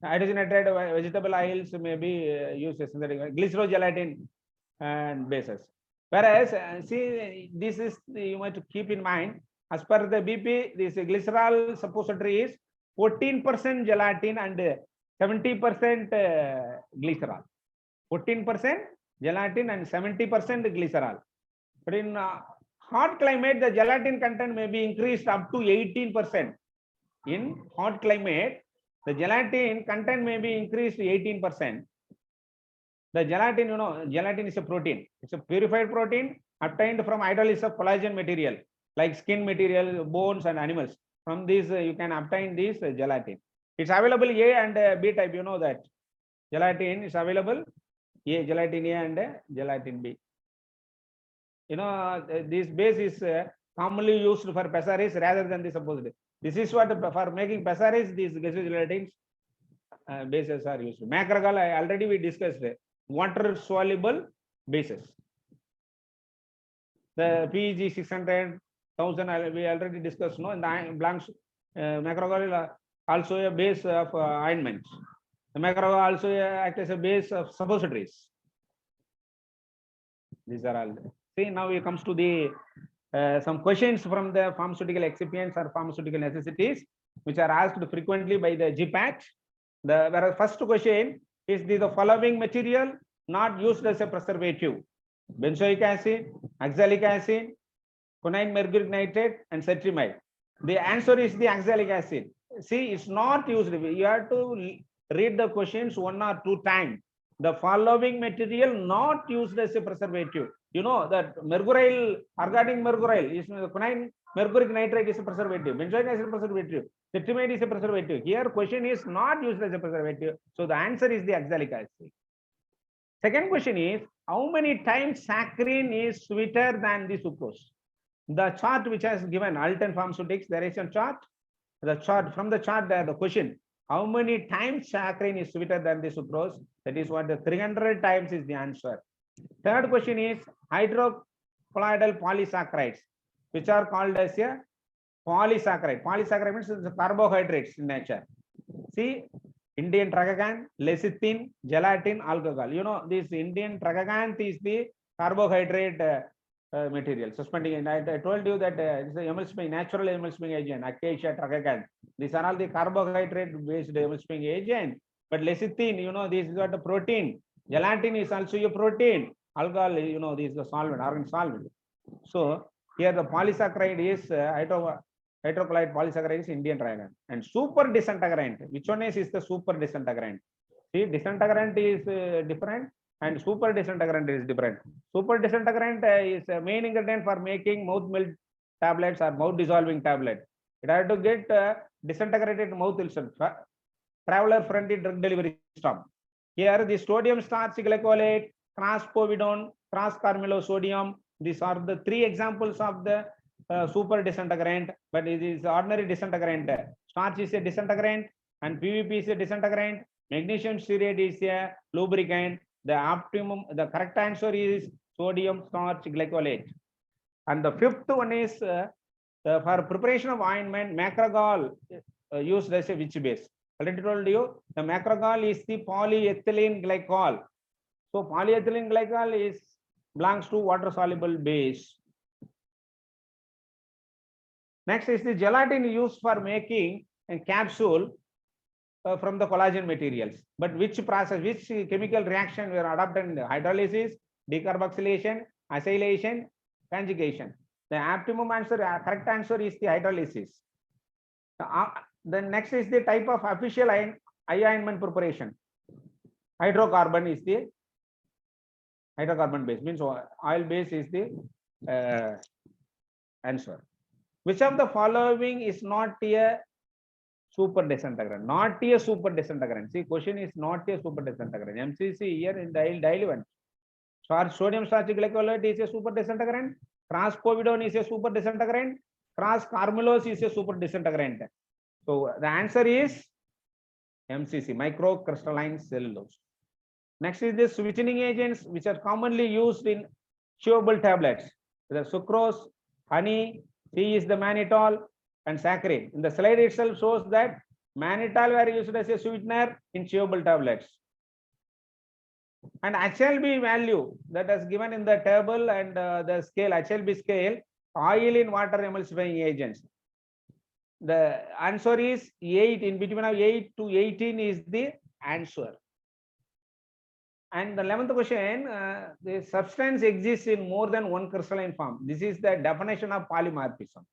Hydrogenated vegetable oils may be used as synthetic. Glycerogelatin. and bases. Whereas, see, this is you might keep in mind, as per the BP, this glycerol suppository is 14% gelatin and 70% glycerol. 14% gelatin and 70% glycerol. But in hot climate, the gelatin content may be increased up to 18%. In hot climate, the gelatin content may be increased to 18%. The gelatin, gelatin is a protein. It's a purified protein obtained from hydrolysis of collagen material, like skin material, bones, and animals. From these, you can obtain this gelatin. It's available A and B type. You know that gelatin is available A, gelatin A, and gelatin B. This base is commonly used for pessaries rather than the suppository. This is what for making pessaries, these gelatins bases are used. Macrogol, already we discussed water soluble bases. The PEG 600, 1000 we already discussed. No, in the blanks, macrogol is also a base of ointments. The macrogol also acts as a base of suppositories. These are all. See, now it comes to the some questions from the pharmaceutical excipients or pharmaceutical necessities, which are asked frequently by the GPAT. The first question is the following material not used as a preservative: benzoic acid, oxalic acid, quinine mercuric nitrate, and cetrimide. The answer is the oxalic acid. See, it's not used. You have to read the questions 1 or 2 times. The following material not used as a preservative. You know that mercuryl, organic mercuryl is quinine mercuric nitrate is a preservative. Benzoic acid is a preservative. Cetrimide is a preservative. Here, question is not used as a preservative. So the answer is the oxalic acid. Second question is, how many times saccharin is sweeter than the sucrose? The chart which has given Alton Pharmaceutics, there is a chart. The chart, from the chart there, the question, how many times saccharin is sweeter than the sucrose? That is what the 300 times is the answer. Third question is hydrocolloidal polysaccharides, which are called as a polysaccharide. Polysaccharide means it's carbohydrates in nature. See, Indian tragacanth, lecithin, gelatin, alcohol. You know, this Indian tragacanth is the carbohydrate material, suspending. And I told you that it's a emulsifying, natural emulsifying agent, acacia, tragacanth. These are all the carbohydrate-based emulsifying agent. But lecithin, you know, this is what a protein. Gelatin is also a protein. Alcohol, you know, this is the solvent, organ solvent. So here the polysaccharide is hydrocolloid polysaccharide is Indian tragacanth. And super disintegrant, which one is the super disintegrant? See, disintegrant is different and super disintegrant is different. Super disintegrant is a main ingredient for making mouth melt tablets or mouth dissolving tablet. It had to get disintegrated mouth itself. Traveler friendly drug delivery system. Here the sodium starch glycolate, transpovidone, transcarmylosodium. These are the 3 examples of the super disintegrant, but it is ordinary disintegrant. Starch is a disintegrant and PVP is a disintegrant. Magnesium stearate is a lubricant. The correct answer is sodium starch glycolate. And the 5th one is for preparation of ointment, macrogol used as a which base? Already told you, the macrogol is the polyethylene glycol. So polyethylene glycol belongs to water soluble base. Next is the gelatin used for making a capsule from the collagen materials. But which process, which chemical reaction were adopted? Hydrolysis, decarboxylation, acylation, conjugation. The optimum answer, correct answer is the hydrolysis. Then next is the type of official ointment preparation. Hydrocarbon is the hydrocarbon base, means oil base is the answer. Which of the following is not a super disintegrant? Not a super disintegrant. See, question is not a super disintegrant. MCC here in diluent. Sodium starch glycolate is a super disintegrant. Transpovidone is a super disintegrant. Transcarmylose is a super disintegrant. So the answer is MCC, microcrystalline cellulose. Next is the sweetening agents which are commonly used in chewable tablets. The sucrose, honey, C is the mannitol and saccharin. In the slide itself shows that mannitol were used as a sweetener in chewable tablets. And HLB value that is given in the table and the scale, HLB scale, oil in water emulsifying agents. The answer is 8, in between of 8 to 18 is the answer. And the 11th question, the substance exists in more than one crystalline form. This is the definition of polymorphism.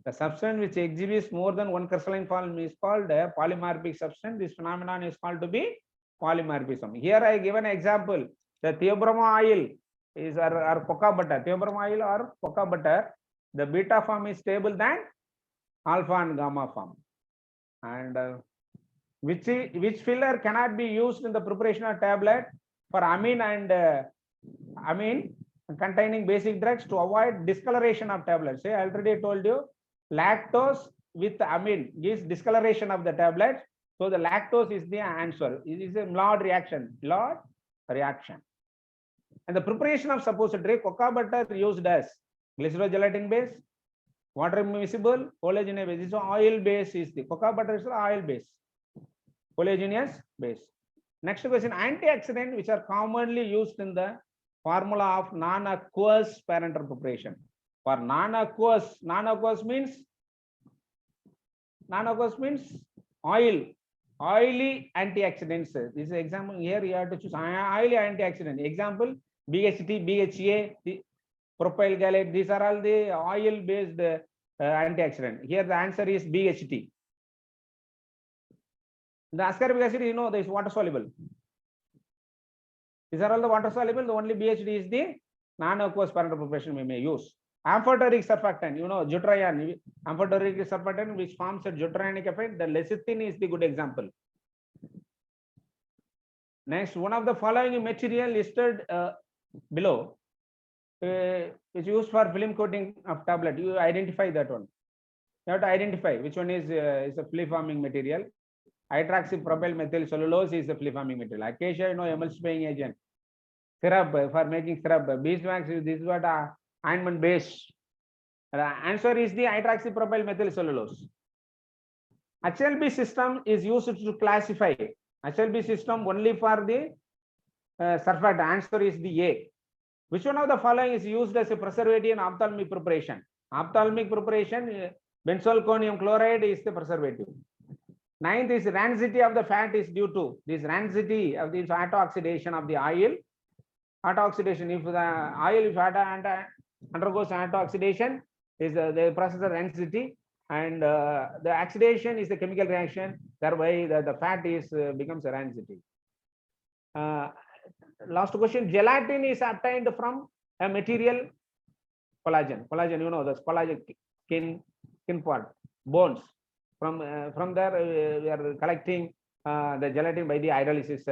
The substance which exhibits more than one crystalline form is called a polymorphic substance. This phenomenon is called to be polymorphism. Here I give an example. The theobroma oil is or cocoa butter. Theobroma oil or cocoa butter. The beta form is stable than alpha and gamma form. And which filler cannot be used in the preparation of tablet for amine and amine containing basic drugs to avoid discoloration of tablets. See, I already told you, lactose with amine gives discoloration of the tablet. So the lactose is the answer. It is a Maillard reaction. Maillard reaction. And the preparation of suppository cocoa butter used as glycerogelatin base, water immiscible, collagenase base. This oil base is the cocoa butter is the oil base, collagenase base. Next question, antioxidant which are commonly used in the formula of non-aqueous parenteral preparation. For non-aqueous means oil, oily antioxidants. This is example. Here you have to choose oily antioxidant. Example, BHT, BHA, the propyl gallate. These are all the oil-based antioxidant. Here the answer is BHT. The ascorbic acid, you know, there is water soluble. These are all the water soluble. The only BHD is the non-aqueous parenteral preparation we may use. Amphoteric surfactant, you know, deuterion, amphoteric surfactant which forms a deuterionic effect. The lecithin is the good example. Next, one of the following material listed below is used for film coating of tablet. You identify that one. You have to identify which one is a flea-forming material. Hydroxypropyl methyl cellulose is the flea-forming material. Acacia, you know, emulsifying agent. Syrup for making syrup. Beeswax, this is what ointment base. The answer is the hydroxypropyl methyl cellulose. HLB system is used to classify. HLB system only for the surfactant. Answer is the A. Which one of the following is used as a preservative in ophthalmic preparation? Ophthalmic preparation, benzalkonium chloride is the preservative. 9th is rancidity of the fat is due to this rancidity of this auto-oxidation of the oil. Auto-oxidation, if the oil undergoes auto-oxidation, is the process of rancidity, and the oxidation is the chemical reaction, thereby the fat is becomes a rancidity. Last question, gelatin is obtained from a material collagen. Collagen, you know, the collagen skin part, bones. From there we are collecting the gelatin by the hydrolysis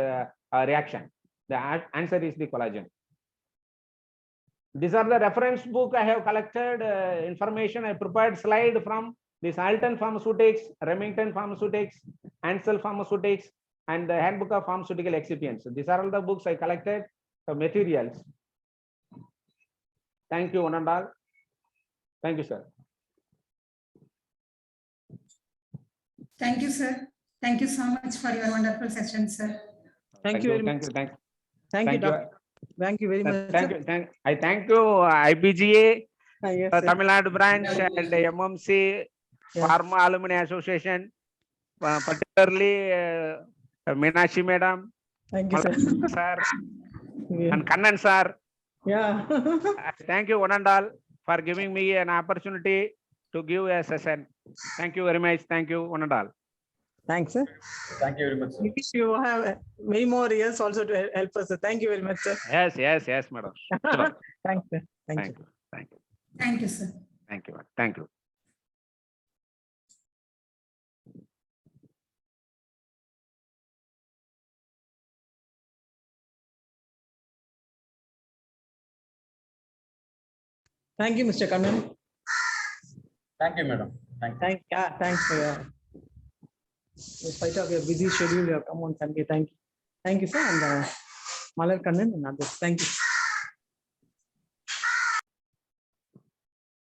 reaction. The answer is the collagen. These are the reference book I have collected information. I prepared slide from this Alton Pharmaceutics, Remington Pharmaceutics, Ansel Pharmaceutics, and the Handbook of Pharmaceutical Excipients. So these are all the books I collected, the materials. Thank you, one and all. Thank you, sir. Thank you, sir. Thank you so much for your wonderful session, sir. Thank you very much. Thank you, Doctor. Thank you very much. I thank you, IPGA, Yes, sir. Tamil Nadu branch, and MMC, Yeah. Pharma Alumni Association, particularly Meenakshi Madam, Thank you, sir. sir, Yeah. and Kannan sir. Yeah. Thank you, one and all, for giving me an opportunity to give a session. Thank you very much. Thank you, one and all. Thanks, sir. Thank you very much, sir. We wish you have many more years also to help us, sir. Thank you very much, sir. Yes, madam. Sure. Thanks, sir. Thank you. Thank you, sir. Thank you. Thank you, Mr. Kannan. Thank you, madam. Thank you. Thanks for your, in spite of your busy schedule, you have come on Sunday. Thank you. Thank you, sir. And Malar Kannan and others. Thank you.